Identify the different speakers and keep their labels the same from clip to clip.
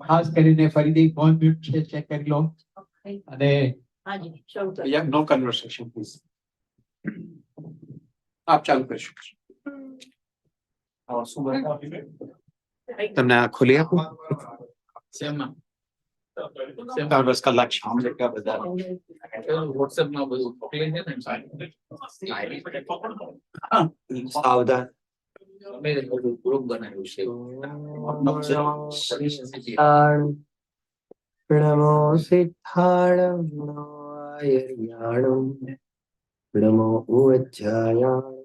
Speaker 1: ખાસ કરીને ફરીથી ફોન મ્યુટ છે, ચેક કરી લો. અને નો કન્વર્સેશન પ્લીઝ. આપ ચાલુ કરી શકો છો. તમને આ ખોલી આપું. બસ કલાક વોટ્સએપ માં બધું મોકલી છે ને. સાવધાન ગ્રુપ બનાવ્યું છે.
Speaker 2: નમો સિદ્ધાણમ નમો નમો ઉજ્જાયાણ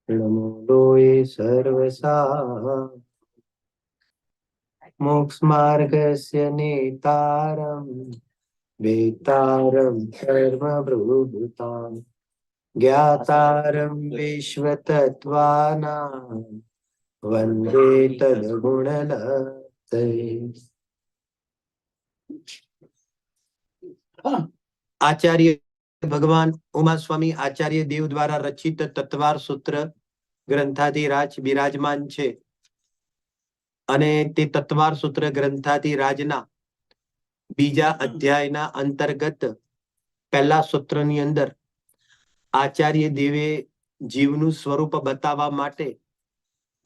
Speaker 2: નમો લોય સર્વસા મોક્ષ માર્ગસ્ય નેતારમ વેતારમ સર્વભૂતામ જ્ઞાતારમ વિશ્વતત્વાનાં વંદે તદ્ગુણલતયે. આચાર્ય ભગવાન ઉમા સ્વામી આચાર્ય દેવ દ્વારા રચિત તત્વાર સૂત્ર ગ્રંથાધિરાજ બિરાજમાન છે. અને તે તત્વાર સૂત્ર ગ્રંથાધિરાજના બીજા અધ્યાયના અંતર્ગત પહેલા સૂત્રની અંદર આચાર્ય દેવે જીવનું સ્વરૂપ બતાવવા માટે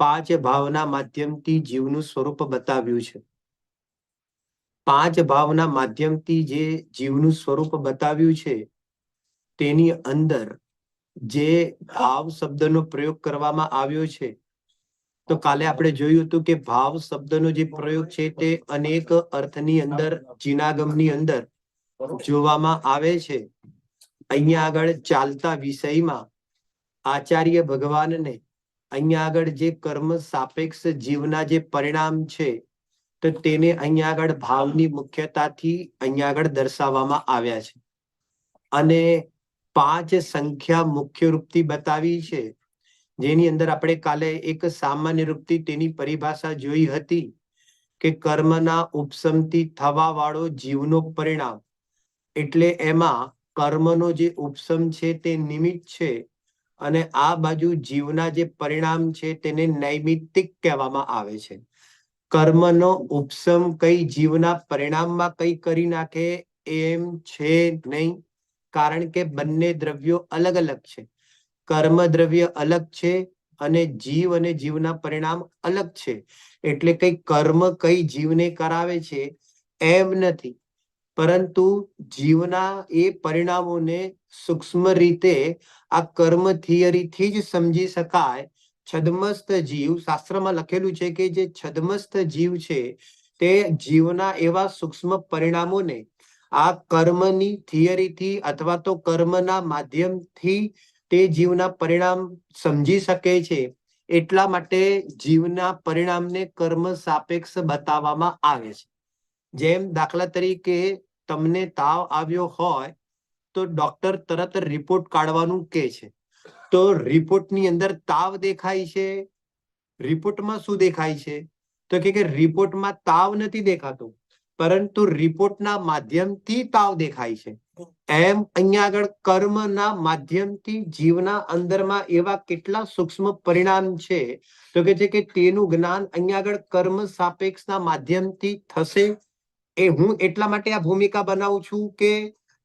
Speaker 2: 5 ભાવના માધ્યમથી જીવનું સ્વરૂપ બતાવ્યું છે. 5 ભાવના માધ્યમથી જે જીવનું સ્વરૂપ બતાવ્યું છે તેની અંદર જે ભાવ શબ્દનો પ્રયોગ કરવામાં આવ્યો છે, તો કાલે આપણે જોયું હતું કે ભાવ શબ્દનો જે પ્રયોગ છે તે અનેક અર્થની અંદર જીનાગમની અંદર જોવામાં આવે છે. અહીંયા આગળ ચાલતા વિષયમાં આચાર્ય ભગવાનને અહીંયા આગળ જે કર્મ સાપેક્ષ જીવના જે પરિણામ છે તો તેને અહીંયા આગળ ભાવની મુખ્યતાથી અહીંયા આગળ દર્શાવવામાં આવ્યા છે. અને 5 સંખ્યા મુખ્ય રૂપથી બતાવી છે, જેની અંદર આપણે કાલે એક સામાન્ય રૂપથી તેની પરિભાષા જોઈ હતી કે કર્મના ઉપસમથી થવા વાળો જીવનો પરિણામ, એટલે એમાં કર્મનો જે ઉપસમ છે તે નિમિત્ત છે અને આ બાજુ જીવના જે પરિણામ છે તેને નૈમિત્તિક કહેવામાં આવે છે. કર્મનો ઉપસમ કઈ જીવના પરિણામમાં કઈ કરી નાખે એમ છે નહીં, કારણ કે બંને દ્રવ્યો અલગ અલગ છે. કર્મ દ્રવ્ય અલગ છે અને જીવના પરિણામ અલગ છે. એટલે કઈ કર્મ કઈ જીવને કરાવે છે એમ નથી, પરંતુ જીવના એ પરિણામોને સૂક્ષ્મ રીતે આ કર્મ થિયરીથી જ સમજી શકાય. છદ્મસ્થ જીવ, શાસ્ત્રમાં લખેલું છે કે જે છદ્મસ્થ જીવ છે તે જીવના એવા સૂક્ષ્મ પરિણામોને આ કર્મની થિયરીથી અથવા તો કર્મના માધ્યમથી તે જીવના પરિણામ સમજી શકે છે. એટલા માટે જીવના પરિણામને કર્મ સાપેક્ષ બતાવવામાં આવે છે. જેમ દાખલા તરીકે તમને તાવ આવ્યો હોય તો ડોક્ટર તરત રિપોર્ટ કાઢવાનું કહે છે, તો રિપોર્ટની અંદર તાવ દેખાય છે. રિપોર્ટમાં શું દેખાય છે? તો કે રિપોર્ટમાં તાવ નથી દેખાતો, પરંતુ રિપોર્ટના માધ્યમથી તાવ દેખાય છે. એમ અહીંયા આગળ કર્મના માધ્યમથી જીવના અંદરમાં એવા કેટલા સૂક્ષ્મ પરિણામ છે તો કે છે કે તેનું જ્ઞાન અહીંયા આગળ કર્મ સાપેક્ષના માધ્યમથી થશે. એ હું એટલા માટે આ ભૂમિકા બનાવું છું કે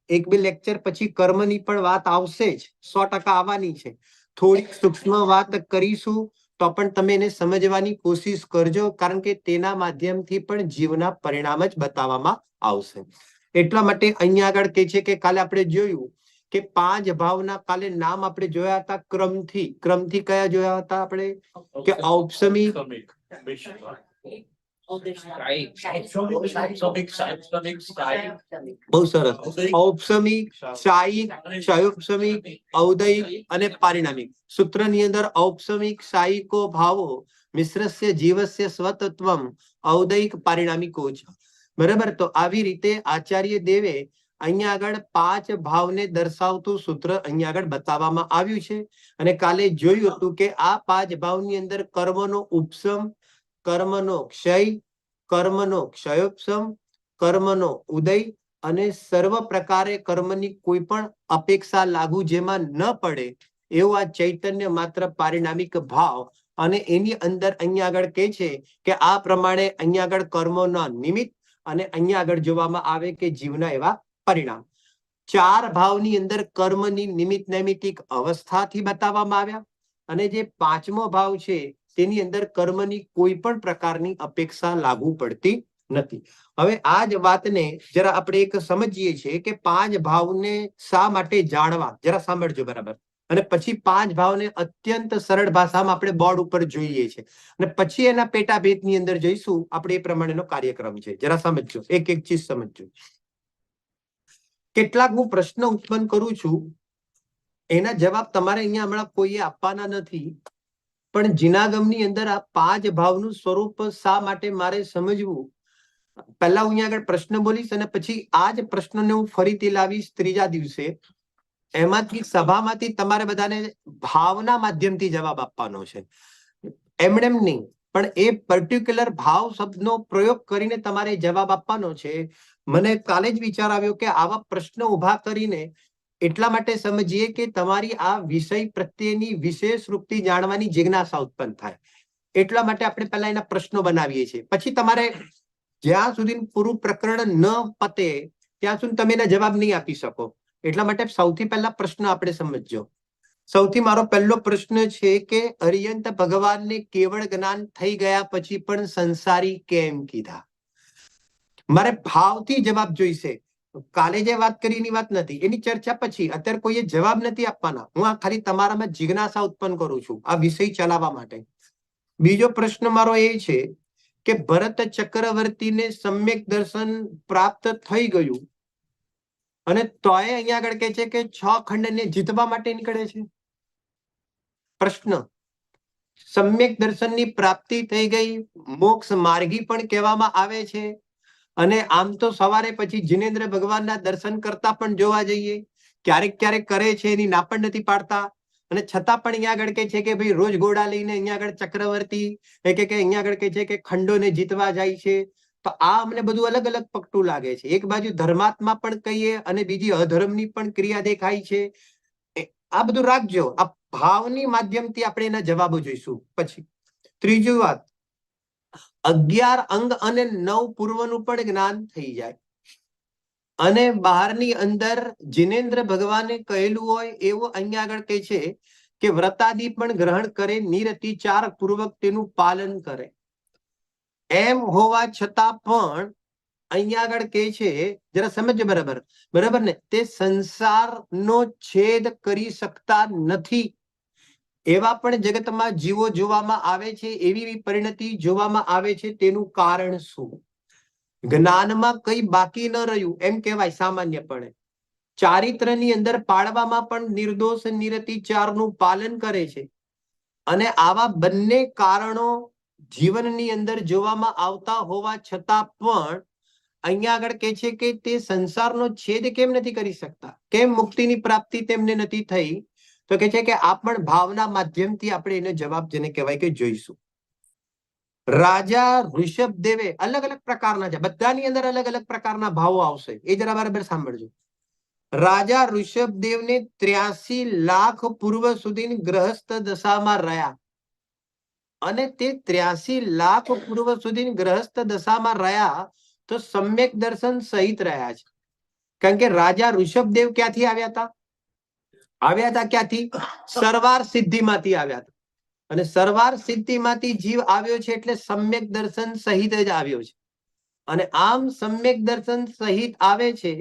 Speaker 2: 1-2 લેક્ચર પછી કર્મની પણ વાત આવશે જ, 100% આવવાની છે. થોડીક સૂક્ષ્મ વાત કરીશું તો પણ તમે એને સમજવાની કોશિશ કરજો, કારણ કે તેના માધ્યમથી પણ જીવના પરિણામ જ બતાવવામાં આવશે. એટલા માટે અહીંયા આગળ કહે છે કે કાલે આપણે જોયું કે 5 ભાવના કાલે નામ આપણે જોયા હતા ક્રમથી કયા જોયા હતા આપણે? કે ઔપસમિક, બહુ સરસ, ઔપસમિક, સાયિક, ક્ષયોપસમિક, ઔદયિક અને પારિણામિક. સૂત્રની અંદર ઔપસમિક સાયિકો ભાવો મિશ્રસ્ય જીવસ્ય સ્વતત્વમ ઔદયિક પારિણામિકો છે. બરાબર. તો આવી રીતે આચાર્ય દેવે અહીંયા આગળ 5 ભાવને દર્શાવતું સૂત્ર અહીંયા આગળ બતાવવામાં આવ્યું છે. અને કાલે જોયું હતું કે આ 5 ભાવની અંદર કર્મનો ઉપસમ, કર્મનો ક્ષય, કર્મનો ક્ષયોપસમ, કર્મનો ઉદય અને સર્વ પ્રકારે કર્મની કોઈ પણ અપેક્ષા લાગુ જેમાં ન પડે એવું આ ચૈતન્ય માત્ર પારિણામિક ભાવ અને એની અંદર અહીંયા આગળ કે છે કે આ પ્રમાણે અહીંયા આગળ કર્મોના નિમિત્ત અને અહીંયા આગળ જોવામાં આવે કે જીવના એવા પરિણામ. 4 ભાવની અંદર કર્મની નિમિત્ત નૈમિત્તિક અવસ્થાથી બતાવવામાં આવ્યા અને જે 5મો ભાવ છે તેની અંદર કર્મની કોઈ પણ પ્રકારની અપેક્ષા લાગુ પડતી નથી. હવે આ જ વાતને જરા આપણે એક સમજીએ છીએ કે 5 ભાવને શા માટે જાણવા, જરા સાંભળજો બરાબર. અને પછી 5 ભાવને અત્યંત સરળ ભાષામાં આપણે બોર્ડ ઉપર જોઈએ છે અને પછી એના પેટાભેદની અંદર જઈશું. આપણે એ પ્રમાણેનો કાર્યક્રમ છે, જરા સમજજો, એક એક ચીજ સમજજો. કેટલાક હું પ્રશ્ન ઉત્પન્ન કરું છું, એના જવાબ તમારે અહીંયા હમણાં કોઈએ આપવાના નથી, પણ જીનાગમની અંદર આ 5 ભાવનું સ્વરૂપ શા માટે મારે સમજવું, પહેલા હું અહીંયા આગળ પ્રશ્ન બોલીશ અને પછી આ જ પ્રશ્નને હું ફરીથી લાવીશ ત્રીજા દિવસે. એમાંથી સભામાંથી તમારે બધાને ભાવના માધ્યમથી જવાબ આપવાનો છે, એમનેમ નહીં, પણ એ પર્ટિક્યુલર ભાવ શબ્દનો પ્રયોગ કરીને તમારે જવાબ આપવાનો છે. મને કાલે જ વિચાર આવ્યો કે આવા પ્રશ્ન ઉભા કરીને એટલા માટે સમજીએ કે તમારી આ વિષય પ્રત્યેની વિશેષ રૂપથી જાણવાની જિજ્ઞાસા ઉત્પન્ન થાય. એટલા માટે આપણે પહેલા એના પ્રશ્નો બનાવીએ છીએ, પછી તમારે જ્યાં સુધી પૂરું પ્રકરણ ન પતે ત્યાં સુધી તમે એના જવાબ નહીં આપી શકો. એટલા માટે સૌથી પહેલા પ્રશ્ન આપણે સમજજો. સૌથી મારો પહેલો પ્રશ્ન છે કે અરિયંત ભગવાનને કેવળ જ્ઞાન થઈ ગયા પછી પણ સંસારી કેમ કીધા? મારે ભાવથી જવાબ જોઈશે. કાલે જે વાત કરી એની વાત નથી, એની ચર્ચા પછી. અત્યારે કોઈએ જવાબ નથી આપવાના. હું આ ખાલી તમારામાં જિજ્ઞાસા ઉત્પન્ન કરું છું આ વિષય ચલાવવા માટે. બીજો પ્રશ્ન મારો એ છે કે ભરત ચક્રવર્તીને સમ્યક દર્શન પ્રાપ્ત થઈ ગયું અને તોય અહીંયા આગળ કે છે કે 6 ખંડને જીતવા માટે નીકળે છે. પ્રશ્ન, સમ્યક દર્શનની પ્રાપ્તિ થઈ ગઈ, મોક્ષ માર્ગી પણ કહેવામાં આવે છે અને આમ તો સવારે પછી જીનેન્દ્ર ભગવાનના દર્શન કરતા પણ જોવા જઈએ, ક્યારેક ક્યારેક કરે છે, એની ના પણ નથી પાડતા, અને છતાં પણ અહીંયા આગળ કે છે કે ભાઈ રોજ ઘોડા લઈને અહીંયા આગળ ચક્રવર્તી કે અહીંયા આગળ કે છે કે ખંડોને જીતવા જાય છે. તો આ અમને બધું અલગ અલગ પકટું લાગે છે. એક બાજુ ધર્માત્મા પણ કહીએ અને બીજી અધર્મની પણ ક્રિયા દેખાય છે. આ બધું રાખજો, આ ભાવની માધ્યમથી આપણે એના જવાબો જોઈશું. પછી ત્રીજી વાત, 11 અંગ અને 9 પૂર્વનું પણ જ્ઞાન થઈ જાય અને બહારની અંદર જીનેન્દ્ર ભગવાને કહેલું હોય એવું અહીંયા આગળ કહે છે કે વ્રતાદિ પણ ગ્રહણ કરે, નિરતિચાર પૂર્વક તેનું પાલન કરે. એમ હોવા છતાં પણ અહીંયા આગળ કહે છે, જરા સમજજો બરાબર, બરાબર ને, તે સંસારનો છેદ કરી શકતા નથી. એવા પણ જગતમાં જીવો જોવામાં આવે છે, એવી પરિણતિ જોવામાં આવે છે. તેનું કારણ શું? જ્ઞાનમાં કઈ બાકી ન રહ્યું એમ કહેવાય સામાન્યપણે. ચારિત્રની અંદર પાળવામાં પણ નિર્દોષ નિરતિચારનું પાલન કરે છે અને આવા બંને કારણો જીવનની અંદર જોવામાં આવતા હોવા છતાં પણ અહીંયા આગળ કહે છે કે તે સંસારનો છેદ કેમ નથી કરી શકતા, કેમ મુક્તિની પ્રાપ્તિ તેમને નથી થઈ? તો કે છે કે આ પણ ભાવના માધ્યમથી આપણે એને જવાબ જેને કહેવાય કે જોઈશું. રાજા ઋષભદેવે અલગ અલગ પ્રકારના છે, બધાની અંદર અલગ અલગ પ્રકારના ભાવો આવશે, એ જરા બરાબર સાંભળજો. રાજા ઋષભદેવને 83 લાખ પૂર્વ સુધી ગ્રહસ્થ દશામાં રહ્યા અને તે 83 લાખ પૂર્વ સુધી ગ્રહસ્થ દશામાં રહ્યા તો સમ્યક દર્શન સહિત રહ્યા છે. કારણ કે રાજા ઋષભદેવ ક્યાંથી આવ્યા હતા? ક્યાંથી? સરવાર સિદ્ધિમાંથી આવ્યા હતા. અને સરવાર સિદ્ધિમાંથી જીવ આવ્યો છે એટલે સમ્યક દર્શન સહિત જ આવ્યો છે. અને આમ સમ્યક દર્શન સહિત આવે છે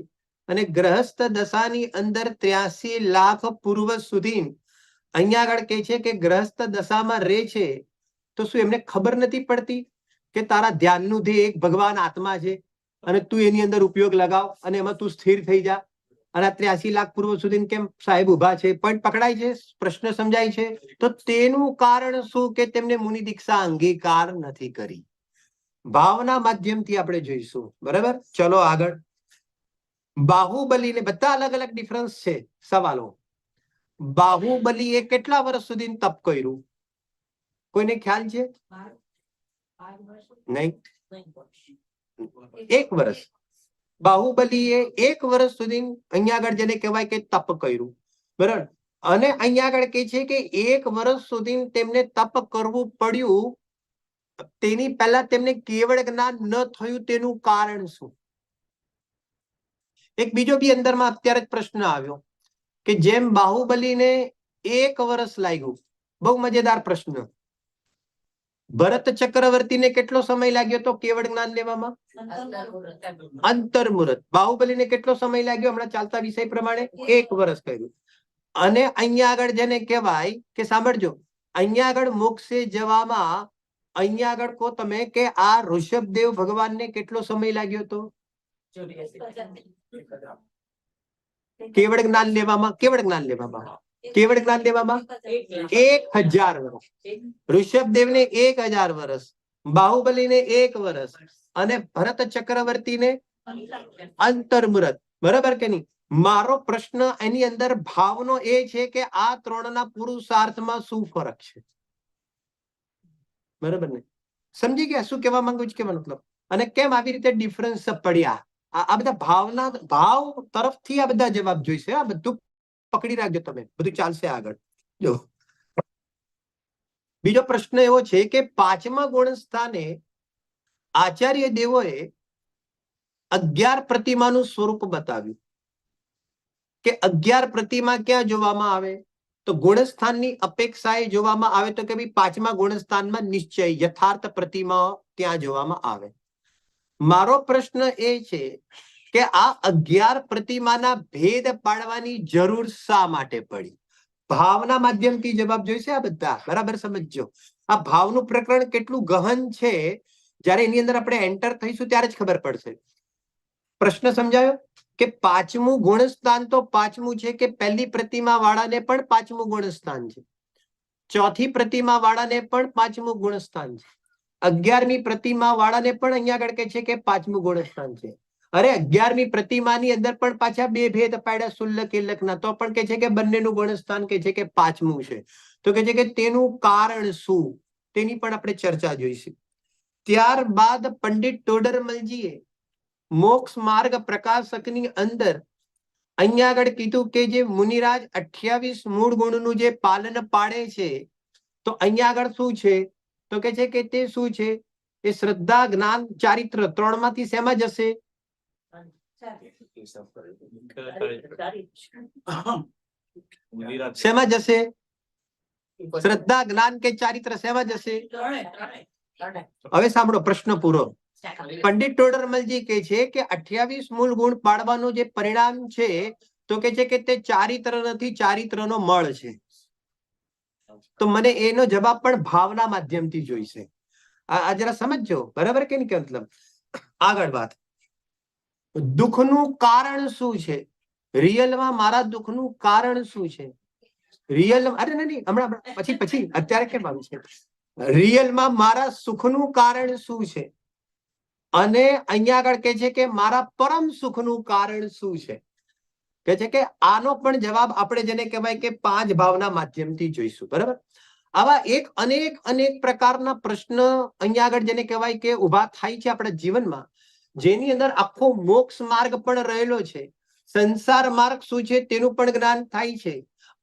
Speaker 2: અને ગ્રહસ્થ દશાની અંદર 83 લાખ પૂર્વ સુધી અહીંયા આગળ કહે છે કે ગ્રહસ્થ દશામાં રહે છે. તો શું એમને ખબર નથી પડતી કે તારા ધ્યાનનું ધ્યેય એક ભગવાન આત્મા છે અને તું એની અંદર ઉપયોગ લગાવ અને એમાં તું સ્થિર થઈ જા? અને 83 લાખ પૂર્વ સુધી કેમ સાહેબ ઉભા છે? પોઈન્ટ પકડાય છે? પ્રશ્ન સમજાય છે? તો તેનું કારણ શું કે તેમને મુનિ દીક્ષા અંગીકાર નથી કરી. ભાવના માધ્યમથી આપણે જોઈશું. બરાબર, ચલો આગળ. બાહુબલીને બધા અલગ અલગ ડિફરન્સ છે સવાલો. બાહુબલીએ કેટલા વર્ષ સુધી તપ કર્યું? કોઈને ખ્યાલ છે? નહીં, 1 વર્ષ. બાહુબલીએ 1 વર્ષ સુધી અહીંયા આગળ જેને કહેવાય કે તપ કર્યું. બરાબર. અને અહીંયા આગળ કે છે કે 1 વર્ષ સુધી તેમને તપ કરવું પડ્યું, તેની પહેલા તેમને કેવળ જ્ઞાન ન થયું, તેનું કારણ શું? એક બીજો બી અંદરમાં અત્યારે જ પ્રશ્ન આવ્યો કે જેમ બાહુબલીને 1 વર્ષ લાગ્યું, બહુ મજેદાર પ્રશ્ન. ભરત ચક્રવર્તીને કેટલો સમય લાગ્યો તો કેવળ જ્ઞાન લેવામાં? અંતર્મુહૂર્ત. બાહુબલીને કેટલો સમય લાગ્યો હમણાં ચાલતા વિષય પ્રમાણે? 1 વર્ષ કર્યું. અને અહીંયા આગળ જેને કહેવાય કે સાંભળજો, અહીંયા આગળ મોક્ષે જવામાં અહીંયા આગળ કહો તમે કે આ ઋષભદેવ ભગવાનને કેટલો સમય લાગ્યો હતો કેવળ જ્ઞાન લેવામાં? કેવળ જ્ઞાન લેવામાં 1000 વર્ષ. ઋષભદેવને 1000 વર્ષ, બાહુબલીને 1 વર્ષ અને ભરત ચક્રવર્તીને અંતર્મુહૂર્ત. બરાબર કે નહીં? મારો પ્રશ્ન એની અંદર ભાવનો એ છે કે આ ત્રણના પુરુષાર્થમાં શું ફરક છે? બરાબર ને? સમજી ગયા શું કહેવા માંગુ છું? કે મતલબ અને કેમ આવી રીતે ડિફરન્સ પડ્યા? આ બધા ભાવ તરફથી આ બધા જવાબ જોઈશે. આ બધું પકડી રાખજો તમે, બધું ચાલશે આગળ. જો બીજો પ્રશ્ન એવો છે કે 5મા ગુણ સ્થાને આચાર્ય દેવોએ 11 પ્રતિમાનું સ્વરૂપ બતાવ્યું કે 11 પ્રતિમા ક્યાં જોવામાં આવે? તો ગુણસ્થાનની અપેક્ષાએ જોવામાં આવે તો કે ભાઈ 5મા ગુણસ્થાનમાં નિશ્ચય યથાર્થ પ્રતિમા ત્યાં જોવામાં આવે. મારો પ્રશ્ન એ છે કે આ 11 પ્રતિમાના ભેદ પાડવાની જરૂર શા માટે પડી? ભાવના માધ્યમથી જવાબ જોઈશે આ બધા. બરાબર સમજજો. આ ભાવનું પ્રકરણ કેટલું ગહન છે, જ્યારે એની અંદર આપણે એન્ટર થઈશું ત્યારે જ ખબર પડશે. પ્રશ્ન સમજાયો કે 5મું ગુણસ્થાન તો 5મું છે કે પહેલી પ્રતિમા વાળાને પણ 5મું ગુણસ્થાન છે, ચોથી પ્રતિમા વાળાને પણ 5મું ગુણસ્થાન છે, 11મી પ્રતિમા વાળાને પણ અહીંયા આગળ કે છે કે 5મું ગુણસ્થાન છે. અરે 11મી પ્રતિમાની અંદર પણ પાછા 2 ભેદ પાડ્યા શુલ્લક એલકના, તો પણ કે છે કે બંનેનું ગુણસ્થાન કે છે કે 5મું છે. તો કે છે કે તેનું કારણ શું, તેની પણ આપણે ચર્ચા જોઈશું. ત્યારબાદ પંડિત ટોડરમલજીએ મોક્ષ માર્ગ પ્રકાશકની અંદર અહીંયા આગળ કીધું કે જે મુનિરાજ 28 મૂળ ગુણનું જે પાલન પાડે છે, તો અહીંયા આગળ શું છે? તો કે છે કે તે શું છે? એ શ્રદ્ધા, જ્ઞાન, ચારિત્ર ત્રણમાંથી શેમાં જશે? શેમાં જશે? શ્રદ્ધા, જ્ઞાન કે ચારિત્ર શેમાં જશે? હવે સાંભળો પ્રશ્ન પૂરો. પંડિત ટોડરમલજી કહે છે કે 28 મૂળ ગુણ પાડવાનું જે પરિણામ છે, તો કે છે કે તે ચારિત્ર નથી, ચારિત્રનો મળ છે. તો મને એનો જવાબ પણ ભાવના માધ્યમથી જોઈશે. આ જરા સમજજો. બરાબર કે નહીં? મતલબ આગળ વાત, દુઃખનું કારણ શું છે? રિયલમાં મારા દુઃખનું કારણ શું છે? રિયલ અરે નહીં, હમણાં પછી અત્યારે કેમ આવ્યું છે? રિયલમાં મારા સુખનું કારણ શું છે? અને અહીંયા આગળ કે છે કે મારા પરમ સુખનું કારણ શું છે? કે છે કે આનો પણ જવાબ આપણે જેને કહેવાય કે 5 ભાવના માધ્યમથી જોઈશું. બરાબર? આવા અનેક પ્રકારના પ્રશ્ન અહીંયા આગળ જેને કહેવાય કે ઉભા થાય છે આપણા જીવનમાં, જેની અંદર આખો મોક્ષ માર્ગ પણ રહેલો છે, સંસાર માર્ગ શું છે તેનું પણ જ્ઞાન થાય છે.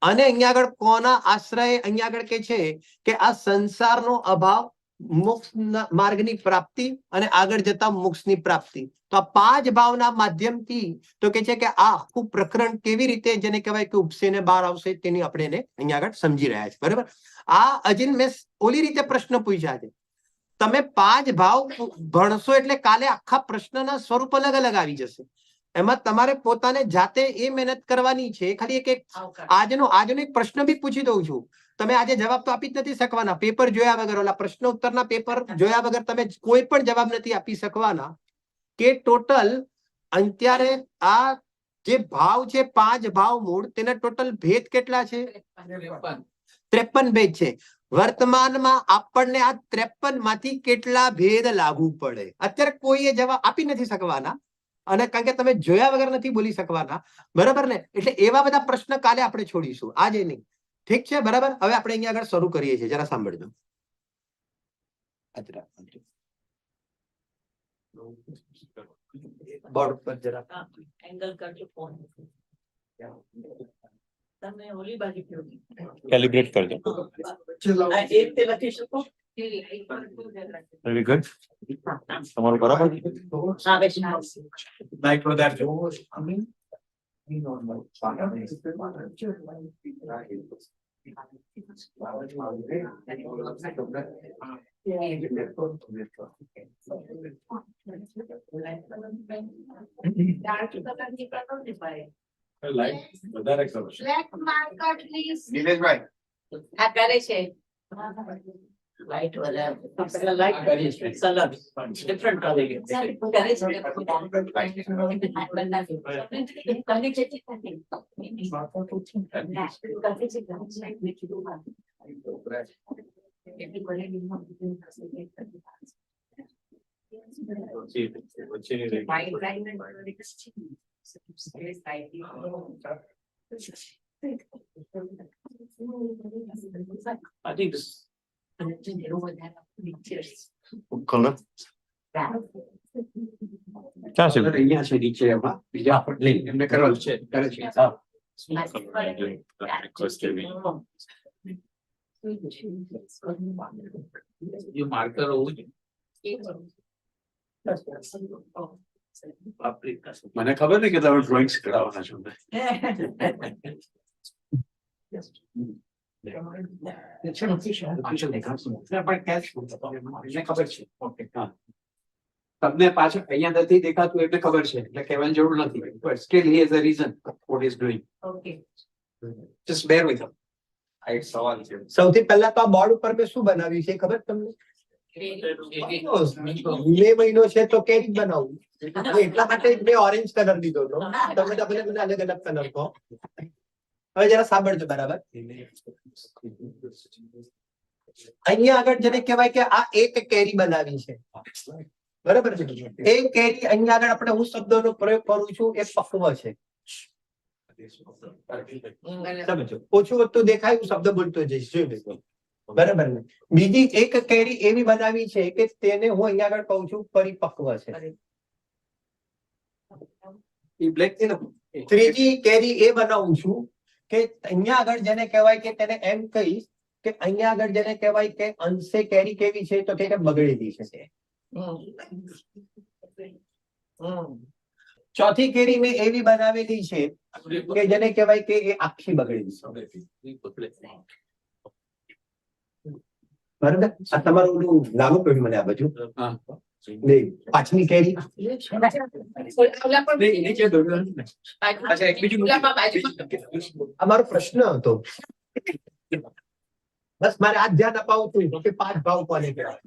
Speaker 2: અને અહીંયા આગળ કોના આશ્રય અહીંયા આગળ કે છે કે આ સંસારનો અભાવ, મોક્ષ માર્ગની પ્રાપ્તિ અને આગળ જતા મોક્ષની પ્રાપ્તિ. તો આ 5 ભાવના માધ્યમથી તો કે છે કે આ આખું પ્રકરણ કેવી રીતે જેને કહેવાય કે ઉપસે ને બહાર આવશે તેની આપણે એને અહીંયા આગળ સમજી રહ્યા છે. બરાબર? આ અજીન મેં ઓલી રીતે પ્રશ્ન પૂછ્યા છે. તમે 5 ભાવ ભણશો એટલે કાલે આખા પ્રશ્નના સ્વરૂપ અલગ અલગ આવી જશે. એમાં તમારે પોતાને જાતે એ મહેનત કરવાની છે. ખાલી એક આજનો એક પ્રશ્ન બી પૂછી દઉં છું, તમે આજે જવાબ તો આપી જ નથી શકવાના. પેપર જોયા વગર, ઓલા પ્રશ્ન ઉત્તરના પેપર જોયા વગર તમે કોઈ પણ જવાબ નથી આપી શકવાના. કે ટોટલ અત્યારે આ જે ભાવ છે 5 ભાવ મૂળ, તેના ટોટલ ભેદ કેટલા છે? 53 ભેદ છે. વર્તમાનમાં આપણને આ 53 માંથી કેટલા ભેદ લાગુ પડે? અત્યારે કોઈએ જવાબ આપી નથી શકવાના, અને કારણ કે તમે જોયા વગર નથી બોલી શકવાના. બરાબર ને? એટલે એવા બધા પ્રશ્ન કાલે આપણે છોડીશું, આજે નહીં. ઠીક છે? બરાબર? હવે આપણે અહીંયા આગળ શરૂ કરીએ છીએ. જરા સાંભળજો. બોર્ડ પર જરા એંગલ કરજો ફોન.
Speaker 3: તમે ઓલી બાજુ કયો.
Speaker 4: કેલિબ્રેટ કરજો.
Speaker 3: આ એક તે લખી શકો.
Speaker 4: Very good. તમારું બરાબર છે?
Speaker 3: આવે છે.
Speaker 1: Like for that. Like વધારે કરો છો.
Speaker 5: Black marker, please.
Speaker 1: નિલેશભાઈ
Speaker 5: આ કરે છે.
Speaker 3: લાઈટ વધારે લાઈટ કરી છે સલગ ડિફરન્ટ કલર
Speaker 5: કરે
Speaker 1: I think this
Speaker 4: કલર ક્યાં છે?
Speaker 1: અહીંયા છે નીચે એમાં બીજા આપણે લઈ એમને કરેલ છે કરે છે હા. જે માર્કર હોવું જોઈએ. મને ખબર નહીં કે તમે ડ્રોઈંગ કરાવવાના છો. તમને પાછળ અહીંયા નથી દેખાતું એટલે ખબર છે એટલે કહેવાની જરૂર નથી but still he has a reason what he is doing. Just bear with him. આ એક સવાલ છે.
Speaker 2: સૌથી પહેલા તો આ બોર્ડ ઉપર મેં શું બનાવ્યું છે ખબર તમને? મે મહિનો છે તો કેરી બનાવું એટલા માટે મેં ઓરેન્જ કલર લીધો હતો. તમે તો મને અલગ અલગ કલર કહો. હવે જરા સાંભળજો બરાબર. અહીંયા આગળ જેને કહેવાય કે આ એક કેરી બનાવી છે બરાબર છે. એ કેરી અહીંયા આગળ આપણે હું શબ્દનો પ્રયોગ કરું છું એ પક્વ છે. સમજો ઓછું વધતું દેખાય હું શબ્દ બોલતો જઈશ જોઈ લેજો બરાબર ને. બીજી એક કેરી એવી બનાવી છે કે તેને હું અહીંયા આગળ કહું છું પરિપક્વ છે. ત્રીજી કેરી એ બનાવું છું કે અહીંયા આગળ જેને કહેવાય કે તેને એમ કહીશ કે અહીંયા આગળ જેને કહેવાય કે અંશે કેરી કેવી છે તો કે બગડેલી છે. ચોથી કેરી મેં એવી બનાવેલી છે કે જેને કહેવાય કે એ આખી બગડેલી છે. બરાબર. આ તમારું ઓલું લાગુ પડ્યું મને આ બાજુ. પાંચમી કેરી અમારો પ્રશ્ન હતો બસ મારે આ ધ્યાન અપાવું છું કે 5 ભાવ કોને કહેવાય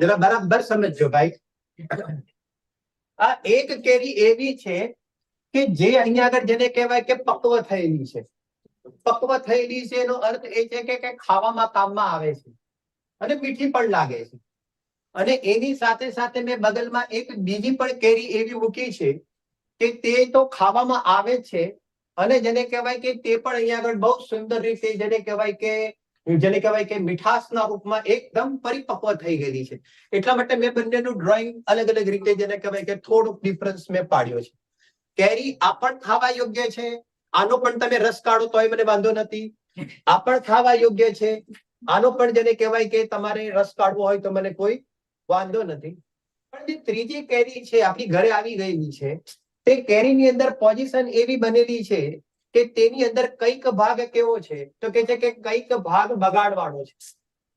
Speaker 2: જરા બરાબર સમજજો ભાઈ. આ એક કેરી એવી છે કે જે અહીંયા આગળ જેને કહેવાય કે પક્વ થયેલી છે. પક્વ થયેલી છે એનો અર્થ એ છે કે ખાવામાં કામમાં આવે છે અને મીઠી પણ લાગે છે. અને એની સાથે સાથે મેં બગલમાં એક બીજી પણ કેરી એવી મૂકી છે કે તે તો ખાવામાં આવે છે અને જેને કહેવાય કે તે પણ અહીંયા આગળ બહુ સુંદર રીતે જેને કહેવાય કે મીઠાશના રૂપમાં એકદમ પરિપક્વ થઈ ગયેલી છે. એટલા માટે મેં બંનેનું ડ્રોઈંગ અલગ અલગ રીતે જેને કહેવાય કે થોડુંક ડિફરન્સ મેં પાડ્યો છે. કેરી આ પણ ખાવા યોગ્ય છે. આનો પણ તમે રસ કાઢો તોય મને વાંધો નથી. આ પણ ખાવા યોગ્ય છે. આનો પણ જેને કહેવાય કે તમારે રસ કાઢવો હોય તો મને કોઈ વાંધો નથી. પણ જે ત્રીજી કેરી છે આપણી ઘરે આવી ગયેલી છે તે કેરીની અંદર પોઝિશન એવી બનેલી છે કે તેની અંદર કઈક ભાગ કેવો છે તો કે છે કે કઈક ભાગ બગાડવાનો છે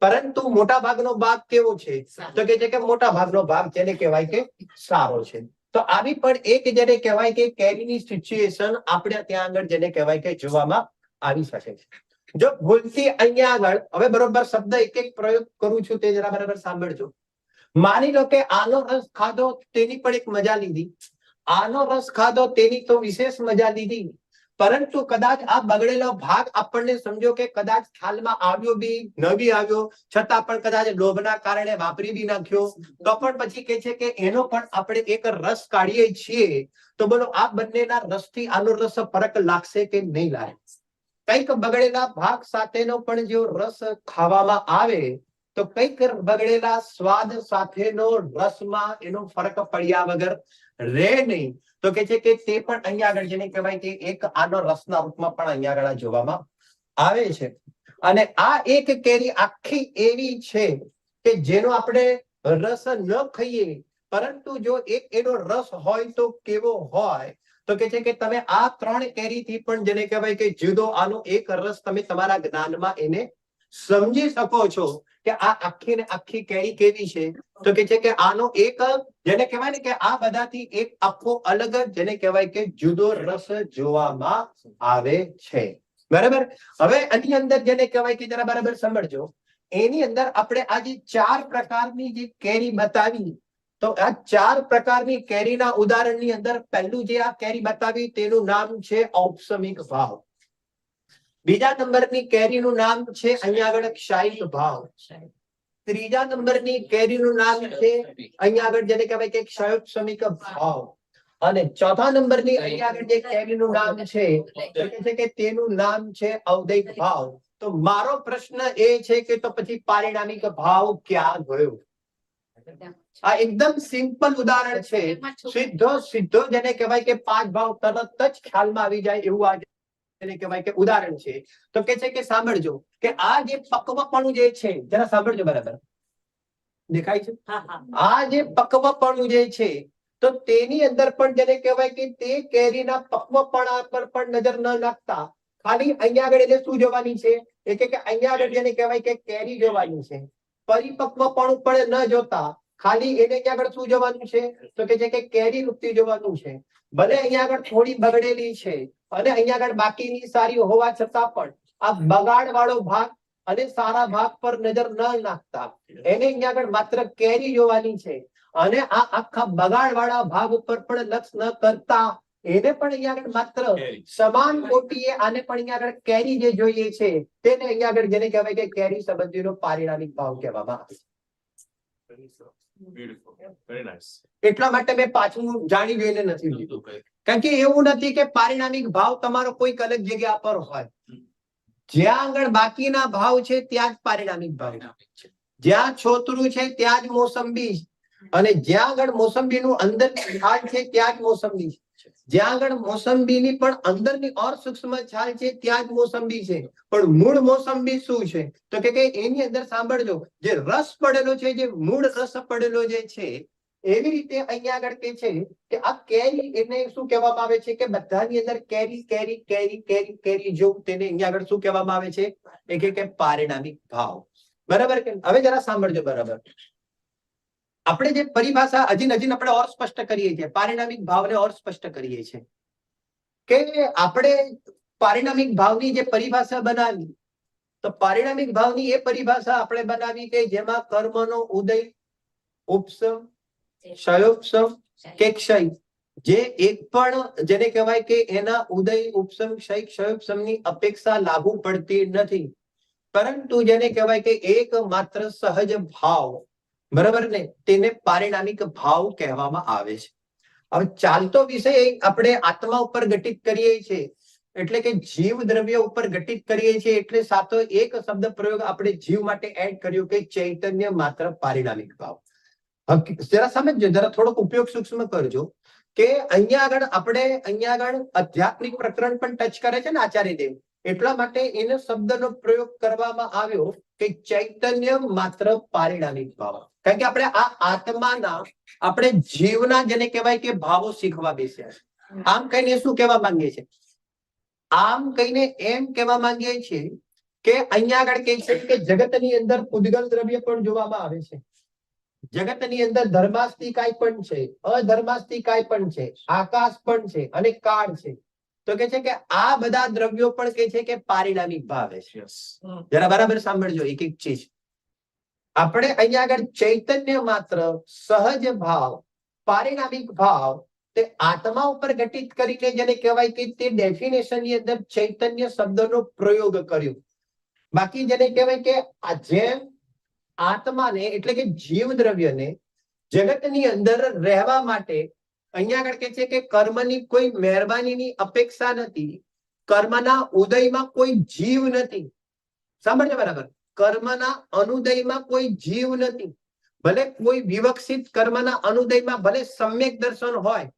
Speaker 2: પરંતુ મોટા ભાગનો ભાગ કેવો છે તો કે છે કે મોટા ભાગનો ભાગ જેને કહેવાય કે સારો છે. તો આવી પણ એક જેને કહેવાય કે કેરીની સિચ્યુએશન આપણે ત્યાં આગળ જેને કહેવાય કે જોવામાં આવી શકે છે. જો ભૂલથી અહીંયા આગળ હવે બરોબર શબ્દ એક એક પ્રયોગ કરું છું તે જરા બરાબર સાંભળજો. માની લો કે આનો રસ ખાધો તેની પણ એક મજા લીધી. આનો રસ ખાધો તેની તો વિશેષ મજા લીધી પરંતુ કદાચ આ બગડેલો ભાગ આપણને સમજો કે કદાચ ખ્યાલમાં આવ્યો બી ન બી આવ્યો છતાં પણ કદાચ લોભના કારણે વાપરી બી નાખ્યો તો પણ પછી કે છે કે એનો પણ આપણે એક રસ કાઢીએ છીએ. તો બોલો આ બંનેના રસથી આનો રસ ફરક લાગશે કે નહીં લાગે? કઈક બગડેલા ભાગ સાથેનો પણ જો રસ ખાવામાં આવે તો કઈક બગડેલા સ્વાદ સાથેનો રસમાં એનો ફરક પડ્યા વગર રહે નહીં. તો કે છે કે તે પણ અહીંયા આગળ જેને કહેવાય કે એક આનો રસના રૂપમાં પણ અહીંયા આગળ જોવામાં આવે છે. અને આ એક કેરી આખી એવી છે કે જેનો આપણે રસ ન ખાઈએ, પરંતુ જો એક એનો રસ હોય તો કેવો હોય, તો કે છે કે તમે આ 3 કેરીથી પણ જેને કહેવાય કે જુદો આનો એક રસ તમે તમારા જ્ઞાનમાં એને સમજી શકો છો કે આ આખી ને આખી કેરી કેવી છે. તો કે છે કે આનો એક જેને કહેવાય ને કે આ બધાથી એક આખો અલગ જેને કહેવાય કે જુદો રસ જોવામાં આવે છે. બરાબર. હવે આની અંદર જેને કહેવાય કે જરા બરાબર સમજજો. એની અંદર આપણે આ જે 4 પ્રકારની જે કેરી બતાવી, તો આ 4 પ્રકારની કેરીના ઉદાહરણની અંદર પહેલું જે આ કેરી બતાવી તેનું નામ છે ઔપસમિક ભાવ. બીજા નંબરની કેરીનું નામ છે અહીંયા આગળ ક્ષાયિક ભાવ. ત્રીજા નંબરની કેરીનું નામ છે અહીંયા આગળ જેને કહેવાય કે ક્ષયોપસમિક ભાવ. અને ચોથા નંબરની અહીંયા આગળ જે કેરીનું નામ છે તો કહે છે કે તેનું નામ છે ઔદયિક ભાવ. તો મારો પ્રશ્ન એ છે કે તો પછી પારિણામિક ભાવ ક્યાં ગયો? આ એકદમ સિમ્પલ ઉદાહરણ છે. સીધો જેને કહેવાય કે 5 ભાવ તરત જ ખ્યાલમાં આવી જાય એવું આ જેને કહેવાય કે ઉદાહરણ છે. તો કે છે કે સાંભળજો કે આ જે પક્વપણું જે છે, જરા સાંભળજો બરાબર. દેખાય છે? આ જે પક્વપણું જે છે તો તેની અંદર પણ જેને કહેવાય કે તે કેરીના પક્વપણા પર પણ નજર ન નાખતા ખાલી અહીંયા આગળ એને શું જોવાની છે? એ કે અહીંયા આગળ જેને કહેવાય કે કેરી જોવાની છે. પરિપક્વપણું પણ ન જોતા ખાલી એને અહીંયા આગળ શું જોવાનું છે? તો કે છે કે કેરી રૂપથી જોવાનું છે. ભલે અહીંયા આગળ થોડી બગડેલી છે અને અહીંયા આગળ બાકીની સારી હોવા છતાં પણ આ બગાડ વાળો ભાગ અને સારા ભાગ પર નજર ન નાખતા એને અહીંયા આગળ માત્ર કેરી જોવાની છે. અને આ આખા બગાડ વાળા ભાગ ઉપર પણ લક્ષ ન કરતા એને પણ અહીંયા આગળ માત્ર સમાન કોટીએ આને પણ અહીંયા આગળ કેરી જે જોઈએ છે તેને અહીંયા આગળ જેને કહેવાય કે કેરી સંબંધીનો પારિણામિક ભાવ કહેવામાં આવે છે. એટલા માટે મેં પાછું જાણી જોઈને નથી લીધું. કારણ કે એવું નથી કે પારિણામિક ભાવ તમારો કોઈક અલગ જગ્યા પર હોય. જ્યાં આગળ બાકીના ભાવ છે ત્યાં જ પારિણામિક ભાવ છે. જ્યાં છોતરું છે ત્યાં જ મોસંબી, અને જ્યાં આગળ મોસંબીનું અંદર છાલ છે ત્યાં જ મોસંબી છે. જ્યાં આગળ મોસંબીની પણ અંદરની ઓર સૂક્ષ્મ છાલ છે ત્યાં જ મોસંબી છે. પણ મૂળ મોસંબી શું છે? તો કે એની અંદર સાંભળજો, જે રસ પડેલો છે, જે મૂળ રસ પડેલો જે છે, એવી રીતે અહીંયા આગળ કે છે કે આ કેરી એને શું કહેવામાં આવે છે કે બધાની અંદર કેરી કેરી કેરી કેરી કેરી જો તેને અહીંયા આગળ શું કહેવામાં આવે છે? એ કે પારિણામિક ભાવ. બરાબર કે? હવે જરા સાંભળજો બરાબર. આપણે જે પરિભાષા હજી આપણે ઓર સ્પષ્ટ કરીએ છીએ, પારિણામિક ભાવને ઓર સ્પષ્ટ કરીએ છીએ કે આપણે પારિણામિક ભાવની જે પરિભાષા બનાવી, તો પારિણામિક ભાવની એ પરિભાષા આપણે બનાવી કે જેમાં કર્મનો ઉદય, ઉપસમ, ક્ષયોપસમ કે ક્ષય જે એક પણ જેને કહેવાય કે એના ઉદય, ઉપસમ, ક્ષય, ક્ષયોપસમની અપેક્ષા લાગુ પડતી નથી, પરંતુ જેને કહેવાય કે એક માત્ર સહજ ભાવ, બરાબર ને, તેને પારિણામિક ભાવ કહેવામાં આવે છે. હવે ચાલતો વિષય આપણે આત્મા ઉપર ઘટિત કરીએ છીએ, એટલે કે જીવ દ્રવ્ય ઉપર ઘટિત કરીએ છીએ, એટલે સાથો એક શબ્દ પ્રયોગ આપણે જીવ માટે એડ કર્યો કે ચૈતન્ય માત્ર પારિણામિક ભાવ. જરા સમજજો, જરા થોડોક ઉપયોગ સૂક્ષ્મ કરજો કે અહીંયા આગળ આધ્યાત્મિક પ્રકરણ પણ ટચ કરે છે ને આચાર્ય દેવ, એટલા માટે એનો શબ્દનો પ્રયોગ કરવામાં આવ્યો કે ચૈતન્ય માત્ર પારિણામિક ભાવ. કારણ કે આપણે આ આત્માના, આપણે જીવના જેને કહેવાય કે ભાવો શીખવા બેસ્યા. આમ કહીને શું કહેવા માંગીએ છીએ? આમ કહીને એમ કહેવા માંગીએ છીએ કે અહીંયા આગળ કહે છે કે જગતની અંદર ઉદ્ગલ દ્રવ્ય પણ જોવામાં આવે છે. જગતની અંદર ધર્માસ્તિકાય પણ છે, અધર્માસ્તિકાય પણ છે, આકાશ પણ છે અને કાળ છે. તો કે છે કે આ બધા દ્રવ્યો પણ કે છે કે પારિણામિક ભાવે છે. જરા બરાબર સાંભળજો એક એક ચીજ. આપણે અહીંયા આગળ ચૈતન્ય માત્ર, સહજ ભાવ, પારિણામિક ભાવ તે આત્મા ઉપર ઘટિત કરીને જેને કહેવાય કે તે ડેફિનેશન ની અંદર ચૈતન્ય શબ્દનો પ્રયોગ કર્યો. બાકી જેને કહેવાય કે જેમ આત્માને એટલે કે જીવ દ્રવ્યને જગતની અંદર રહેવા માટે અહીંયા આગળ કે છે કે કર્મની કોઈ મહેરબાનીની અપેક્ષા નથી, કર્મના ઉદયમાં કોઈ જીવ નથી. સાંભળજો બરાબર. કર્મના અનુદયમાં કોઈ જીવ નથી. ભલે કોઈ વિવક્ષિત કર્મના અનુદયમાં ભલે સમ્યક દર્શન હોય,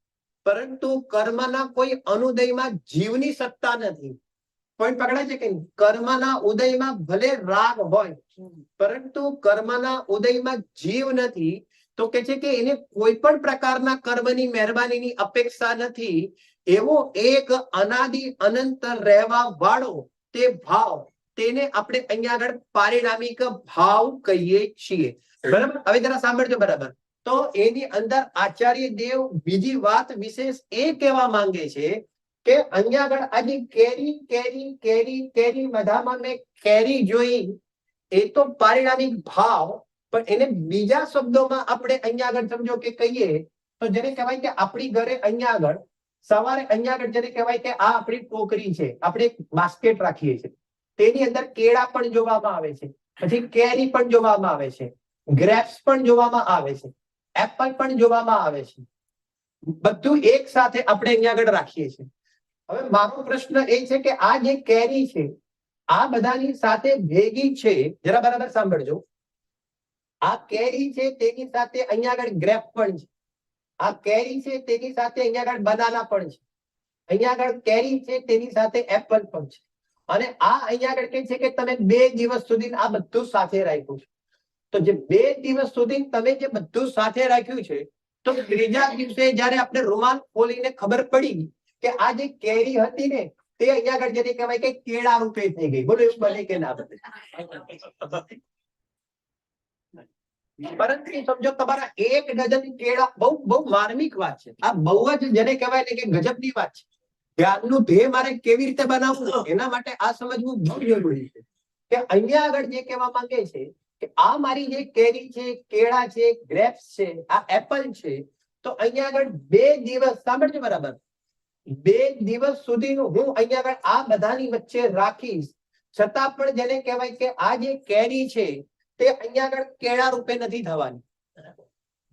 Speaker 2: પરંતુ કર્મના કોઈ અનુદયમાં જીવની સત્તા નથી. પોઈન્ટ પકડાય છે કે નહીં? કર્મના ઉદયમાં ભલે રાગ હોય, પરંતુ કર્મના ઉદયમાં જીવ નથી. તો કે છે કે એને કોઈ પણ પ્રકારના કર્મની મહેરબાનીની અપેક્ષા નથી. એવો એક અનાદિ અનંત રહેવા વાળો તે ભાવ, તેને આપણે અહીંયા આગળ પારિણામિક ભાવ કહીએ છીએ. બરાબર? હવે જરા સાંભળજો. બરાબર? તો એની અંદર આચાર્ય દેવ બીજી વાત વિશેષ એ કહેવા માંગે છે કે અહીંયા આગળ આજે કેરી કેરી કેરી કેરી બધામાં મેં કેરી જોઈ, એ તો પારિણામિક ભાવ. પણ એને બીજા શબ્દોમાં આપણે અહીંયા આગળ સમજો કે કહીએ તો જેને કહેવાય કે આપણી ઘરે અહીંયા આગળ સવારે અહીંયા આગળ જેને કહેવાય કે આ આપણી ટોકરી છે, આપણે એક બાસ્કેટ રાખીએ છીએ, તેની અંદર કેળા પણ જોવામાં આવે છે, પછી કેરી પણ જોવામાં આવે છે, ગ્રેપ્સ પણ જોવામાં આવે છે, એપલ પણ જોવામાં આવે છે. બધું એક સાથે આપણે અહીંયા આગળ રાખીએ છીએ. હવે મારો પ્રશ્ન એ છે કે આ જે કેરી છે આ બધાની સાથે ભેગી છે. જરા બરાબર સાંભળજો. આ કેરી છે તેની સાથે અહીંયા આગળ ગ્રેપ પણ છે. આ કેરી છે તેની સાથે અહીંયા આગળ બનાના પણ છે. અહીંયા આગળ કેરી છે તેની સાથે એપલ પણ છે. અને આ અહીંયા આગળ કે છે કે તમે 2 દિવસ સુધી આ બધું સાથે રાખ્યું છે. તો જે 2 દિવસ સુધી તમે જે બધું સાથે રાખ્યું છે, તો ત્રીજા દિવસે જયારે આપણે રૂમાલ ખોલીને ખબર પડી કે આ જે કેરી હતી ને તે અહીંયા આગળ જેને કહેવાય કે કેળા રૂપે થઈ ગઈ. બોલો એવું બને કે ના બને? પરંતુ સમજો તમારા 1 ડઝન કેળા, બહુ બહુ માર્મિક વાત છે આ, બહુ જ જેને કહેવાય ને કે ગજબની વાત છે. જ્ઞાનનું ધ્યેય મારે કેવી રીતે બનાવવું એના માટે આ સમજવું બહુ જરૂરી છે કે અહીંયા આગળ જે કહેવા માંગે છે કે આ મારી જે કેરી છે, કેળા છે, ગ્રેપ્સ છે, આ એપલ છે, તો અહીંયા આગળ 2 દિવસ, સાંભળજો બરાબર, 2 દિવસ સુધીનું હું અહીંયા આગળ આ બધાની વચ્ચે રાખીશ, છતાં પણ જેને કહેવાય કે આ જે કેરી છે તે અહીંયા આગળ કેળા રૂપે નથી થવાની.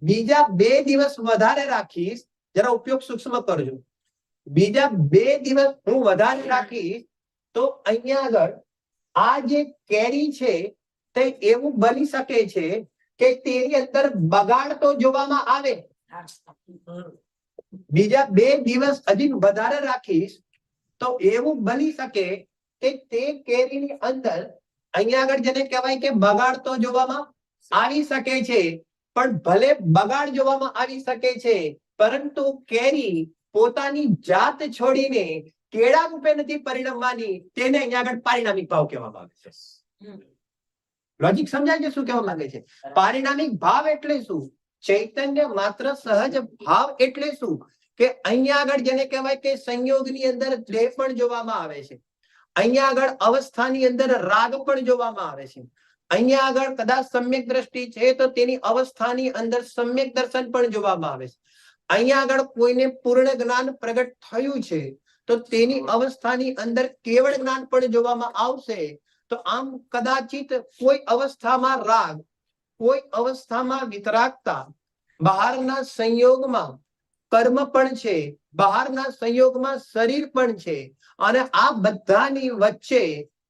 Speaker 2: બીજા 2 દિવસ વધારે રાખીશ, જરા ઉપયોગ સૂક્ષ્મ કરજો. બીજા 2 દિવસ હું વધારે રાખીશ તો અહીંયા આગળ આ જે કેરી છે તે એવું બની શકે છે કે તેની અંદર બગાડ તો જોવામાં આવે. બીજા 2 દિવસ હજી વધારે રાખીશ તો એવું બની શકે કે તે કેરીની અંદર અહીંયા આગળ જેને કહેવાય કે બગાડ તો જોવામાં આવી શકે છે. પણ ભલે બગાડ જોવામાં આવી શકે છે, પરંતુ કેરી પોતાની જાત છોડીને કેળા રૂપે નથી પરિણમવાની. તેને અહીંયા આગળ પારિણામિક ભાવ કહેવામાં આવે છે. લોજિક સમજાય છે શું કહેવા માંગે છે? પારિણામિક ભાવ એટલે શું? ચૈતન્ય માત્ર સહજ ભાવ એટલે શું? કે અહીંયા આગળ જેને કહેવાય કે સંયોગની અંદર દ્વેષ પણ જોવામાં આવે છે. અહીંયા આગળ અવસ્થાની અંદર રાગ પણ જોવામાં આવે છે. અહીંયા આગળ કદાચ સમ્યક દ્રષ્ટિ છે તો તેની અવસ્થાની અંદર સમ્યક દર્શન પણ જોવામાં આવે છે. અહીંયા આગળ કોઈને પૂર્ણ જ્ઞાન પ્રગટ થયું છે તો તેની અવસ્થાની અંદર કેવળ જ્ઞાન પણ જોવામાં આવશે. તો આમ કદાચિત કોઈ અવસ્થામાં રાગ, કોઈ અવસ્થામાં વિતરાગતા, બહારના સંયોગમાં કર્મ પણ છે, બહારના સંયોગમાં શરીર પણ છે, અને આ બધાની વચ્ચે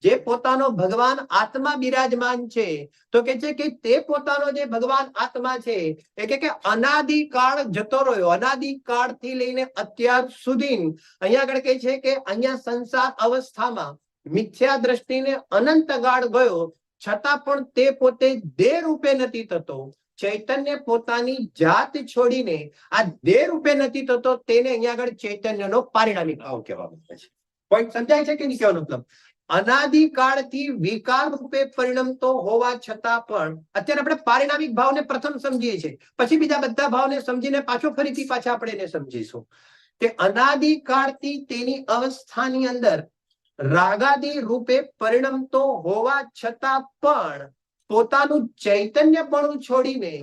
Speaker 2: જે પોતાનો ભગવાન આત્મા બિરાજમાન છે, તો કે છે કે તે પોતાનો જે ભગવાન આત્મા છે એ કે અનાદિકાળ જતો રહ્યો, અનાદિકાળથી લઈને અત્યાર સુધી અહીંયા આગળ કે છે કે અહીંયા સંસાર અવસ્થામાં મિથ્યા દ્રષ્ટિને અનંત ગાળ ગયો, છતાં પણ તે પોતે દેહ રૂપે નથી થતો. ચૈતન્ય પોતાની જાત છોડીને આ દેહ રૂપે નથી થતો, તેને અહીંયા આગળ ચૈતન્યનો પારિણામિક ભાવ કહેવામાં આવે છે. પોઈન્ટ સમજાય છે કે નહીં કહેવાનો મતલબ? અનાદિકાળથી વિકાર રૂપે પરિણમતો હોવા છતાં પણ અત્યારે આપણે પારિણામિક ભાવને પ્રથમ સમજીએ છીએ, પછી બીજા બધા ભાવને સમજીને ફરીથી પાછા આપણે એને સમજીશું કે અનાદિકાળથી તેની અવસ્થાની અંદર રાગાદિ રૂપે પરિણમતો હોવા છતાં પણ પોતાનું ચૈતન્યપણું છોડીને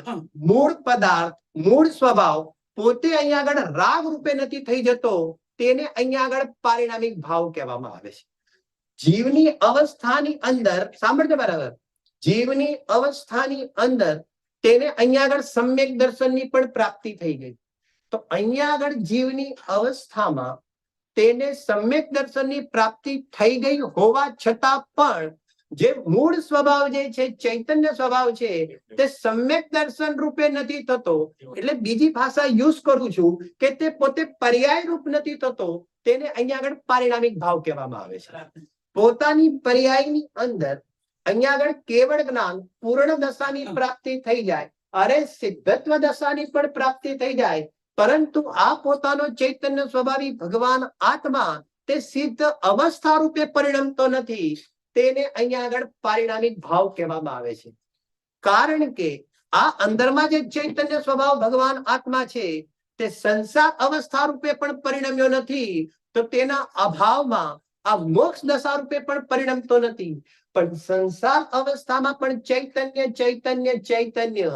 Speaker 2: મૂળ પદાર્થ, મૂળ સ્વભાવ પોતે અહીંયા આગળ રાગ રૂપે નથી થઈ જતો, તેને અહીંયા આગળ પારિણામિક ભાવ કહેવામાં આવે છે. જીવની અવસ્થાની અંદર, સાંભળજો બરાબર, જીવની અવસ્થાની અંદર તેને અહીંયા આગળ સમ્યક દર્શનની પણ પ્રાપ્તિ થઈ ગઈ. તો અહીંયા આગળ જીવની અવસ્થામાં તેને સમ્યક દર્શનની પ્રાપ્તિ થઈ ગઈ હોવા છતાં પણ જે મૂળ સ્વભાવ જે છે, ચૈતન્ય સ્વભાવ છે, તે સમ્યક દર્શન રૂપે નથી થતો. એટલે બીજી ભાષા યુઝ કરું છું કે તે પોતે પર્યાય રૂપ નથી થતો, તેને અહીંયા આગળ પારિણામિક ભાવ કહેવામાં આવે છે. પોતાની પર્યાયની અંદર અહીંયા આગળ કેવળ જ્ઞાન પૂર્ણ દશાની પ્રાપ્તિ થઈ જાય, અરે સિદ્ધત્વ દશાની પણ પ્રાપ્તિ થઈ જાય, પરંતુ આ પોતાનો ચૈતન્ય સ્વભાવી ભગવાન આત્મા તે સિદ્ધ અવસ્થા રૂપે પરિણમતો નથી. તેને અહીંયા આગળ પારિણામિક ભાવ કહેવામાં આવે છે. કારણ કે આ અંદરમાં જે ચૈતન્ય સ્વભાવ ભગવાન આત્મા છે તે સંસાર અવસ્થા રૂપે પણ પરિણમ્યો નથી, તો તેના અભાવમાં આ મોક્ષ દશા રૂપે પણ પરિણમતો નથી. પણ સંસાર અવસ્થામાં પણ ચૈતન્ય ચૈતન્ય ચૈતન્ય,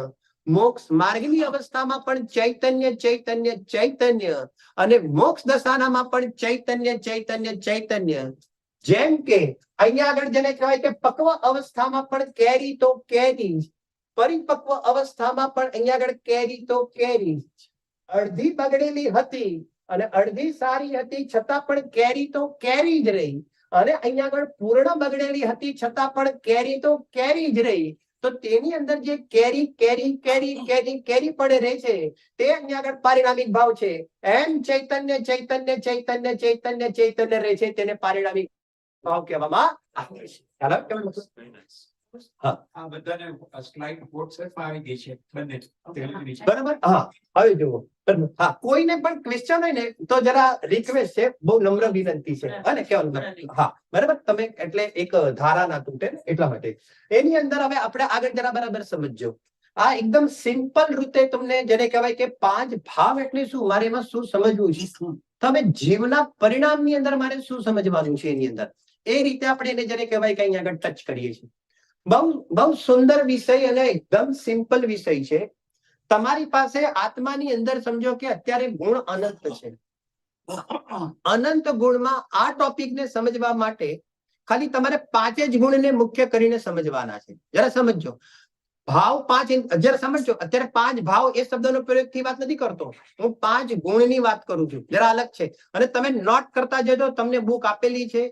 Speaker 2: મોક્ષ માર્ગની અવસ્થામાં પણ ચૈતન્ય ચૈતન્ય ચૈતન્ય, અને મોક્ષ દશાનામાં પણ ચૈતન્ય ચૈતન્ય ચૈતન્ય. જેમ કે અહીંયા આગળ જેને કહેવાય કે પક્વ અવસ્થામાં પણ કેરી તો કેરી, પરિપક્વ અવસ્થામાં પણ અહીંયા આગળ કેરી તો કેરી. અડધી બગડેલી હતી અને અડધી સારી હતી, છતાં પણ કેરી તો કેરી જ રહી. અને અહીંયા આગળ પૂર્ણ બગડેલી હતી, છતાં પણ કેરી તો કેરી જ રહી. તો તેની અંદર જે કેરી કેરી કેરી કેરી કેરી પડે રહે છે, તે અહીંયા આગળ પારિણામિક ભાવ છે. એમ ચૈતન્ય ચૈતન્ય ચૈતન્ય ચૈતન્ય ચૈતન્ય રહે છે, તેને પારિણામિક ભાવ કહેવામાં આવે છે. ખ્યાલ આવે કેમ મતલબ?
Speaker 1: આ બધાને સ્લાઇડ WhatsApp માં આવી ગઈ છે બંને તેલની છે.
Speaker 2: બરાબર. હા, હવે જુઓ. હા, કોઈને પણ ક્વેશ્ચન હોય ને તો જરા રિક્વેસ્ટ છે, બહુ નમ્ર વિનંતી છે. અને કેવું? હા, બરાબર. તમે એટલે એક ધારા ના તૂટે એટલા માટે. એની અંદર હવે આપણે આગળ જરા બરાબર સમજજો. આ એકદમ સિમ્પલ રીતે તમને જેને કહેવાય કે 5 ભાવ એટલે શું, મારે એમાં શું સમજવું છે, તમે જીવના પરિણામની અંદર મારે શું સમજવાનું છે એની અંદર, એ રીતે આપણે એને જેને કહેવાય કે અહીંયા આગળ ટચ કરીએ છીએ. બહુ સુંદર વિષય અને એકદમ સિમ્પલ વિષય છે. તમારી પાસે આત્માની અંદર સમજો કે અત્યારે ગુણ અનંત છે. અનંત ગુણમાં આ ટોપિકને સમજવા માટે ખાલી તમારે 5 જ ગુણને મુખ્ય કરીને સમજવાના છે. જરા સમજો. ભાવ 5 જરા સમજો. અત્યારે 5 ભાવ એ શબ્દનો પ્રયોગ થી વાત નથી કરતો, હું 5 ગુણની વાત કરું છું. જરા અલગ છે. અને તમે નોટ કરતા જજો. તમને બુક આપેલી છે.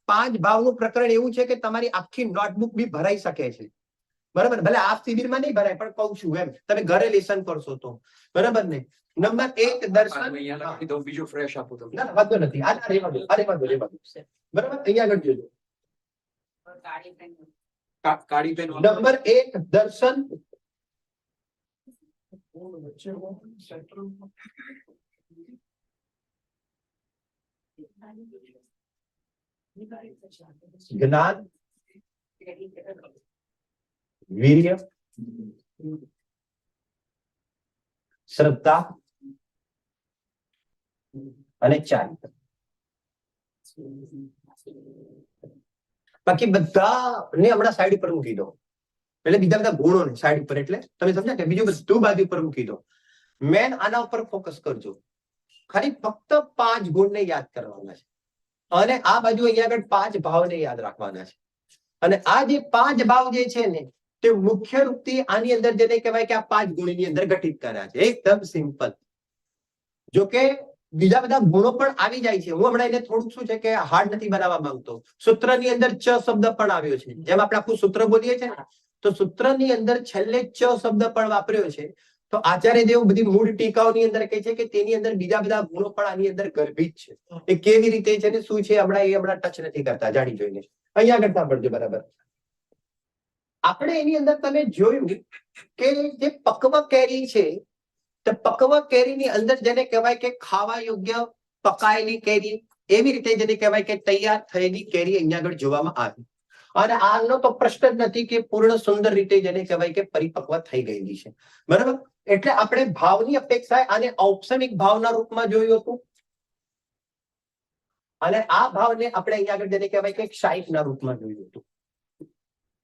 Speaker 2: 5 ભાવનું પ્રકરણ એવું છે કે તમારી આખી નોટબુક બી ભરાઈ શકે છે. બરાબર. ભલે આ શિબિરમાં નહીં ભરાય, પણ કહું છું એમ તમે ઘરે લેસન કરશો તો. બરાબર ને? નંબર 1 દર્શન.
Speaker 1: અહીંયા લખી દઉં, બીજું ફ્રેશ આપું તમને.
Speaker 2: ના, વાંધો નથી. આ રેવા દો. બરાબર. અહીંયા આગળ જોજો.
Speaker 1: કાળી પેન
Speaker 2: નંબર 1 દર્શન. જ્ઞાન, વીર્ય, શ્રદ્ધા અને ચારિત્ર. બાકી બધાને હમણાં સાઈડ ઉપર મૂકી દો. એટલે બીજા બધા ગુણોને સાઈડ ઉપર, એટલે તમે સમજ્યા કે બીજું બધું બાજુ ઉપર મૂકી દો. મેન આના ઉપર ફોકસ કરજો. ખાલી ફક્ત 5 ગુણને યાદ કરવાના છે. અને આ બાજુ અહીંયા આગળ 5 ભાવને યાદ રાખવાના છે. અને આ જે 5 ભાવ જે છે ને, તે મુખ્ય રૂપથી આની અંદર જેને કહેવાય કે આ 5 ગુણની અંદર ગઠિત કર્યા છે. એકદમ સિમ્પલ. જો કે બીજા બધા ગુણો પણ આવી જાય છે. હું હમણાં એને થોડુંક શું છે કે હાર્ડ નથી બનાવવા માંગતો. સૂત્રની અંદર ચ શબ્દ પણ આવ્યો છે. જેમ આપણે આખું સૂત્ર બોલીએ છીએ ને, તો સૂત્રની અંદર છેલ્લે ચ શબ્દ પણ વાપર્યો છે. તો આચાર્ય દેવ બધી મૂળ ટીકાઓની અંદર કહે છે કે તેની અંદર બીજા બધા ગુણો પણ આની અંદર ગર્ભિત છે. એ કેવી રીતે છે ને શું છે, હમણાં ટચ નથી કરતા, જાણી જોઈને. અહીંયા આગળ સાંભળજો બરાબર. આપણે એની અંદર તમે જોયું કે જે પક્વ કેરી છે, તો પક્વ કેરીની અંદર જેને કહેવાય કે ખાવા યોગ્ય પકાયેલી કેરી, એવી રીતે જેને કહેવાય કે તૈયાર થયેલી કેરી અહીંયા આગળ જોવામાં આવી. અને આનો તો પ્રશ્ન જ નથી કે પૂર્ણ સુંદર રીતે જેને કહેવાય કે પરિપક્વ થઈ ગયેલી છે. બરાબર. એટલે આપણે ભાવની અપેક્ષાએ આને ઔપચારિક ભાવના રૂપમાં જોયું હતું. અને આ ભાવને આપણે અહીંયા આગળ જેને કહેવાય કે ક્ષાયિકના રૂપમાં જોયું હતું.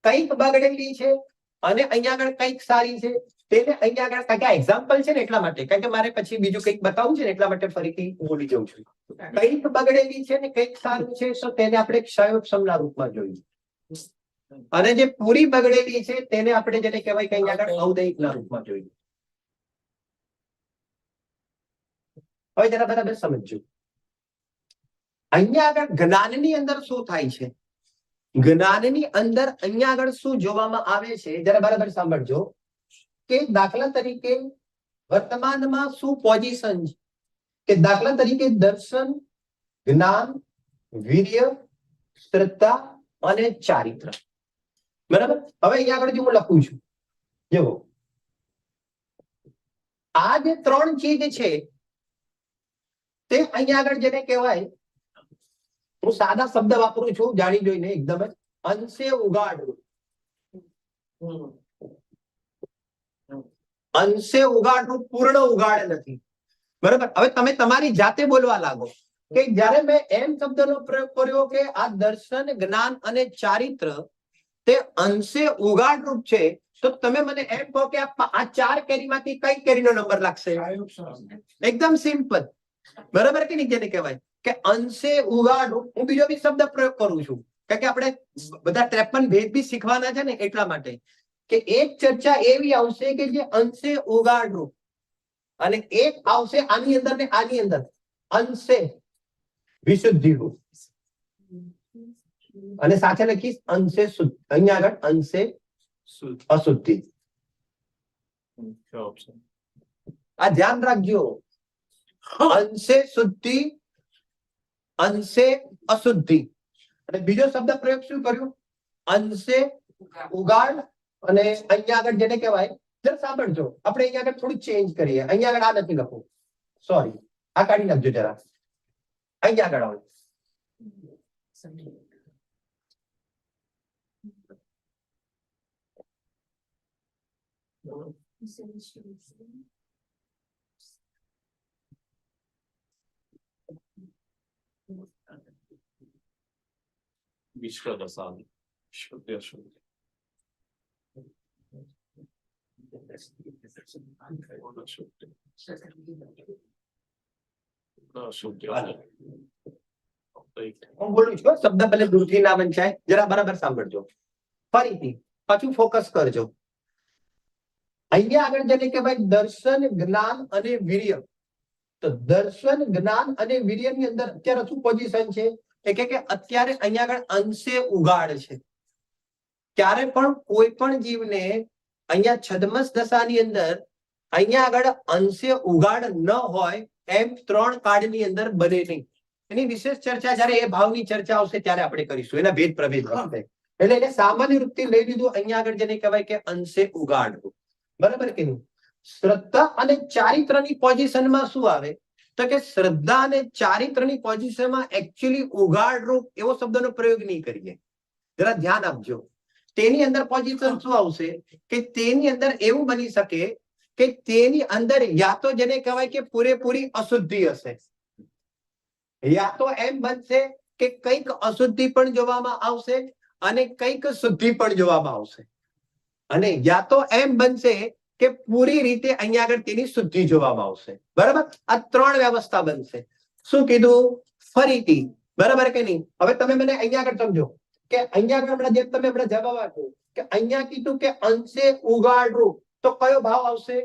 Speaker 2: કંઈક બગડેલી છે અને અહીંયા આગળ કંઈક સારી છે. તેને અહીંયા આગળ કારણ કે આ એક્ઝામ્પલ છે ને એટલા માટે, કારણ કે મારે પછી બીજું કંઈક બતાવવું છે ને એટલા માટે ફરીથી બોલી જાઉં છું. કંઈક બગડેલી છે ને કંઈક સારું છે, તો તેને આપણે ક્ષયોપશમના રૂપમાં જોયું. અને જે પૂરી બગડેલી છે તેને આપણે જેને કહેવાય કે અહીંયા આગળ ઔદયિકના રૂપમાં જોયું. હવે જરા બરાબર સમજજો. અહીંયા આગળ જ્ઞાનની અંદર શું થાય છે? જ્ઞાનની અંદર અહીંયા આગળ શું જોવામાં આવે છે જરા બરાબર સાંભળજો કે દાખલા તરીકે વર્તમાનમાં શું પોઝિશન છે કે દાખલા તરીકે દર્શન, જ્ઞાન, વીર્ય, શ્રદ્ધા અને ચારિત્ર. બરાબર. હવે અહીંયા આગળ હું લખું છું, જુઓ આ જે ત્રણ ચીજ છે તે અહીંયા આગળ જેને કહેવાય, હું સાદા શબ્દ વાપરું છું જાણી જોઈને એકદમ જ, અંશે ઉગાડ રૂપ. અંશે ઉગાડ રૂપ, પૂર્ણ ઉગાડ નથી. બરાબર. હવે તમે તમારી જાતે બોલવા લાગો કે જ્યારે મેં એમ શબ્દનો પ્રયોગ કર્યો કે આ દર્શન, જ્ઞાન અને ચારિત્ર તે અંશે ઉગાડ રૂપ છે, તો તમે મને એમ કહો કે આ ચાર કેરીમાંથી કઈ કેરીનો નંબર લાગશે? એકદમ સિમ્પલ. બરાબર કે નહીં? જેને કહેવાય કે અંશે ઉગાડ રૂપ. હું બીજો બી શબ્દ પ્રયોગ કરું છું કારણ કે આપણે બધા 53 ભેદ બી શીખવાના છે ને, એટલા માટે કે એક ચર્ચા એવી આવશે કે જે અંશે ઉગાડ રૂપ, અને એક આવશે આની અંદર ને આની અંદર અંશે વિશુદ્ધિ રૂપ, અને સાથે લખીશ અંશે શુદ્ધ. અહીંયા આગળ અંશે અશુદ્ધિ. આ ધ્યાન રાખજો. અંશે શુદ્ધિ, અંશે અશુદ્ધિ. અને બીજો શબ્દ પ્રયોગ શું કર્યું? અંશે ઉગાડ. અને અહીંયા આગળ જેને કહેવાય, જરા સાંભળજો, આપણે અહીંયા આગળ થોડું ચેન્જ કરીએ. અહીંયા આગળ આ નથી લખવું, સોરી, આ કાઢી નાખજો જરા. અહીંયા આગળ આવો.
Speaker 4: વિશ્વદશાંત શુદ્ધ શુદ્ધ
Speaker 2: હું બોલું છું, શબ્દ ભલે દૂરથી ના વંચાય, જરા બરાબર સાંભળજો. ફરીથી પાછું ફોકસ કરજો. અહીંયા આગળ જેને કહેવાય દર્શન, જ્ઞાન અને વીર્ય. તો દર્શન, જ્ઞાન અને વીર્યની અંદર અત્યારે શું પોઝિશન છે? કે અત્યારે અહીંયા આગળ અંશે ઉગાડ છે. ક્યારે પણ કોઈ પણ જીવને અહીંયા છદ્મસ દશાની અંદર અહીંયા આગળ અંશે ઉગાડ ન હોય એમ 3 કાળની અંદર બને નહીં. એની વિશેષ ચર્ચા જયારે એ ભાવની ચર્ચા આવશે ત્યારે આપણે કરીશું, એના ભેદ પ્રભેદ વખતે. એટલે એને સામાન્ય રૂપથી લઈ લીધું. અહીંયા આગળ જેને કહેવાય કે અંશે ઉગાડ. બરાબર કે નહીં? શ્રદ્ધા અને ચારિત્રની પોઝિશનમાં શું આવે? તો કે શ્રદ્ધા અને ચારિત્રની પોઝિશનમાં એકચ્યુઅલી ઉગાડ રૂપ એવો શબ્દનો પ્રયોગ નહીં કરીએ. જરા ધ્યાન આપજો. તેની અંદર પોઝિશન શું આવશે કે તેની અંદર એવું બની શકે કે તેની અંદર યા તો જેને કહેવાય કે પૂરેપૂરી અશુદ્ધિ હશે, યા તો એમ બનશે કે કંઈક અશુદ્ધિ પણ જોવામાં આવશે અને કંઈક શુદ્ધિ પણ જોવામાં આવશે, અને યા તો એમ બનશે કે પૂરી રીતે અહીંયા આગળ તેની શુદ્ધિ જોવામાં આવશે. બરાબર. આ 3 વ્યવસ્થા બનશે. શું કીધું? ફરીથી. બરાબર કે નહીં? હવે તમે મને અહીંયા આગળ સમજો કે અહીંયા આગળ હમણાં જેમ તમે હમણાં જવાબ આપ્યો કે અહીંયા કીધું કે અંશે ઉગાડ રૂપ, તો કયો ભાવ આવશે?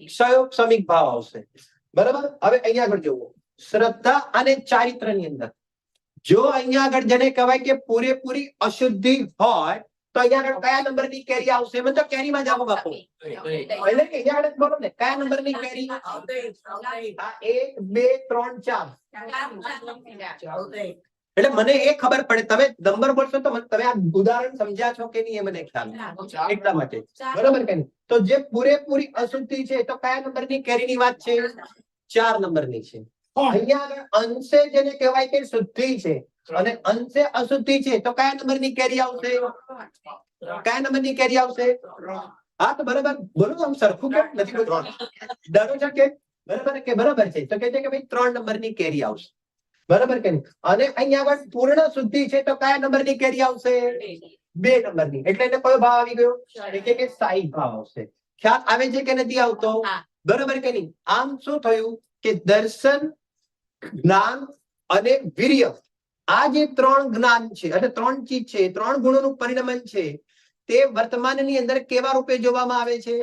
Speaker 2: ક્ષયોપ સમિક ભાવ આવશે. બરાબર. હવે અહીંયા આગળ જોવો, શ્રદ્ધા અને ચારિત્રની અંદર જો અહીંયા આગળ જેને કહેવાય કે પૂરેપૂરી અશુદ્ધિ હોય તો અહીંયા આગળ કયા નંબરની કેરી આવશે? મને તો કેરીમાં જવાબ આપો. એટલે કે અહીંયા આગળ બોલો ને, કયા નંબરની કેરી? 1, 2, 3, 4. એટલે મને એ ખબર પડે, તમે નંબર બોલશો તો તમે આ ઉદાહરણ સમજ્યા છો કે નહીં એ મને ખ્યાલ. એટલા માટે બરાબર કે નહીં? તો જે પૂરેપૂરી અશુદ્ધિ છે તો કયા નંબરની કેરીની વાત છે? 4 નંબરની છે. અહીંયા આગળ અંશે જેને કહેવાય કે શુદ્ધિ છે અને અંશે અશુદ્ધિ છે, તો કયા નંબરની કેરી આવશે? કયા નંબરની કેરી આવશે? હા તો બરાબર બોલો. આમ સરખું કેમ નથી બોલતું? ડરો છો કે? બરાબર કે બરાબર છે? તો કહે છે કે ભાઈ 3 નંબરની કેરી આવશે. બરાબર કે નહીં? અને અહીંયા આગળ પૂર્ણ શુદ્ધિ છે તો કયા નંબરની કેરી આવશે? 2 નંબરની. એટલે એને કયો ભાવ આવી ગયો? એટલે કે સાઈ ભાવ આવશે. ખ્યાલ આવે છે કે નથી આવતો? બરાબર કે નહીં? આમ શું થયું કે દર્શન, જ્ઞાન અને વીર્ય, આ જે 3 જ્ઞાન છે અને 3 ચીજ છે, 3 ગુણોનું પરિણમન છે, તે વર્તમાનની અંદર કેવા રૂપે જોવામાં આવે છે?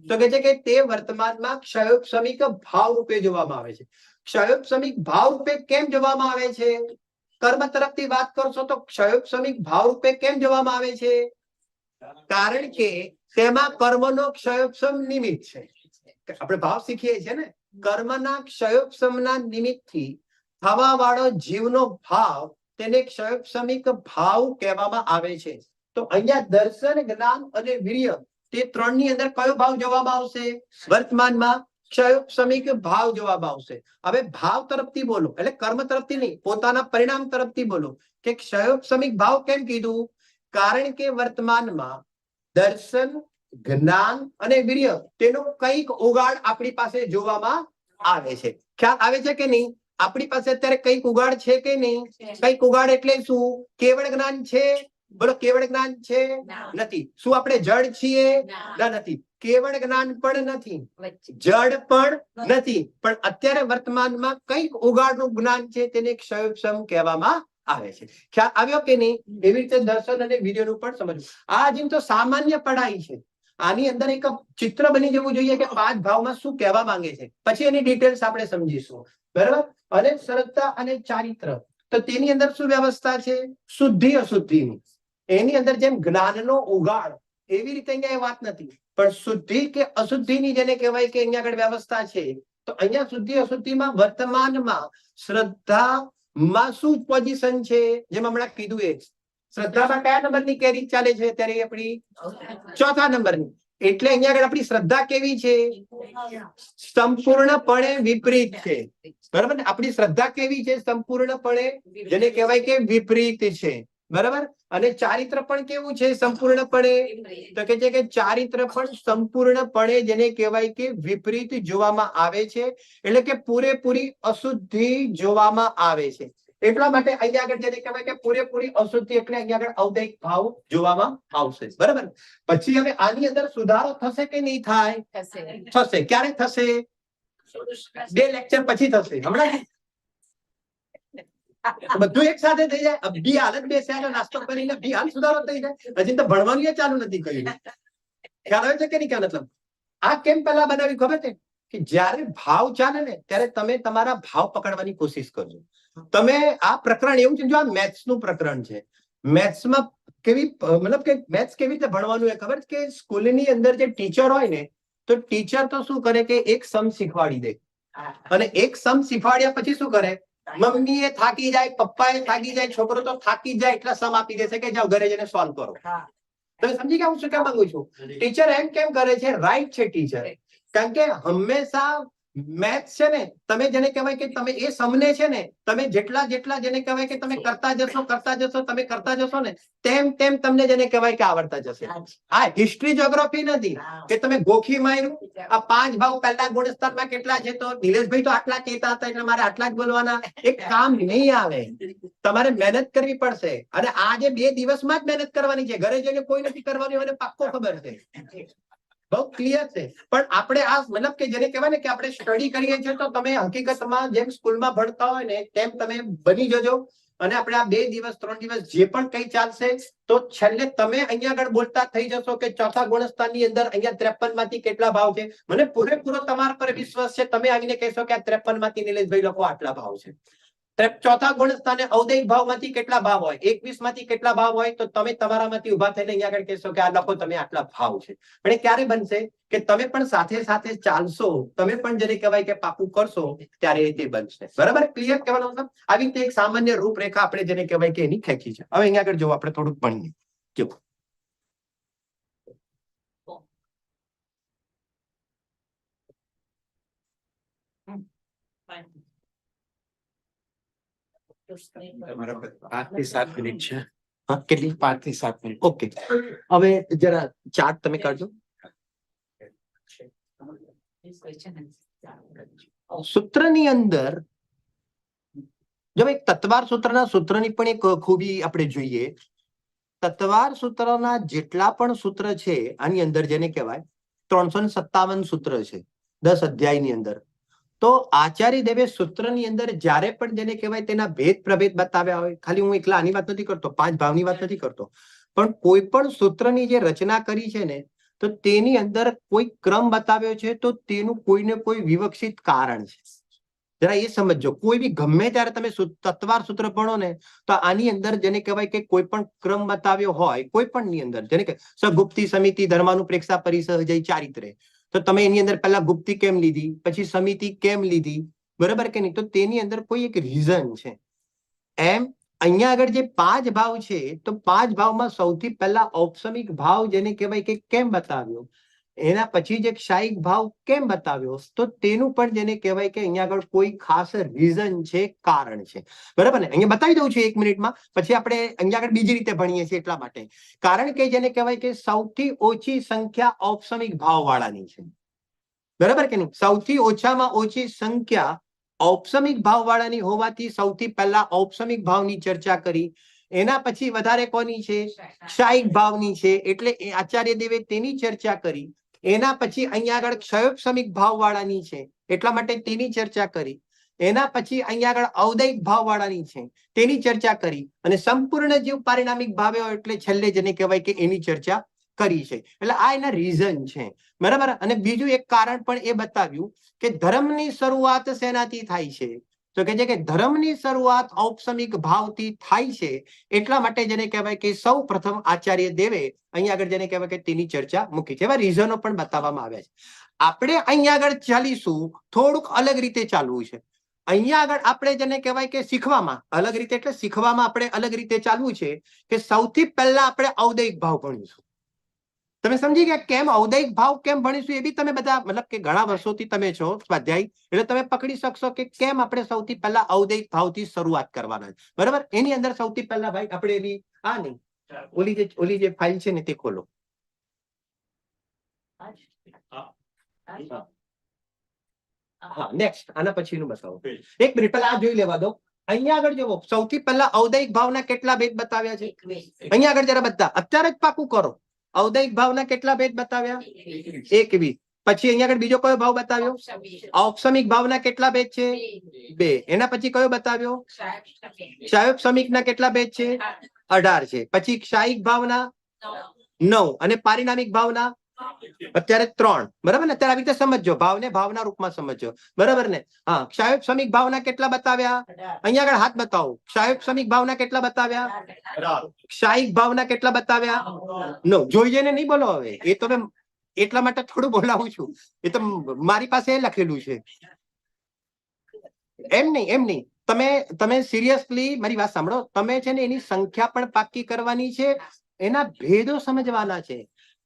Speaker 2: તો કહે છે કે તે વર્તમાનમાં ક્ષયોપશમિક ભાવ રૂપે જોવામાં આવે છે. ક્ષયોપશમિક ભાવ રૂપે કેમ જોવામાં આવે છે? કર્મ તરફથી વાત કરશો તો ક્ષયોપશમિક ભાવ રૂપે કેમ જોવામાં આવે છે? કારણ કે તેમાં કર્મનો ક્ષયોપશમ નિમિત્ત છે. આપણે ભાવ શીખીએ છીએ ને, કર્મના ક્ષયોપશમના નિમિત્તથી થવા વાળો જીવનો ભાવ તેને ક્ષયોપશમિક ભાવ કહેવામાં આવે છે. તો અહીંયા દર્શન, જ્ઞાન અને વીર્ય તે ત્રણની અંદર કયો ભાવ જોવામાં આવશે? વર્તમાનમાં ક્ષયોપશમિક ભાવ જોવામાં આવશે. હવે ભાવ તરફથી બોલો, એટલે કર્મ તરફથી નહીં, પોતાના પરિણામ તરફથી બોલો કે ક્ષયોપશમિક ભાવ કેમ કીધું? કારણ કે વર્તમાનમાં દર્શન, જ્ઞાન અને વીર્ય તેનો કઈક ઉગાડ આપણી પાસે જોવામાં આવે છે. ખ્યાલ આવે છે કે નહીં? આપણી પાસે અત્યારે કઈક ઉગાડ છે કે નહીં? કઈક ઉગાડ એટલે શું? કેવળ જ્ઞાન છે? બોલો, કેવળ જ્ઞાન છે? નથી. શું આપણે જડ છીએ? નથી. કેવળ જ્ઞાન પણ નથી, જડ પણ નથી, પણ અત્યારે વર્તમાનમાં કઈક ઉગાડનું જ્ઞાન છે, તેને ક્ષયોપશમ કહેવામાં આવે છે. ખ્યાલ આવ્યો કે નહીં? એવી રીતે દર્શન અને વીર્યનું પણ સમજવું. આ હજી તો સામાન્ય પઢાઈ છે. આની અંદર એક ચિત્ર બની જવું જોઈએ કે 5 ભાવમાં શું કહેવા માંગે છે. પછી એની ડિટેલ્સ આપણે સમજીશું. બરાબર? અને શ્રદ્ધા અને ચારિત્ર, તો તેની અંદર શું વ્યવસ્થા છે? શુદ્ધિ અશુદ્ધિની. એની અંદર જેમ જ્ઞાનનો ઉગાડ, એવી રીતે અહીંયા એ વાત નથી, પણ શુદ્ધિ કે અશુદ્ધિની જેને કહેવાય કે અહીંયા આગળ વ્યવસ્થા છે. તો અહીંયા શુદ્ધિ અશુદ્ધિમાં વર્તમાનમાં શ્રદ્ધામાં શું પોઝિશન છે? જેમ હમણાં કીધું એ શ્રદ્ધામાં કયા નંબરની કેરી ચાલે છે અત્યારે? આપણી 4થા નંબરની. એટલે અહીંયા આગળ આપણી શ્રદ્ધા કેવી છે? સંપૂર્ણપણે વિપરીત છે. બરાબર ને? આપણી શ્રદ્ધા કેવી છે? સંપૂર્ણપણે જેને કહેવાય કે વિપરીત છે. બરાબર? અને ચારિત્ર પણ કેવું છે? સંપૂર્ણપણે. તો કે છે કે ચારિત્ર પણ સંપૂર્ણપણે જેને કહેવાય કે વિપરીત જોવામાં આવે છે. એટલે કે પૂરેપૂરી અશુદ્ધિ જોવામાં આવે છે. એટલા માટે અહીંયા આગળ જેને કહેવાય કે પૂરેપૂરી અશુદ્ધિ, એટલે અહીંયા આગળ અવદૈક ભાવ જોવામાં આવશે. બરાબર? પછી હવે આની અંદર સુધારો થશે કે નહીં થાય? થશે. ક્યારે થશે? 2 લેક્ચર પછી થશે. હમણાં બધું એક સાથે થઈ જાય. બી હાલત બેસ્યા નાસ્તો કરીને બી હાલ સુધારો થઈ જાય. હજી તો ભણવાનું એ ચાલુ નથી કર્યું. ખ્યાલ આવે છે કે નહીં? ખ્યાલ મતલબ આ કેમ પહેલા બનાવી ખબર છે? કે જ્યારે ભાવ ચાલે ને ત્યારે તમે તમારા ભાવ પકડવાની કોશિશ કરજો. તમે આ પ્રકરણ એવું છે, જો આ મેથ્સ નું પ્રકરણ છે. મેથ્સમાં કેવી મતલબ કે મેથ્સ કેવી રીતે ભણવાનું એ ખબર છે? કે સ્કૂલની અંદર જે ટીચર હોય ને, તો ટીચર તો શું કરે કે એક સમ શીખવાડી દે, અને એક સમ શીખવાડ્યા પછી શું કરે? મમ્મી એ થાકી જાય, પપ્પા એ થાકી જાય, છોકરો તો થાકી જાય, એટલા સમ આપી દેશે કે જાઓ ઘરે જઈને સોલ્વ કરો. તમે સમજી ગયા હું શું કહેવા માંગુ છું? ટીચર એમ કેમ કરે છે? રાઈટ છે ટીચર. કારણ કે હંમેશા મેથ્સ છે ને, તમે જેને કહેવાય કે તમે એ સમને છે ને, તમે જેટલા જેને કહેવાય કે તમે કરતા જશો, તમે કરતા જશો ને, તેમ તેમ તમને જેને કહેવાય કે આવડતા જશે. આ હિસ્ટ્રી જ્યોગ્રાફી નથી કે તમે ગોખી માર્યું આ 5 ભાવ પહેલા ગુણસ્તરમાં કેટલા છે, તો નિલેશભાઈ તો આટલા કહેતા હતા એટલે મારે આટલા જ બોલવાના. એક કામ નહીં આવે. તમારે મહેનત કરવી પડશે. અને આજે 2 દિવસમાં જ મહેનત કરવાની છે. ઘરે જઈને કોઈ નથી કરવાની, મને પાક્કો ખબર છે. બહુ ક્લિયર છે. પણ આપણે આ મતલબ કે જેને કહેવાય ને કે આપણે સ્ટડી કરીએ છીએ, તો તમે હકીકતમાં જેમ સ્કૂલમાં ભણતા હોય ને તેમ તમે બની જજો. અને આપણે આ 2 દિવસ 3 દિવસ જે પણ કઈ ચાલશે, તો છેલ્લે તમે અહીંયા આગળ બોલતા થઈ જશો કે 4થા ગુણસ્થાનની અંદર અહીંયા 53 માંથી કેટલા ભાવ છે. મને પૂરેપૂરો તમારા પર વિશ્વાસ છે. તમે આવીને કહેશો કે આ 53 માંથી નિલેશભાઈ લોકો આટલા ભાવ છે. 4થા ગુણસ્થાને અવદૈક ભાવમાંથી કેટલા ભાવ હોય, 21 માંથી કેટલા ભાવ હોય, તો તમે તમારામાંથી ઉભા થઈને અહીંયા આગળ કહેશો કે આ લખો તમે આટલા ભાવ છે. પણ એ ક્યારે બનશે? કે તમે પણ સાથે સાથે ચાલશો, તમે પણ જેને કહેવાય કે પાકું કરશો, ત્યારે તે બનશે. બરાબર? ક્લિયર કહેવાનો મતલબ? આવી રીતે એક સામાન્ય રૂપરેખા આપણે જેને કહેવાય કે એની ખેંચી છે. હવે અહીંયા આગળ જો આપણે થોડુંક ભણીએ. જો
Speaker 1: તમારા 5 થી 7 મિનિટ છે.
Speaker 2: હા, કેટલી?
Speaker 1: 5 થી 7 મિનિટ.
Speaker 2: ઓકે. હવે જરા ચાર્ટ તમે કાઢજો. સૂત્રની અંદર જો એક તત્વાર સૂત્રના સૂત્રની પણ એક ખૂબી આપણે જોઈએ. તત્વાર સૂત્રના જેટલા પણ સૂત્ર છે આની અંદર જેને કહેવાય 357 સૂત્ર છે 10 અધ્યાયની અંદર. તો આચાર્ય દેવે સૂત્રની અંદર જ્યારે પણ જેને કહેવાય તેના ભેદ પ્રભેદ બતાવ્યા હોય, ખાલી હું એકલા આની વાત નથી કરતો, 5 ભાવની વાત નથી કરતો, પણ કોઈ પણ સૂત્રની જે રચના કરી છે ને, તો તેની અંદર કોઈ ક્રમ બતાવ્યો છે, તો તેનું કોઈને કોઈ વિવક્ષિત કારણ છે. જરા એ સમજો. કોઈ બી ગમે ત્યારે તમે તત્વાર સૂત્ર ભણો ને તો આની અંદર જેને કહેવાય કે કોઈ પણ ક્રમ બતાવ્યો હોય, કોઈ પણ ની અંદર જેને કે સગુપ્તી સમિતિ ધર્માનુપ્રેક્ષા પરિસહજય ચારિત્રે, તો તમે એની અંદર પહેલા ગુપ્તી કેમ લીધી, પછી સમિતિ કેમ લીધી, બરાબર કે નહીં? તો તેની અંદર કોઈ એક રીઝન છે. એમ અહીંયા આગળ જે 5 ભાવ છે તો 5 ભાવમાં સૌથી પહેલા ઔપસમિક ભાવ જેને કહેવાય કે કેમ બતાવ્યો, એના પછી જે ક્ષાયિક ભાવ કેમ બતાવ્યો, તો તેનું પણ જેને કહેવાય કે અહીંયા આગળ કોઈ ખાસ રીઝન છે, કારણ છે, બરાબર ને? અહીંયા બતાવી દઉં છું 1 મિનિટમાં, પછી આપણે અહીંયા આગળ બીજી રીતે ભણીએ છીએ. એટલા માટે કારણ કે જેને કહેવાય કે સૌથી ઓછી સંખ્યા ઔપસમિક ભાવ વાળાની છે, બરાબર કે નહીં? સૌથી ઓછામાં ઓછી સંખ્યા ઔપસમિક ભાવ વાળાની હોવાથી સૌથી પહેલા ઔપસમિક ભાવની ચર્ચા કરી. એના પછી વધારે કોની છે? ક્ષાયિક ભાવની છે, એટલે આચાર્ય દેવે તેની ચર્ચા કરી. એના પછી અહીંયા આગળ ક્ષયોપસમિક ભાવ વાળાની છે, એટલા માટે તેની ચર્ચા કરી. એના પછી અહીંયા આગળ ઔદયિક ભાવ વાળાની છે, તેની ચર્ચા કરી. અને સંપૂર્ણ જીવ પારિણામિક ભાવે હોય એટલે છેલ્લે જેને કહેવાય કે એની ચર્ચા કરી છે. એટલે આ એના રીઝન છે, બરાબર. અને બીજું એક કારણ પણ એ બતાવ્યું કે ધર્મની શરૂઆત શેનાથી થાય છે, તો કે છે કે ધર્મની શરૂઆત ઔપસમિક ભાવથી થાય છે. એટલા માટે જેને કહેવાય કે સૌ પ્રથમ આચાર્ય દેવે અહીંયા આગળ જેને કહેવાય કે તેની ચર્ચા મૂકી છે. એવા રીઝનો પણ બતાવવામાં આવ્યા છે. આપણે અહીંયા આગળ ચાલીશું થોડુંક અલગ રીતે ચાલવું છે. અહીંયા આગળ આપણે જેને કહેવાય કે શીખવામાં અલગ રીતે, એટલે શીખવામાં આપણે અલગ રીતે ચાલવું છે કે સૌથી પહેલા આપણે ઔદયિક ભાવ ભણીશું. તમે સમજી ગયા કેમ ઔદયિક ભાવ કેમ ભણીશું? એ બી તમે બધા મતલબ કે ઘણા વર્ષોથી તમે છો સ્વાધ્યાય, એટલે તમે પકડી શકશો કે કેમ આપણે સૌથી પહેલા ઔદયિક ભાવથી શરૂઆત કરવાના છે, બરાબર. એની અંદર સૌથી પહેલા ભાઈ આપણે એની આ નહીં, ઓલી જે ફાઇલ છે ને તે ખોલો. હા, નેક્સ્ટ આના પછીનું બતાવો. 1 મિનિટ પહેલા આ જોઈ લેવા દો. અહીંયા આગળ જુઓ, સૌથી પહેલા ઔદયિક ભાવના કેટલા ભેદ બતાવ્યા છે? અહીંયા આગળ જરા બધા અત્યારે જ પાકું કરો. ઔદયિક ભાવના કેટલા ભેદ બતાવ્યા? 21. પછી અહીંયા આગળ બીજો કયો ભાવ બતાવ્યો? ઔપસમિક ભાવના કેટલા ભેદ છે? 2. એના પછી કયો બતાવ્યો? ક્ષયોપસમિકના કેટલા ભેદ છે? 18 છે. પછી ક્ષાયિક ભાવના 9 અને પારિણામિક ભાવના અત્યારે 3, બરાબર ને? અત્યારે આવી રીતે સમજો, ભાવને ભાવના રૂપમાં સમજો, બરાબર ને? હા, ક્ષયોપસમિક ભાવના કેટલા બતાવ્યા? અહીંયા આગળ હાથ બતાવો. ક્ષયોપસમિક ભાવના કેટલા બતાવ્યા? ક્ષાયિક ભાવના કેટલા બતાવ્યા? 9. જોઈ જઈને નહીં બોલો હવે, એ તો મેં એટલા માટે થોડું બોલાવું છું, એ તો મારી પાસે લખેલું છે. એમ નહીં, તમે સિરિયસલી મારી વાત સાંભળો. તમે છે ને એની સંખ્યા પણ પાકી કરવાની છે, એના ભેદો સમજવાના છે.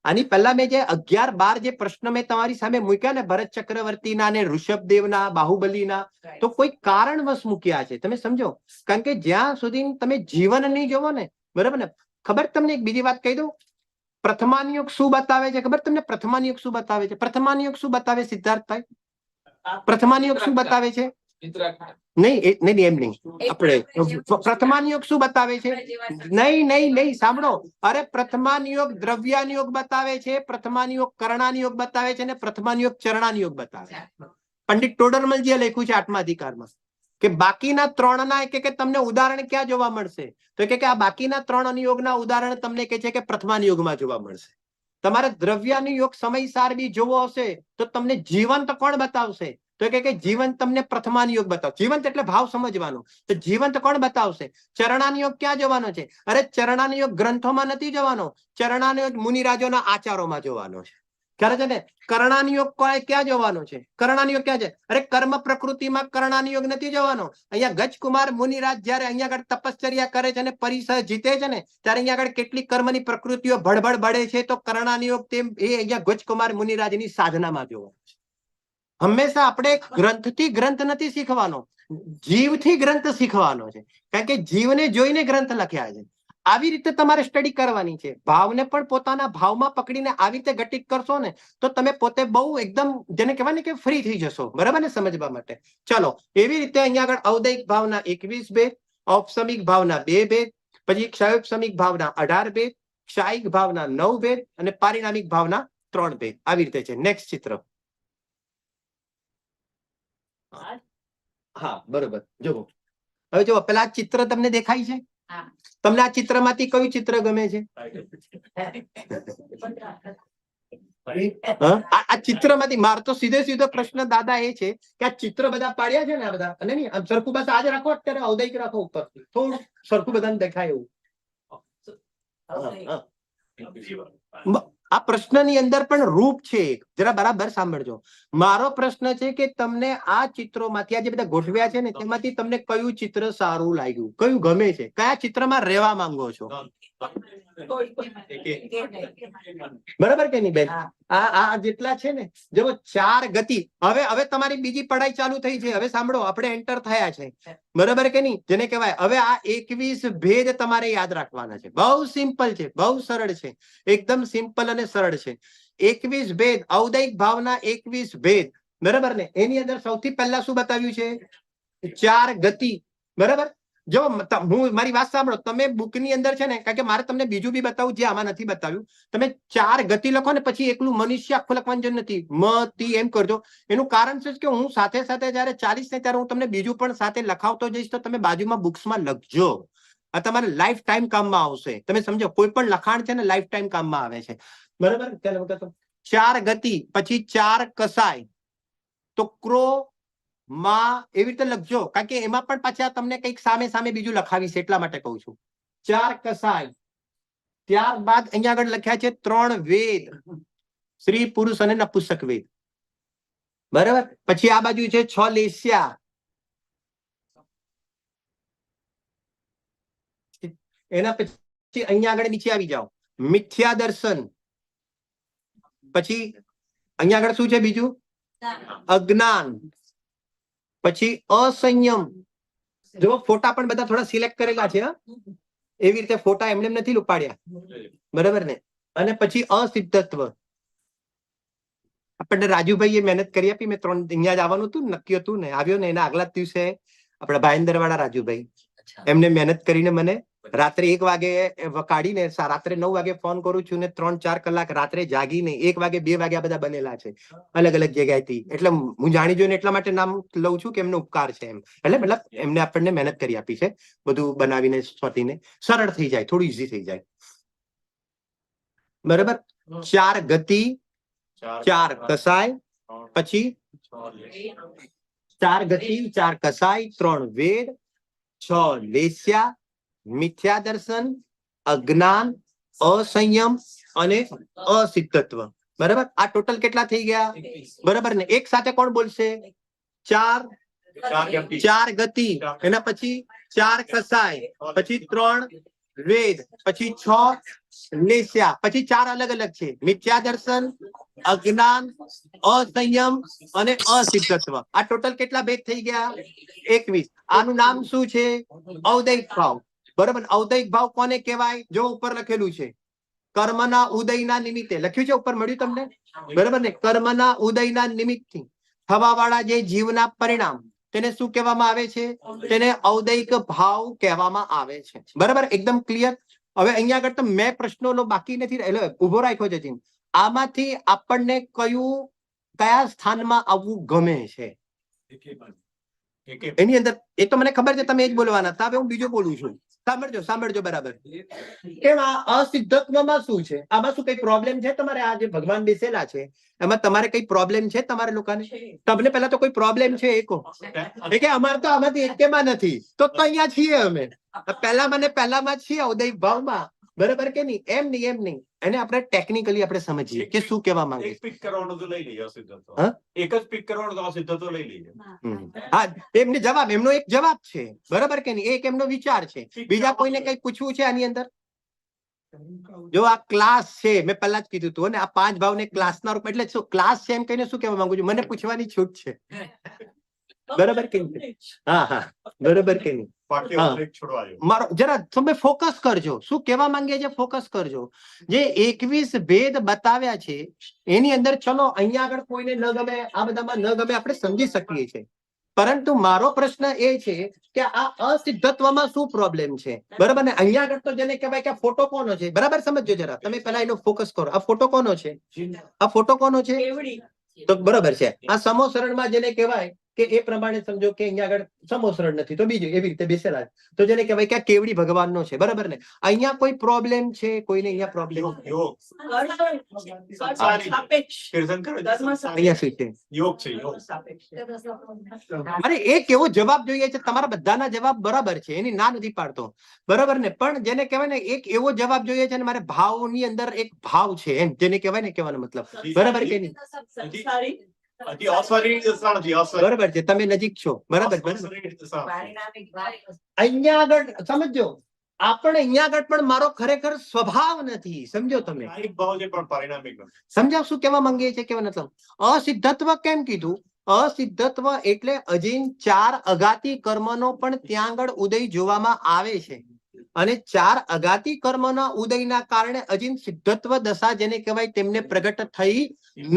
Speaker 2: આની પહેલા મેં જે 11-12 જે પ્રશ્ન મેં તમારી સામે મૂક્યા ને, ભરત ચક્રવર્તીના ને ઋષભદેવના, બાહુબલીના, તો કોઈ કારણવશ મૂક્યા છે, તમે સમજો. કારણ કે જ્યાં સુધી તમે જીવન નહીં જોવો ને, બરાબર ને? ખબર તમને એક બીજી વાત કહી દઉં, પ્રથમાનિયોગ શું બતાવે છે ખબર તમને? પ્રથમાનિયોગ શું બતાવે છે? પ્રથમાનિયોગ શું બતાવે સિદ્ધાર્થભાઈ? પ્રથમાનિયોગ શું બતાવે છે? નહીં, એમ નહીં. આપણે પ્રથમાનિયોગ શું બતાવે છે? નહીં, સાંભળો. અરે પ્રથમાનિયોગ દ્રવ્યાનિયોગ બતાવે છે, પ્રથમાનિયોગ કરણાનિયોગ બતાવે છે, અને પ્રથમાનિયોગ ચરણાનિયોગ બતાવે છે. પંડિત ટોડરમલજીએ લખ્યું છે 8મા અધિકારમાં કે બાકીના 3ના કે તમને ઉદાહરણ ક્યાં જોવા મળશે? તો કે આ બાકીના 3 અનિયોગના ઉદાહરણ તમને કે છે કે પ્રથમાનિયોગમાં જોવા મળશે. તમારે દ્રવ્યાનિયોગ સમયસાર બી જોવો હશે તો તમને જીવંત કોણ બતાવશે? તો કે જીવંત તમને પ્રથમાનિયોગ બતાવશે. જીવંત એટલે ભાવ સમજવાનો. તો જીવંત કોણ બતાવશે? ચરણાનિયોગ ક્યાં જોવાનો છે? અરે ચરણાનિયોગ ગ્રંથોમાં નથી જોવાનો, ચરણાનિયોગ મુનિરાજોના આચારોમાં જોવાનો છે. ખ્યાલ છે ને? કરણાનિયોગ ક્યાં જોવાનો છે? કરણાનિયોગ ક્યાં છે? અરે કર્મ પ્રકૃતિમાં કરણાનિયોગ નથી જોવાનો. અહીંયા ગજકુમાર મુનિરાજ જયારે અહીંયા આગળ તપશ્ચર્યા કરે છે અને પરિસર જીતે છે ને, ત્યારે અહીંયા આગળ કેટલી કર્મની પ્રકૃતિઓ ભડભડ બળે છે, તો કરણાનિયોગ તેમ એ અહીંયા ગજકુમાર મુનિરાજની સાધનામાં જોવાનો છે. હંમેશા આપણે ગ્રંથથી ગ્રંથ નથી શીખવાનો, જીવથી ગ્રંથ શીખવાનો છે. કારણ કે જીવને જોઈને ગ્રંથ લખ્યા છે. આવી રીતે તમારે સ્ટડી કરવાની છે. ભાવને પણ પોતાના ભાવમાં પકડીને આવી રીતે ઘટિત કરશો ને તો તમે પોતે બહુ એકદમ જેને કહેવાય ને કે ફ્રી થઈ જશો, બરાબર ને? સમજવા માટે. ચલો, એવી રીતે અહીંયા આગળ ઔદયિક ભાવના 21 ભેદ, ઔપસમિક ભાવના 2 ભેદ, પછી ક્ષયોપસમિક ભાવના 18 ભેદ, ક્ષાયિક ભાવના 9 ભેદ અને પારિણામિક ભાવના 3 ભેદ. આવી રીતે છે. નેક્સ્ટ ચિત્ર. હા, બરોબર. જુઓ હવે, જો પેલા ચિત્ર તમને દેખાય છે? તમને આ ચિત્રમાંથી કયું ચિત્ર ગમે છે? આ ચિત્રમાંથી માર તો સીધો પ્રશ્ન દાદા એ છે કે આ ચિત્ર બધા પાડ્યા છે ને આ બધા અને નહીં આમ સરખું બસ આજ રાખો અત્યારે ઔદયિક રાખો ઉપર થોડું સરખું બધાને દેખાય એવું આ પ્રશ્નની અંદર પણ રૂપ છે જરા બરાબર સાંભળજો મારો પ્રશ્ન છે કે તમને આ ચિત્રોમાંથી આ જે બધા ગોઠવ્યા છે ને તેમાંથી તમને કયું ચિત્ર સારું લાગ્યું કયું ગમે છે કયા ચિત્રમાં રહેવા માંગો છો બરાબર કે નહીં બેન આ જેટલા છે ને જો 4 ગતિ હવે તમારી બીજી પઢાઈ ચાલુ થઈ છે હવે સાંભળો આપણે એન્ટર થયા છે બરાબર કે નહીં જેને કહેવાય હવે આ 21 ભેદ તમારે યાદ રાખવાના છે બહુ સિમ્પલ છે બહુ સરળ છે એકદમ સિમ્પલ અને સરળ છે 21 ભેદ ઔદયિક ભાવના 21 ભેદ બરાબર ને એની અંદર સૌથી પહેલા શું બતાવ્યું છે 4 ગતિ બરાબર જો હું મારી વાત સાંભળો તમે બુકની અંદર છે ને કારણ કે મારે તમને બીજું બી બતાવું જે આમાં નથી બતાવ્યું તમે 4 ગતિ લખો ને પછી એકલું મનુષ્ય આખું લખવાનું જરૂર નથી મતી એમ કરજો એનું કારણ છે કે હું સાથે સાથે જયારે 40 ને ત્યારે હું તમને બીજું પણ સાથે લખાવતો જઈશ તો તમે બાજુમાં બુક્સમાં લખજો આ તમારે લાઈફ ટાઈમ કામમાં આવશે તમે સમજો કોઈ પણ લખાણ છે ને લાઈફ ટાઈમ કામમાં આવે છે બરાબર ચાલો 4 ગતિ પછી 4 કસાય તો ક્રો માં એવી રીતે લખજો કારણ કે એમાં પણ પાછા તમને કંઈક સામે બીજું લખાવીશ એટલા માટે કહું છું 4 કસાય ત્યારબાદ અહીંયા આગળ લખ્યા છે 3 વેદ સ્ત્રી પુરુષ અને નપુંસક વેદ બરાબર પછી આ બાજુ છે 6 લેસ્યા એના પછી અહીંયા આગળ નીચે આવી જાઓ મિથ્યા દર્શન પછી અહીંયા આગળ શું છે બીજું અજ્ઞાન પછી અસંયમ જો ફોટા પણ બધા થોડા સિલેક્ટ કરેલા છે એવી રીતે ફોટા એમને નથી ઉપાડ્યા બરાબર ને અને પછી અસિદ્ધત્વ આપણને રાજુભાઈએ મહેનત કરી આપી મેં 3 અહીંયા જ આવવાનું હતું નક્કી હતું ને આવ્યો ને એના આગલા દિવસે આપણા ભાઈંદર વાળા રાજુભાઈ એમને મહેનત કરીને મને રાત્રે 1 વાગે કાઢીને રાત્રે 9 વાગે ફોન કરું છું ને 3-4 કલાક રાત્રે જાગીને 1 વાગે 2 વાગે બધા બનેલા છે અલગ અલગ જગ્યાએથી એટલે હું જાણી જોઈને એટલા માટે નામ લઉં છું કે એમનો ઉપકાર છે એમ એટલે મતલબ એમને આપણને મહેનત કરી આપી છે બધું બનાવીને સ્વતીને સરળ થઈ જાય થોડું ઈઝી થઈ જાય બરાબર 4 ગતિ 4 કસાય પછી 4 ગતિ 4 કસાય 3 વેદ 6 લેસ્યા મિથ્યા દર્શન અજ્ઞાન અસંયમ અને અસિદ્ધત્વ બરાબર આ ટોટલ કેટલા થઈ ગયા બરાબર ને એક સાથે કોણ બોલશે 4 ગતિ એના પછી 4 કસાય પછી 3 વેદ પછી 6 લેસ્યા પછી 4 અલગ અલગ છે મિથ્યા દર્શન અજ્ઞાન અસંયમ અને અસિદ્ધત્વ આ ટોટલ કેટલા ભેદ થઈ ગયા 21 આનું નામ શું છે ઔદયિક ભાવ બરાબર ઔદયિક ભાવ કોને કહેવાય જો ઉપર લખેલું છે કર્મના ઉદયના નિમિત્તે લખ્યું છે ઉપર મળ્યું તમને બરાબર ને કર્મના ઉદયના નિમિત્તથી થવા વાળા જે જીવના પરિણામ તેને શું કહેવામાં આવે છે તેને ઔદયિક ભાવ કહેવામાં આવે છે બરાબર એકદમ ક્લિયર હવે અહીંયા આગળ તો મેં પ્રશ્નો બાકી નથી એટલે ઉભો રાખ્યો છે જીન આમાંથી આપણને કયા સ્થાનમાં આવવું ગમે છે એની અંદર એ તો મને ખબર છે તમે એ જ બોલવાના હતા હવે હું બીજું બોલું છું સાંભળજો બરાબર કેમ આ અસિદ્ધત્વમાં શું છે આમાં શું કઈ પ્રોબ્લેમ છે તમારે આ જે ભગવાન બેસેલા છે એમાં તમારે કઈ પ્રોબ્લેમ છે તમારે લોકોને તમને પહેલા તો કોઈ પ્રોબ્લેમ છે એ કહો કે અમારે તો આમાંથી એકેમાં નથી તો અહીંયા છીએ અમે પહેલામાં છીએ ઔદયિક ભાવમાં બરાબર કે નહીં એમ નહીં એને આપણે ટેકનિકલી આપણે સમજીએ કે શું કહેવા માંગે
Speaker 4: એક પિક કરવાનું તો લઈ લઈએ અસિદ્ધત્વ એક જ પિક કરવાનું તો અસિદ્ધત્વ લઈ લઈએ
Speaker 2: હા એમનો એક જવાબ છે બરાબર કે નહીં એક એમનો વિચાર છે બીજા કોઈને કઈ પૂછવું છે આની અંદર જો આ ક્લાસ છે મેં પહેલા જ કીધું હતું અને આ 5 ભાવને ક્લાસના રૂપ એટલે શું ક્લાસ છે એમ કહીને શું કહેવા માંગુ છું મને પૂછવાની છૂટ છે બરાબર કે નહીં હા બરાબર કે નહીં મારો જરા તમે ફોકસ કરજો શું કહેવા માંગે છે ફોકસ કરજો જે 21 ભેદ બતાવ્યા છે એની અંદર ચલો અહીંયા આગળ કોઈને ન ગમે આ બધામાં ન ગમે આપણે સમજી શકીએ છીએ પરંતુ મારો પ્રશ્ન એ છે કે આ અસિદ્ધત્વમાં શું પ્રોબ્લેમ છે બરાબર ને અહીંયા આગળ તો જેને કહેવાય કે ફોટો કોનો છે બરાબર સમજો જરા તમે પહેલા એનો ફોકસ કરો આ ફોટો કોનો છે તો બરાબર છે આ સમોસરણમાં જેને કહેવાય કે એ પ્રમાણે સમજો કે અહીંયા આગળ સમોસરણ નથી તો બીજું એવી રીતે બેસેલા છે. તો જેને કહેવાય કે આ કેવડી ભગવાનનો છે, બરાબર ને? અહીંયા કોઈ પ્રોબ્લેમ છે? કોઈને અહીંયા પ્રોબ્લેમ?
Speaker 4: યોગ યોગ
Speaker 3: સાપેક્ષ
Speaker 4: તીર્થંકર
Speaker 3: ધર્મ
Speaker 2: અહીંયા સીટે
Speaker 4: યોગ છે યોગ.
Speaker 3: સાપેક્ષ
Speaker 2: અરે એક એવો જવાબ જોઈએ છે, તમારા બધાના જવાબ બરાબર છે, એની ના નથી પાડતો, બરાબર ને? પણ જેને કહેવાય ને એક એવો જવાબ જોઈએ છે ને મારે ભાવની અંદર એક ભાવ છે એમ, જેને કહેવાય ને, કહેવાનો મતલબ બરાબર કે નહીં?
Speaker 3: સંસારી
Speaker 4: હજી અસ્વરી દશાણ છે, અસ્વરી.
Speaker 2: બરાબર છે, તમે નજીક છો, બરાબર બરાબર.
Speaker 4: અસ્વરી દશાણ.
Speaker 3: પારિણામિક ભાવ
Speaker 2: અહીંયા આગળ સમજો, આપણે અહીંયા આગળ પણ મારો ખરેખર સ્વભાવ નથી, સમજો તમે?
Speaker 4: કાયિક ભાવ છે પણ પરિણામિક નથી.
Speaker 2: સમજાવ શું કહેવા માંગીએ છીએ, કેવા મતલબ? અસિદ્ધત્વ કેમ કીધું? અસિદ્ધત્વ એટલે અજીન 4 અઘાતી કર્મનો પણ ત્યાં આગળ ઉદય જોવામાં આવે છે, અને 4 અઘાતી કર્મના ઉદયના કારણે અજીન સિદ્ધત્વ દશા જેને કહેવાય તેમને પ્રગટ થઈ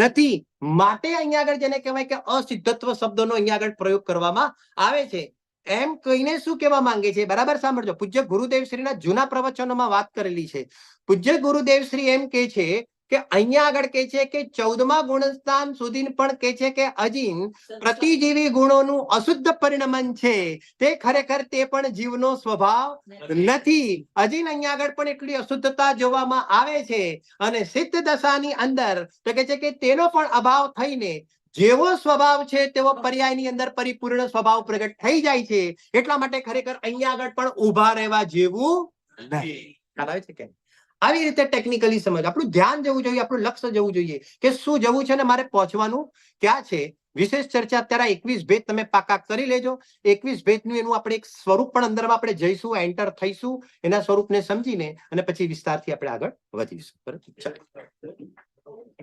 Speaker 2: નથી. માટે અહીંયા આગળ જેને કહેવાય કે અસિદ્ધત્વ શબ્દનો અહીંયા આગળ પ્રયોગ કરવામાં આવે છે. એમ કહીને શું કહેવા માંગે છે, બરાબર સાંભળજો. પૂજ્ય ગુરુદેવ શ્રીના જૂના પ્રવચનોમાં વાત કરેલી છે. પૂજ્ય ગુરુદેવ શ્રી એમ કે છે કે અહીંયા આગળ કે છે કે 14મા ગુણસ્થાન સુધી પણ કે છે કે અજીન પ્રતિજીવી ગુણોનું અશુદ્ધ પરિણમન છે, તે ખરેખર તે પણ જીવનો સ્વભાવ નથી. અજીન અહીંયા આગળ પણ એટલી અશુદ્ધતા જોવામાં આવે છે, અને સિદ્ધ દશાની અંદર તો કે છે કે તેનો પણ અભાવ થઈને જેવો સ્વભાવ છે તેવો પર્યાયની અંદર પરિપૂર્ણ સ્વભાવ પ્રગટ થઈ જાય છે. એટલા માટે ખરેખર અહીંયા આગળ પણ ઊભા રહેવા જેવું નથી. ખ્યાલ આવે છે કે? આવી રીતે ટેકનિકલી સમજ, આપણું ધ્યાન જવું જોઈએ, આપણું લક્ષ્ય જવું જોઈએ કે શું જવું છે ને મારે પહોંચવાનું ક્યાં છે. વિશેષ ચર્ચા અત્યારે 21 ભેદ તમે પાકા કરી લેજો. 21 ભેદનું એનું આપણે એક સ્વરૂપ પણ અંદરમાં આપણે જઈશું, એન્ટર થઈશું, એના સ્વરૂપને સમજીને અને પછી વિસ્તારથી આપણે આગળ વધીશું. બરાબર? ચાલો.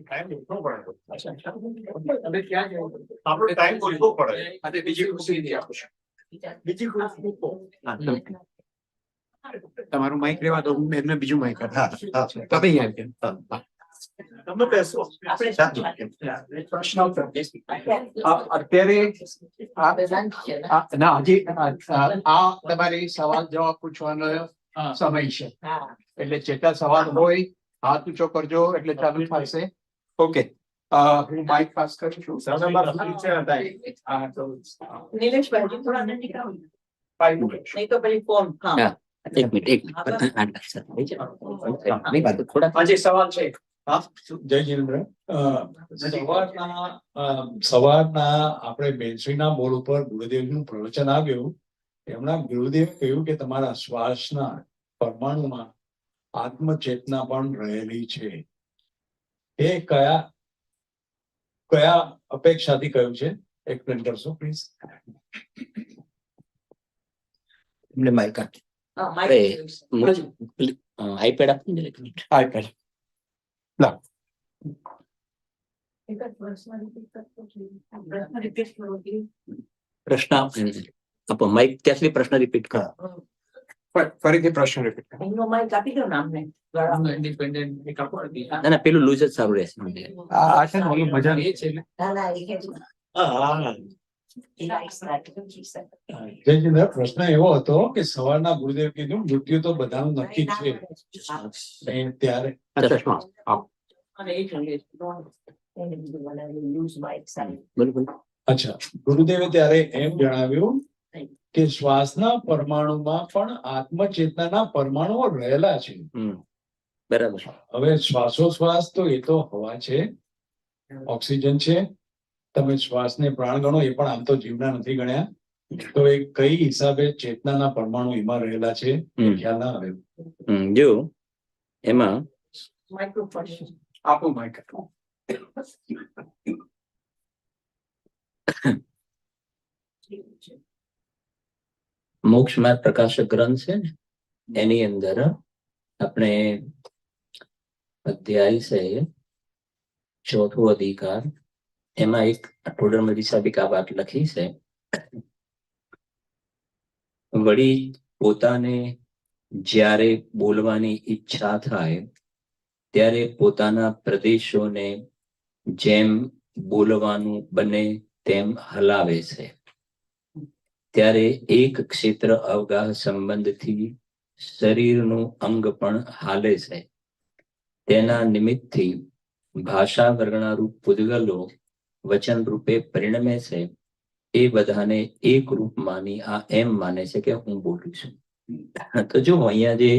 Speaker 4: ટાઈમ ઓછો પડે.
Speaker 1: તમે ક્યાં જવું?
Speaker 4: આપણો ટાઈમ ઓછો પડે.
Speaker 1: અને બીજી ખુશી આપું.
Speaker 4: બીજી ખુશી
Speaker 2: હા, તમે.
Speaker 1: તમારું માઇક રહેવા દો, હું એમને બીજું માઇક
Speaker 2: હા, હા.
Speaker 1: તમે અહીંયા આવી જાઓ.
Speaker 4: તમે બેસો.
Speaker 1: પ્રશ્ન અત્યારે ના હજી આ તમારી સવાલ જવાબ પૂછવાનો સમય છે, એટલે જેટલા સવાલ હોય હાથ ઊંચો કરજો એટલે ચાલુ થશે. ઓકે, હું માઇક પાસ કરું છું.
Speaker 3: નિલેશભાઈ થોડા નજીક આવો.
Speaker 1: Five minutes.
Speaker 3: નહીં તો પછી ફોન. હા
Speaker 6: એક મિનિટ
Speaker 1: આજે સવાલ છે.
Speaker 7: જય જીનેન્દ્ર. સવારના આપણે બેનશ્રીના બોર્ડ ઉપર ગુરુદેવનું પ્રવચન આવ્યું. એમના ગુરુદેવ કહ્યું કે તમારા શ્વાસના પરમાણુમાં આત્મચેતના પણ રહેલી છે. એ કયા અપેક્ષાથી કહ્યું છે, એક્સપ્લેન કરશો પ્લીઝ?
Speaker 6: એમને માઇક આપી.
Speaker 3: હા,
Speaker 6: અરે,
Speaker 3: માઇક.
Speaker 6: આઈપેડ આપી ને એક મિનિટ.
Speaker 1: iPad.
Speaker 3: એક જ પ્રશ્ન repeat કરતો છું. પ્રશ્ન repeat કરો કે
Speaker 6: પ્રશ્ન આપો, માઇક ત્યાંથી પ્રશ્ન રિપીટ કરો.
Speaker 1: ફરીથી પ્રશ્ન રિપીટ કરો.
Speaker 3: એમનો માઇક આપી દો ને અમને.
Speaker 1: ઇન્ડિપેન્ડન્ટ એક આપો.
Speaker 6: ના ના, પેલું લૂઝ જ સારું રહેશે.
Speaker 1: આ છે ને ઓલું મજા એ છે ને.
Speaker 3: ના, ના, એ કે
Speaker 7: જય જીનેન્દ્ર, પ્રશ્ન એવો હતો કે સવારના ગુરુદેવ કીધું મૃત્યુ તો બધાનું નક્કી જ છે. ત્યારે
Speaker 6: ચશ્મા.
Speaker 3: અને એ જોઈએ એને બીજું બનાવ્યું lose mic side.
Speaker 6: બરોબર.
Speaker 7: અચ્છા, ગુરુદેવે ત્યારે એમ જણાવ્યું કે શ્વાસના પરમાણુમાં પણ આત્મચેતનાના પરમાણુઓ રહેલા છે.
Speaker 6: બરાબર.
Speaker 7: હવે શ્વાસોશ્વાસ તો એ તો હવા છે, ઓક્સિજન છે. તમે શ્વાસને પ્રાણ ગણો, એ પણ આમ તો જીવના નથી ગણ્યા. તો એ કઈ હિસાબે ચેતનાના પરમાણુ એમાં રહેલા છે ખ્યાલ ના આવ્યો.
Speaker 6: જો એમાં
Speaker 3: Microphone.
Speaker 1: આપો માઇક.
Speaker 6: મોક્ષ માર્ગ પ્રકાશક ગ્રંથ છે ને, એની અંદર આપણે અધ્યાય છે 4થો અધિકાર, એમાં એક ટોડરમલ હિસાબિક આ વાત લખી છે. વળી પોતાને જ્યારે બોલવાની ઈચ્છા થાય ત્યારે પોતાના પ્રદેશોને જેમ બોલવાનું બને તેમ હલાવે છે. ત્યારે એક ક્ષેત્ર અવગાહ સંબંધથી શરીરનું અંગ પણ હાલે છે. તેના નિમિત્તથી ભાષા વર્ગણારૂપ પૂદગલો વચન રૂપે પરિણમે છે. એ બધાને એક રૂપ માની આ એમ માને છે કે હું બોલું છું. તો જો અહીંયા જે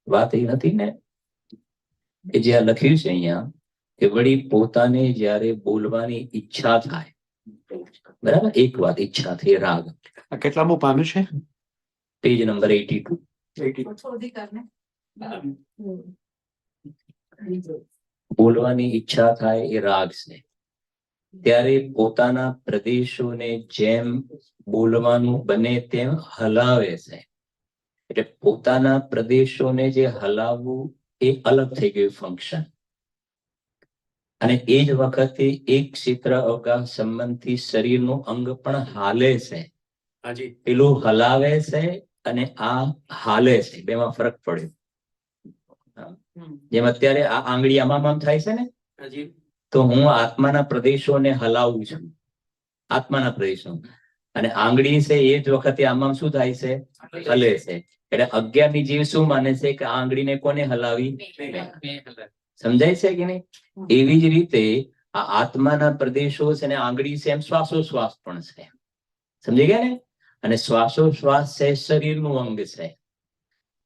Speaker 6: વાત એ નથી ને, કે જ્યાં લખ્યું છે અહીંયા કે વળી પોતાને જ્યારે બોલવાની ઈચ્છા થાય, બરાબર, એક વાત ઈચ્છા થઈ, રાગ.
Speaker 2: આ કેટલામું પાનું છે?
Speaker 6: Page number 82. બોલવાની ઈચ્છા થાય એ રાગ છે. ત્યારે પોતાના પ્રદેશોને જેમ બોલવાનું બને તેમ હલાવે છે. એટલે પોતાના પ્રદેશોને જે હલાવવું એ અલગ થઈ ગયું ફંક્શન. અને એ જ વખતે એક ક્ષેત્ર અવકાશ સંબંધથી શરીરનું અંગ પણ હાલે છે. પેલું હલાવે છે અને આ હાલે છે, બેમાં ફરક પડ્યો. જેમ અત્યારે આ આંગળી આમાં થાય છે ને, તો હું આત્માના પ્રદેશોને હલાવું છું, આત્માના પ્રદેશો. અને આંગળી છે એ જ વખતે આમાં શું થાય છે? હલે છે. એટલે 11ની જીવ શું માને છે કે આ આંગળીને કોને હલાવી? સમજાય છે કે નહીં? એવી જ રીતે આ આત્માના પ્રદેશો છે ને આંગળી છે, એમ શ્વાસોશ્વાસ પણ છે. સમજી ગયા ને? અને શ્વાસોશ્વાસ છે શરીરનું અંગ છે.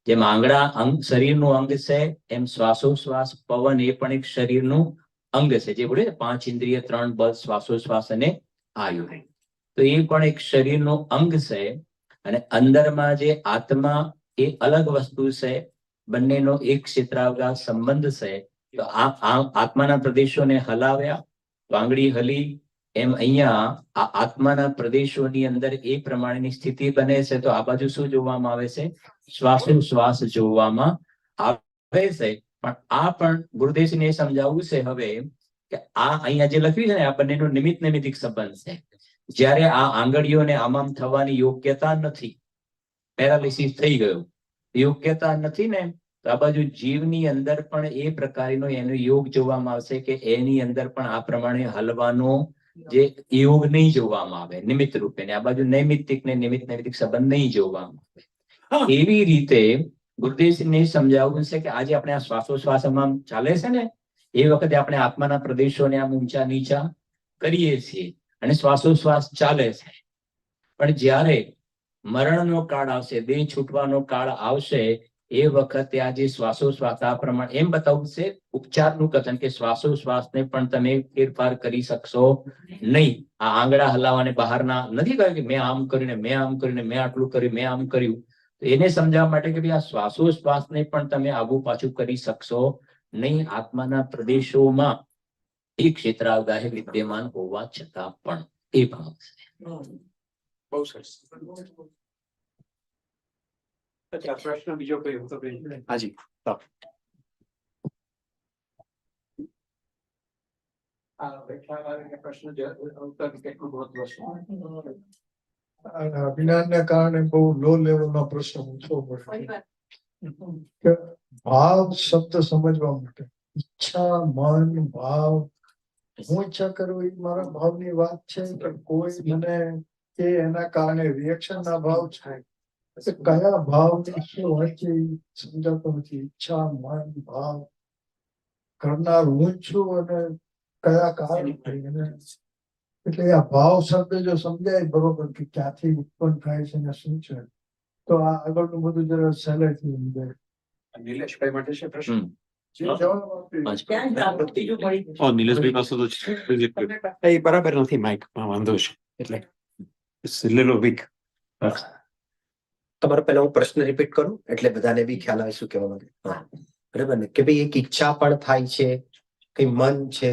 Speaker 6: જેમ આંગળા અંગ શરીરનું અંગ છે, એમ શ્વાસોશ્વાસ પવન એ પણ એક શરીરનું અંગ છે. જે બોલે 5 ઇન્દ્રિય 3 બળ શ્વાસોશ્વાસ અને આયુ, તો એ પણ એક શરીરનું અંગ છે. અને અંદરમાં જે આત્મા એ અલગ વસ્તુ છે, બંનેનો એક ક્ષેત્રાવકાશ સંબંધ છે. તો આ આત્માના પ્રદેશોને હલાવ્યા તો આંગળી હલી, એમ અહીંયા આ આત્માના પ્રદેશોની અંદર એ પ્રમાણેની સ્થિતિ બને છે. તો આ બાજુ શું જોવામાં આવે છે? શ્વાસોશ્વાસ જોવામાં આવે છે. પણ આ પણ ગુરુદેવને સમજાવવું છે હવે કે આ અહીંયા જે લખ્યું છે ને, આ બંનેનો નિમિત્ત નૈમિત્તિક સંબંધ છે. જ્યારે આ આંગળીઓને આમામ થવાની યોગ્યતા નથી, પેરાલિસિસ થઈ ગયું, યોગ્યતા નથી ને, તો આ બાજુ જીવની અંદર પણ એ પ્રકારનો એનો યોગ જોવામાં આવશે કે એની અંદર પણ આ પ્રમાણે હલવાનો જે યોગ નહીં જોવામાં આવે નિમિત્ત રૂપે, ને આ બાજુ નૈમિત્તિક ને નિમિત્ત નૈમિત્તિક સંબંધ નહીં જોવામાં આવે. એવી રીતે ગુરુદેવને સમજાવવું છે કે આજે આપણે આ શ્વાસોશ્વાસમાં ચાલે છે ને, એ વખતે આપણે આત્માના પ્રદેશોને આમ ઊંચા નીચા કરીએ છીએ અને શ્વાસોશ્વાસ ચાલે છે. પણ જ્યારે મરણનો કાળ આવશે, દેહ છૂટવાનો કાળ આવશે, એ વખતે આ જે શ્વાસોશ્વાસ આ પ્રમાણે એમ બતાવવું છે ઉપચારનું કથન કે શ્વાસોશ્વાસને પણ તમે ફેરફાર કરી શકશો નહીં. આ આંગળા હલાવવાને બહારના નથી કહ્યું કે મેં આમ કર્યું ને મેં આમ કર્યું ને મેં આટલું કર્યું મેં આમ કર્યું. તો એને સમજાવવા માટે કે ભાઈ આ શ્વાસોશ્વાસને પણ તમે આગું પાછું કરી શકશો નહીં, આત્માના પ્રદેશોમાં એક ક્ષેત્રાવકાશ વિદ્યમાન હોવા છતાં પણ. એ ભાવ છે.
Speaker 1: બહુ સરસ. અચ્છા, પ્રશ્ન બીજો કઈ હતો? હાજી, પ્રશ્ન કેટલું મહત્વ છે?
Speaker 8: અજ્ઞાનને કારણે બહુ લો લેવલનો પ્રશ્ન પૂછવો પડે કે ભાવ શબ્દ સમજવા માટે ઈચ્છા, મન, ભાવ, હું ઈચ્છા કરું એ મારા ભાવની વાત છે કે કોઈ મને કે એના કારણે રિએક્શન ના ભાવ છે? કયા ભાવની શું હોય છે સમજાતો નથી. ઈચ્છા, મન, ભાવ કરનાર હું છું અને કયા કારણ, એટલે આ ભાવ શબ્દ જો સમજાય બરોબર કે ક્યાંથી ઉત્પન્ન થાય છે ને શું છે, તો આ આગળનું બધું જરા સહેલાઈથી સમજાય.
Speaker 1: નિલેશભાઈ માટે છે પ્રશ્ન?
Speaker 2: નિલેશભાઈ પાસે તો છે, એ બરાબર નથી માઇકમાં, વાંધો છે એટલે લીલો વીક. તમારો પહેલા હું પ્રશ્ન રિપીટ કરું એટલે બધાને બી ખ્યાલ આવે શું કહેવા માંગે. બરાબર ને, કે ભાઈ એક ઈચ્છા પણ થાય છે, કઈ મન છે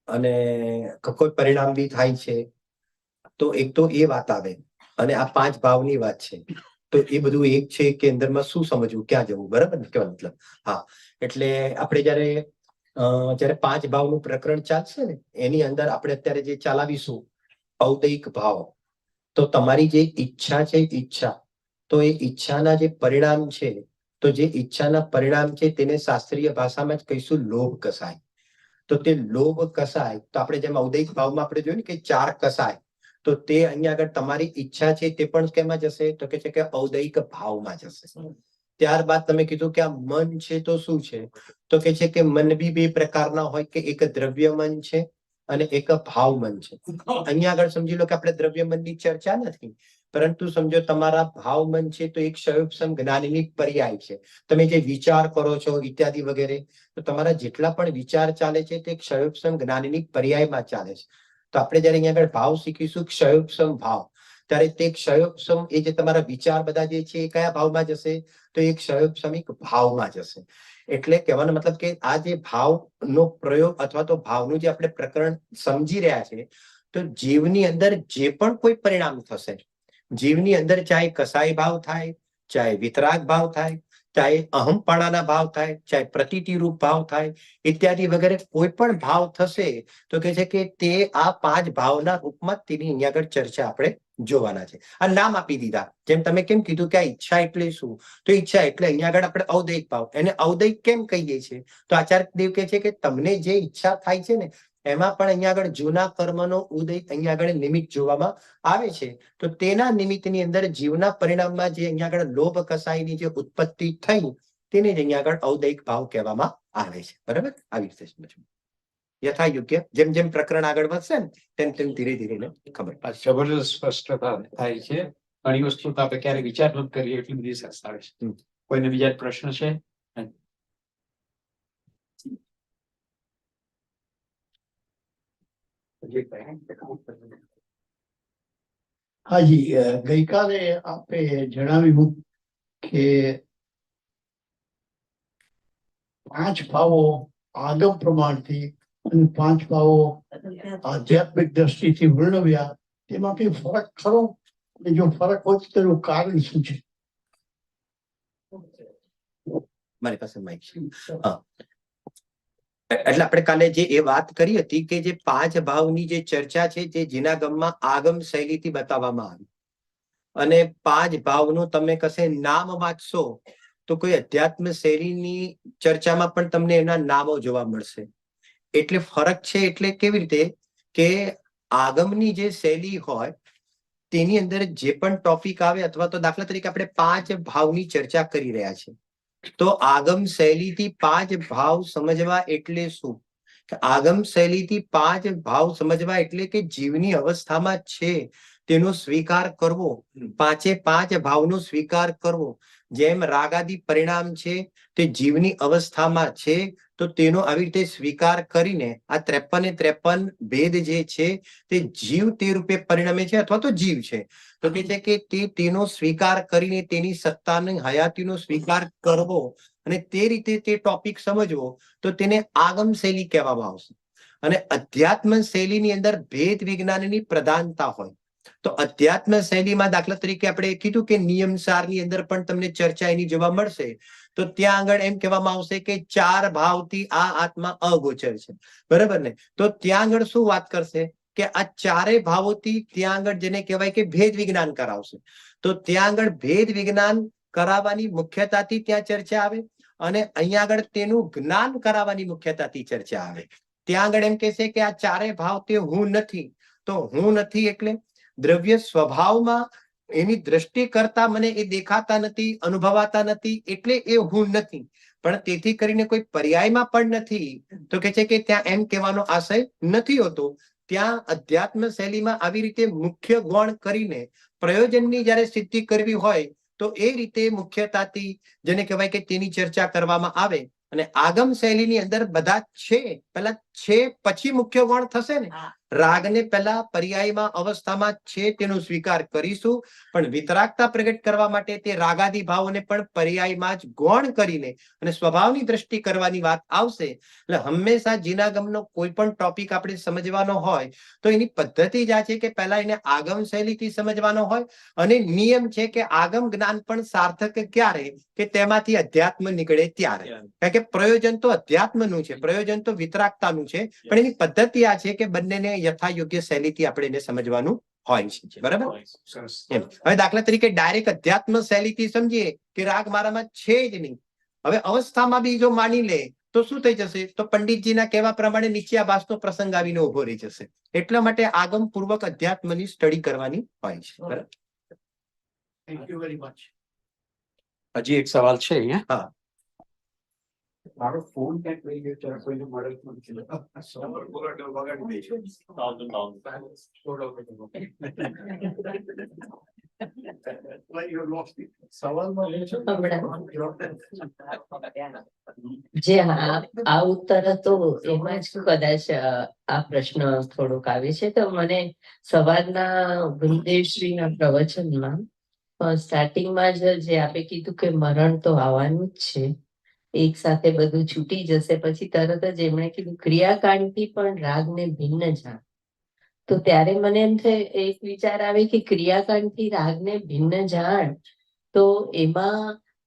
Speaker 2: અને કોઈ પરિણામ બી થાય છે. તો એક તો એ વાત આવે અને આ 5 ભાવની વાત છે. તો એ બધું એક છે કે અંદરમાં શું સમજવું, ક્યાં જવું, બરાબર ને કેવા મતલબ? હા, એટલે આપણે જયારે 5 ભાવનું પ્રકરણ ચાલશે ને, એની અંદર આપણે અત્યારે જે ચલાવીશું ઔદૈહિક ભાવ. તો તમારી જે ઈચ્છા છે, ઈચ્છા, તો એ ઈચ્છાના જે પરિણામ છે, તો જે ઈચ્છાના પરિણામ છે તેને શાસ્ત્રીય ભાષામાં જ કહીશું લોભ કસાય. તો તે લોભ કસાય, તો આપણે જેમ ઔદૈહિક ભાવમાં આપણે જોયું ને કે 4 કસાય, તો તે અહીંયા આગળ તમારી ઈચ્છા છે તે પણ કેમાં જશે? તો કે છે કે ઔદૈહિક ભાવમાં જશે. ત્યારબાદ તમે કીધું કે આ મન છે તો શું છે? તો કે છે કે મન બી 2 પ્રકારના હોય, કે એક દ્રવ્ય મન છે અને એક ભાવમન છે. અહીંયા આગળ સમજી લો કે આપણે દ્રવ્યમનની ચર્ચા નથી, પરંતુ સમજો તમારા ભાવમન છે તો એક ક્ષયોપસમ જ્ઞાનની પર્યાય છે. તમે જે વિચાર કરો છો ઇત્યાદિ વગેરે, તો તમારા જેટલા પણ વિચાર ચાલે છે તે ક્ષયોપસમ જ્ઞાનની પર્યાયમાં ચાલે છે. તો આપણે જયારે અહીંયા આગળ ભાવ શીખીશું ક્ષયોપસમ ભાવ, ત્યારે તે ક્ષયોપસમ એ જે તમારા વિચાર બધા જે છે એ કયા ભાવમાં જશે? તો એ ક્ષયોપસમિક ભાવમાં જશે. એટલે કહેવાનો મતલબ કે આ જે ભાવનો પ્રયોગ અથવા તો ભાવનું જે આપણે પ્રકરણ સમજી રહ્યા છે, તો જીવની અંદર જે પણ કોઈ પરિણામ થશે, જીવની અંદર ચાહે કસાય ભાવ થાય, ચાહે વિતરાગ ભાવ થાય, ચાહે અહમપણાના ભાવ થાય, ચાહે પ્રતીતિ રૂપ ભાવ થાય, ઇત્યાદિ વગેરે કોઈ પણ ભાવ થશે તો કે છે કે તે આ 5 ભાવના રૂપમાં તેની અહીંયા આગળ ચર્ચા આપણે જોવાના છે. આ નામ આપી દીધા. જેમ તમે કેમ કીધું કે આ ઈચ્છા એટલે શું? તો ઈચ્છા એટલે અહીંયા આગળ આપણે ઔદૈહિક ભાવ, એને ઔદૈહિક કેમ કહીએ છીએ? તો આચાર્ય દેવ કહે છે કે તમને જે ઈચ્છા થાય છે ને એમાં પણ અહીંયા આગળ જૂના કર્મનો ઉદય અહીંયા આગળ નિમિત્ત જોવામાં આવે છે. તો તેના નિમિત્તની અંદર જીવના પરિણામમાં જે અહીંયા આગળ લોભ કસાયની જે ઉત્પત્તિ થઈ તેને જ અહીંયા આગળ ઔદૈહિક ભાવ કહેવામાં આવે છે. બરાબર? આવી રીતે સમજવું યથા યોગ્ય. જેમ જેમ પ્રકરણ આગળ વધશે ને તેમ તેમ ધીરે ધીરે ખબર પડશે.
Speaker 1: જબરદસ્ત સ્પષ્ટતા થાય છે. ઘણી વસ્તુ તો આપણે ક્યારે વિચાર નથી કરીએ એટલી બધી સરસ આવે છે. કોઈને બીજા પ્રશ્ન છે?
Speaker 8: હાજી, ગઈકાલે આપે જણાવ્યું કે 5 ભાવો આગમ પ્રમાણથી અને 5 ભાવો આધ્યાત્મિક દ્રષ્ટિથી વર્ણવ્યા. તેમાં કઈ ફરક ખરો? અને જો ફરક હોય તો તેનું કારણ શું છે?
Speaker 2: મારી પાસે માઇક છે. હા, એટલે આપણે કાલે જે એ વાત કરી હતી કે જે 5 ભાવની જે ચર્ચા છે જે જીનાગમમાં આગમ શૈલીથી બતાવવામાં આવી, અને 5 ભાવનું તમે કશે નામ વાંચશો તો કોઈ અધ્યાત્મ શૈલીની ચર્ચામાં પણ તમને એના નામો જોવા મળશે. એટલે ફરક છે. એટલે કેવી રીતે કે આગમની જે શૈલી હોય તેની અંદર જે પણ ટોપિક આવે, અથવા તો દાખલા તરીકે આપણે 5 ભાવની ચર્ચા કરી રહ્યા છે, તો આગમ શૈલીથી 5 ભાવ સમજવા એટલે શું? આગમ શૈલીથી 5 ભાવ સમજવા એટલે કે જીવની અવસ્થામાં છે તેનો સ્વીકાર કરવો, 5 ભાવનો સ્વીકાર કરવો. જેમ રાગાદી પરિણામ છે તે જીવની અવસ્થામાં છે, તો તેનો આવી રીતે સ્વીકાર કરીને આ 53 ભેદ જે છે તે જીવ તે રૂપે પરિણમે છે અથવા તો જીવ છે. તો કે છે કે તેનો સ્વીકાર કરીને તેની સત્તાની હયાતીનો સ્વીકાર કરવો અને તે રીતે તે ટોપિક સમજવો, તો તેને આગમ શૈલી કહેવામાં આવશે. અને અધ્યાત્મ શૈલીની અંદર ભેદ વિજ્ઞાનની પ્રધાનતા હોય. તો અધ્યાત્મ શૈલીમાં દાખલા તરીકે આપણે કીધું કે નિયમસારની અંદર પણ તમને ચર્ચા એની જોવા મળશે. તો ત્યાં આગળ એમ કહેવામાં આવશે કે 4 ભાવથી આ આત્મા અગોચર છે. બરાબર ને? તો ત્યાં આગળ શું વાત કરશે કે આ 4 ભાવોથી ત્યાં આગળ જેને કહેવાય કે ભેદ વિજ્ઞાન કરાવશે. તો ત્યાં આગળ ભેદ વિજ્ઞાન કરાવવાની મુખ્યતાથી ત્યાં ચર્ચા આવે, અને અહીંયા આગળ તેનું જ્ઞાન કરાવવાની મુખ્યતાથી ચર્ચા આવે. ત્યાં આગળ એમ કહેશે કે આ 4 ભાવ તે હું નથી. તો હું નથી એટલે દ્રવ્ય સ્વભાવમાં એની દ્રષ્ટિ કરતા મને એ દેખાતા નથી, અનુભવાતા નથી, એટલે એ હું નથી. પણ તેથી કરીને કોઈ પર્યાયમાં પણ નથી. તો કે છે કે ત્યાં એમ કહેવાનો આશય નથી હોતો. ત્યાં અધ્યાત્મ શૈલીમાં આવી રીતે મુખ્ય ગૌણ કરીને પ્રયોજનની જયારે સિદ્ધિ કરવી હોય તો એ રીતે મુખ્યતાથી જેને કહેવાય કે તેની ચર્ચા કરવામાં આવે. અને આગમ શૈલીની અંદર બધા છે, પેલા છે પછી મુખ્ય ગૌણ થશે ને. રાગને પેલા પર્યાયમાં અવસ્થામાં છે તેનો સ્વીકાર કરીશું, પણ વિતરાગતા પ્રગટ કરવા માટે તે રાગાદી ભાવોને પણ પર્યાયમાં જ ગૌણ કરીને અને સ્વભાવની દ્રષ્ટિ કરવાની વાત આવશે. એટલે હંમેશા જીનાગમનો કોઈ પણ ટોપિક આપણે સમજવાનો હોય તો એની પદ્ધતિ જ આ છે કે પહેલા એને આગમ શૈલીથી સમજવાનો હોય, અને નિયમ છે કે આગમ જ્ઞાન પણ સાર્થક ક્યારે કે તેમાંથી અધ્યાત્મ નીકળે ત્યારે. કારણ કે પ્રયોજન તો અધ્યાત્મનું છે, પ્રયોજન તો વિતરાગતાનું છે, પણ એની પદ્ધતિ આ છે કે બંનેને યથા યોગ્ય શૈલીથી આપણે એને સમજવાનું હોય છે. બરાબર? એમ હવે દાખલા તરીકે ડાયરેક્ટ અધ્યાત્મ શૈલીથી સમજીએ કે રાગ મારામાં છે જ નહીં, હવે અવસ્થામાં બી જો માની લે તો શું થઈ જશે? તો પંડિતજીના કહેવા પ્રમાણે નીચેવાસનો પ્રસંગ આવીને ઉભો રહી જશે. એટલા માટે આગમ પૂર્વક અધ્યાત્મની સ્ટડી કરવાની હોય છે. બરાબર?
Speaker 8: Thank you very much.
Speaker 1: હજી એક સવાલ છે અહીંયા.
Speaker 2: હા.
Speaker 1: મારો ફોન ક્યાંક લઈ ગયો છે કોઈને મળે જ નથી. સવાલમાં એ છે
Speaker 3: જે આ ઉત્તર હતો એમાં જ કદાચ આ પ્રશ્ન થોડોક આવે છે. તો મને સવારના ગુરુદેવશ્રીના પ્રવચનમાં સ્ટાર્ટિંગમાં જ જે આપે કીધું કે મરણ તો આવવાનું જ છે, એક સાથે બધું છૂટી જશે, પછી તરત જ એમણે કીધું ક્રિયાકાંડથી પણ રાગને ભિન્ન જાણ. તો ત્યારે મને એમ થાય, એક વિચાર આવે કે ક્રિયાકાંડથી રાગને ભિન્ન જાણ, તો એમાં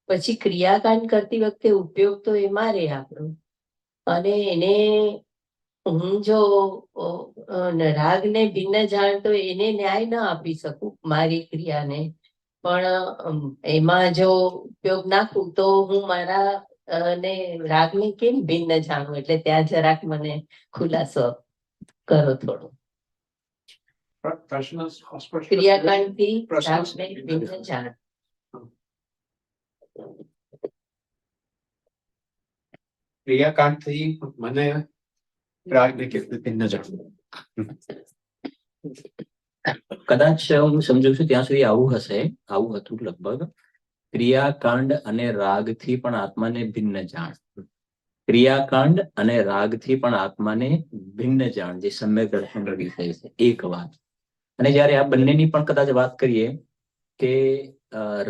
Speaker 3: પછી ક્રિયાકાંડ કરતી વખતે ઉપયોગ તો એમાં રહે આપણો, અને એને હું જો રાગને ભિન્ન જાણ તો એને ન્યાય ન આપી શકું મારી ક્રિયાને, પણ એમાં જો ઉપયોગ નાખું તો હું મારા ને રાગને કેમ ભિન્ન જાણું. એટલે ત્યાં જરાક મને ખુલાસો કરો થોડો.
Speaker 1: પ્રશ્ન સ્પષ્ટ
Speaker 3: ક્રિયાકાંડથી
Speaker 1: પ્રશ્ન
Speaker 3: રાગને ભિન્ન જાણ.
Speaker 1: ક્રિયાકાંડથી મને રાગને કેવી રીતે ભિન્ન જાણવું.
Speaker 6: કદાચ હું સમજુ છું ત્યાં સુધી આવું હશે, આવું હતું લગભગ. ક્રિયાકાંડ અને રાગથી પણ આત્માને ભિન્ન જાણ. ક્રિયાકાંડ અને રાગથી પણ આત્માને ભિન્ન જાણ, જે સમ્યક દર્શન રડી થઈ છે એક વાત. અને જયારે આ બંનેની પણ કદાચ વાત કરીએ કે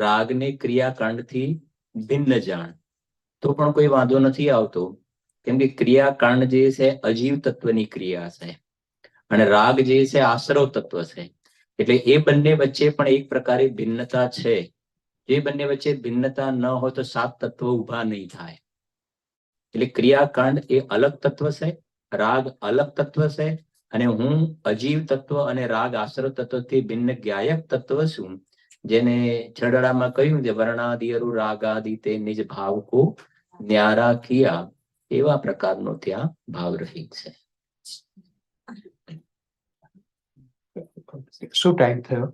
Speaker 6: રાગને ક્રિયાકાંડથી ભિન્ન જાણ, તો પણ કોઈ વાંધો નથી આવતો, કેમ કે ક્રિયાકાંડ જે છે અજીવ તત્વની ક્રિયા છે અને રાગ જે છે આશ્રવ તત્વ છે. એટલે એ બંને વચ્ચે પણ એક પ્રકારે ભિન્નતા છે. જે બંને વચ્ચે ભિન્નતા ન હોય તો 7 તત્વો ઉભા નહીં થાય. એટલે ક્રિયાકાંડ એ અલગ તત્વ છે, રાગ અલગ તત્વ છે, અને હું અજીવ તત્વ અને રાગ આશ્રવ તત્વથી ભિન્ન જ્ઞાયક તત્વ છું, જેને છડડામાં કહ્યું છે વર્ણાદિયરુ રાગાદિ તે નિજ ભાવ કો ન્યારા કિયા, એવા પ્રકારનો ત્યાં ભાવ રહી છે.
Speaker 1: શું ટાઈમ થયો?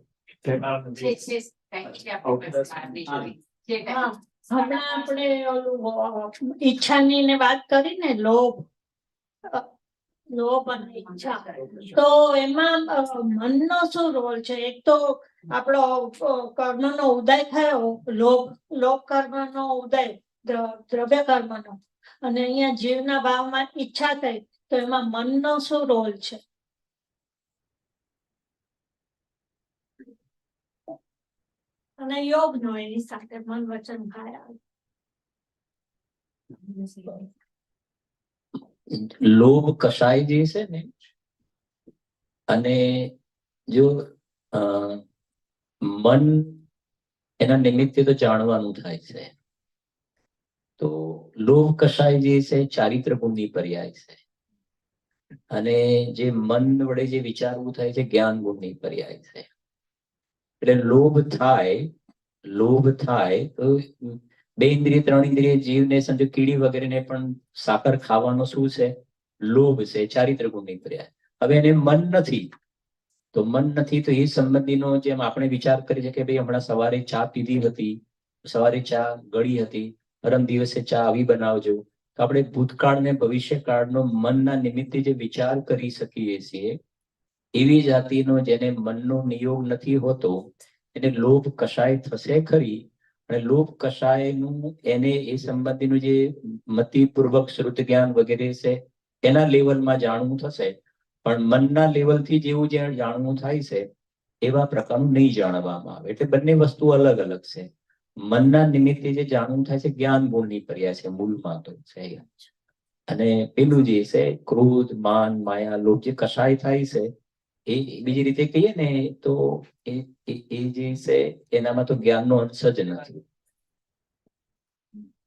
Speaker 9: હમણાં આપણે ઓલું ઈચ્છાની ને વાત કરી ને, લોભ અને ઈચ્છા, તો એમાં મનનો શું રોલ છે? એક તો આપણો કર્મનો ઉદય થયો, લોભ કર્મનો ઉદય, દ્રવ્ય કર્મનો, અને અહીંયા જીવના ભાવમાં ઈચ્છા થઈ, તો એમાં મનનો શું રોલ છે? અને યોગ નો એની સાથે મન વચન કાયા.
Speaker 6: લોભ કષાય જે છે ને, અને જો મન એના નિમિત્તે તો જાણવાનું થાય છે, તો લોભ કષાય જે છે ચારિત્ર ગુણની પર્યાય છે, અને જે મન વડે જે વિચારવું થાય છે જ્ઞાન ગુણની પર્યાય છે. એટલે લોભ થાય તો 2 ઇન્દ્રિય 3 ઇન્દ્રિય જીવને સમજો કીડી વગેરેને પણ સાકર ખાવાનો શું છે? લોભ છે, ચારિત્ર ગુણની પર્યાય. હવે એને મન નથી, તો એ સંબંધીનો જેમ આપણે વિચાર કરીએ કે ભાઈ હમણાં સવારે ચા પીધી હતી, સવારે ચા ગળી હતી, પરમ દિવસે ચા આવી બનાવજો, તો આપણે ભૂતકાળ ને ભવિષ્યકાળનો મનના નિમિત્તે જે વિચાર કરી શકીએ છીએ, એવી જાતિનો જેને મનનો નિયોગ નથી હોતો એને લોભ કષાય થશે ખરી. અને લોભ કષાયનું એને એ સંબંધીનું જે મતિપૂર્વક શ્રુત જ્ઞાન વગેરે છે એના લેવલમાં જાણવું થશે, પણ મનના લેવલથી જેવું જે જાણવું થાય છે એવા પ્રકારનું નહીં જાણવામાં આવે. એટલે બંને વસ્તુ અલગ અલગ છે. મનના નિમિત્તે જે જાણવું થાય છે જ્ઞાન ગુણની પર્યાય છે, મૂળમાં તો છે. અને પેલું જે છે ક્રોધ, માન, માયા, લોભ જે કષાય થાય છે, એ બીજી રીતે કહીએ ને તો એ જે છે એનામાં તો જ્ઞાનનો અંશ જ નથી.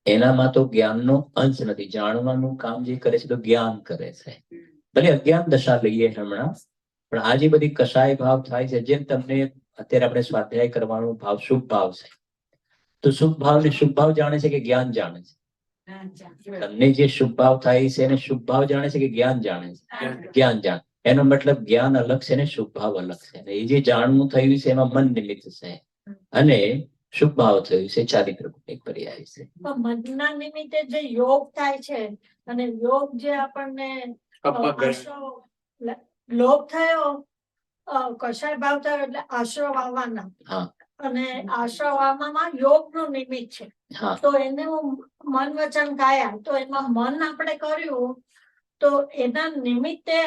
Speaker 6: એનામાં તો જ્ઞાનનો અંશ નથી. જાણવાનું કામ જે કરે છે તો જ્ઞાન કરે છે. ભલે અજ્ઞાન દશા લઈએ હમણાં, પણ આ જે બધી કષાય ભાવ થાય છે, જેમ તમને અત્યારે આપણે સ્વાધ્યાય કરવાનો ભાવ શુભ ભાવ છે, તો શુભ ભાવ ને શુભ ભાવ જાણે છે કે જ્ઞાન જાણે છે? તમને જે શુભ ભાવ થાય છે એને શુભ ભાવ જાણે છે કે જ્ઞાન જાણે છે? જ્ઞાન જાણે. એનો મતલબ જ્ઞાન અલગ છે ને શુભ ભાવ અલગ છે. એ જે જાણવું થયું છે એમાં મન નિમિત્ત છે, અને શુભ ભાવ થયું છે, ચારિત્ર એક પર્યાય છે.
Speaker 9: પણ મનના નિમિત્તે જે યોગ થાય છે અને યોગ જે આપણને આશરો લોભ થયો, કશાય ભાવ થયો એટલે આશરો વાવવાના,
Speaker 6: હા
Speaker 9: અને આશરો વાવવામાં યોગ નું નિમિત્ત છે.
Speaker 6: હા
Speaker 9: તો એને હું મન વચન કાયા, તો એમાં મન આપણે કર્યું તો એના નિમિત્તે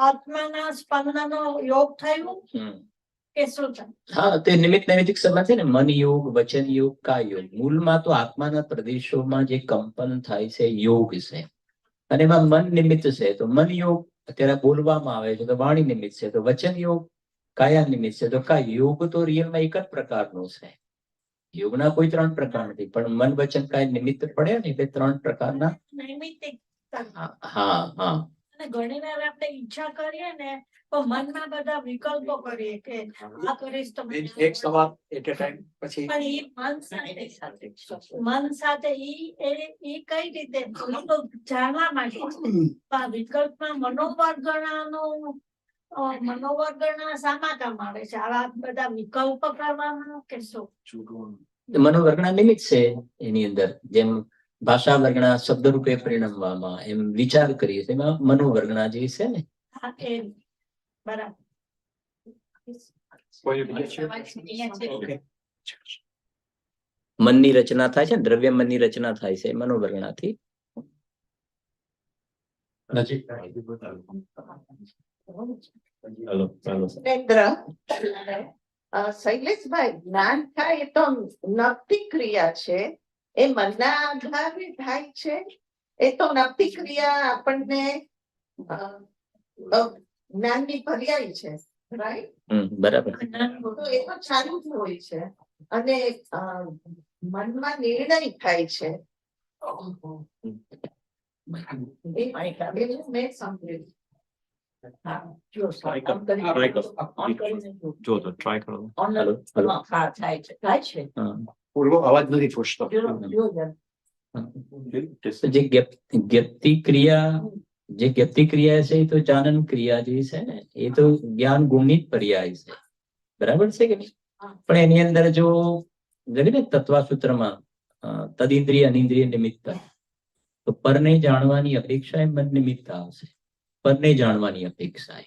Speaker 9: આત્માના સ્પંદનો યોગ થયું
Speaker 6: હમ.
Speaker 9: કે શું થયું?
Speaker 6: હા, તે નિમિત્ત નૈમિતિક સંબંધ છે ને, મન યોગ, વચન યોગ, કાય યોગ. મૂળમાં તો આત્માના પ્રદેશોમાં જે કંપન થાય છે યોગ છે, અને એમાં મન નિમિત્ત છે. તો મન યોગ અત્યારે બોલવામાં આવે છે તો વાણી નિમિત્ત છે, તો વચન યોગ કાયા નિમિત્ત છે. તો કાય યોગ તો રિયલમાં એક જ પ્રકારનો છે. યોગના કોઈ 3 પ્રકાર નથી, પણ મન વચન કાય નિમિત્ત પડે ને એટલે 3 પ્રકારના.
Speaker 9: નૈમિત્તિક.
Speaker 6: હા હા
Speaker 9: અને ઘણી વાર આપણે ઈચ્છા કરીએ ને તો મનમાં બધા વિકલ્પો કરીએ કે આ કરીશ તો મને
Speaker 1: એક સવાલ એટ એ ટાઈમ પછી
Speaker 9: પણ ઈ મન સાથે ઈ કઈ રીતે લોકો જાણવા માટે આ વિકલ્પમાં મનોવર્ગણા શામાં કામ આવે છે? આવા બધા વિકલ્પ કરવામાં કે શું?
Speaker 6: મનોવર્ગણા નિમિત્ત છે એની અંદર. જેમ ભાષા વર્ગણા શબ્દ રૂપે પરિણમવામાં, એમ વિચાર કરીએ છીએ એમાં મનોવર્ગણા જે છે ને.
Speaker 9: હા, એ બરાબર.
Speaker 1: ઓકે.
Speaker 6: મનની રચના થાય છે ને, દ્રવ્ય મનની રચના થાય છે મનોવર્ગણાથી.
Speaker 7: નજીક
Speaker 5: શૈલેષભાઈ, જ્ઞાન થાય એ તો નક્કી ક્રિયા છે, એ મનના આધારે થાય છે. એ તો નક્કી ક્રિયા આપણને જ્ઞાનની પર્યાય છે, રાઈટ?
Speaker 6: બરાબર.
Speaker 5: તો એ તો ચાલુ જ હોય છે, અને મનમાં નિર્ણય થાય છે. મેં સાંભળ્યું.
Speaker 4: જો તો ટ્રાય કરો.
Speaker 6: Hello hello.
Speaker 3: હા, થાય છે, થાય છે.
Speaker 6: હા.
Speaker 1: પૂર્વ અવાજ નથી પહોંચતો.
Speaker 6: જે જ્ઞપ્તિ ક્રિયા, જે જ્ઞપ્તિ ક્રિયા છે એ તો જાનન ક્રિયા જે છે ને, એ તો જ્ઞાન ગુણની જ પર્યાય છે. બરાબર છે કે નહીં? પણ એની અંદર જો ને તત્વસૂત્રમાં તદિન્દ્રિય અનિન્દ્રિય નિમિત્ત, તો પરને જાણવાની અપેક્ષા એ મન નિમિત્ત આવશે. પરને જાણવાની અપેક્ષા,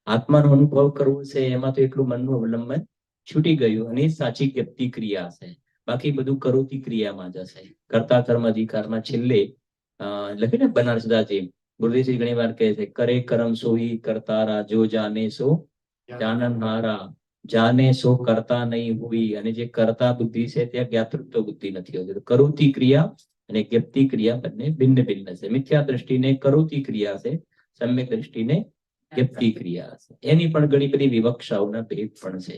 Speaker 6: આત્માનો અનુભવ કરવો છે, એમાં તો એટલું મનનું અવલંબન છૂટી ગયું, અને સાચી જ્ઞપ્તિ ક્રિયા છે. બાકી બધું કરોતી ક્રિયામાં જશે. કર્તા કર્મ અધિકારમાં છેલ્લે લખે ને બનારસદાસજી, ગુરુદેવજી ઘણી વાર કહે છે, કરે કરમ સોઈ કરતારા, જો જાને સો જાનનહારા, જાને સો કરતા નહીં હોય. અને જે કરતા બુદ્ધિ છે ત્યાં જ્ઞાતૃત્વ બુદ્ધિ નથી હોતી. તો કરોતી ક્રિયા અને જ્ઞપ્તિ ક્રિયા બંને ભિન્ન ભિન્ન છે. મિથ્યા દ્રષ્ટિને કરોતી ક્રિયા છે, સમ્યક દ્રષ્ટિને જ્ઞપ્તિ ક્રિયા છે. એની પણ ઘણી બધી વિવક્ષાઓના ભેદ પણ છે.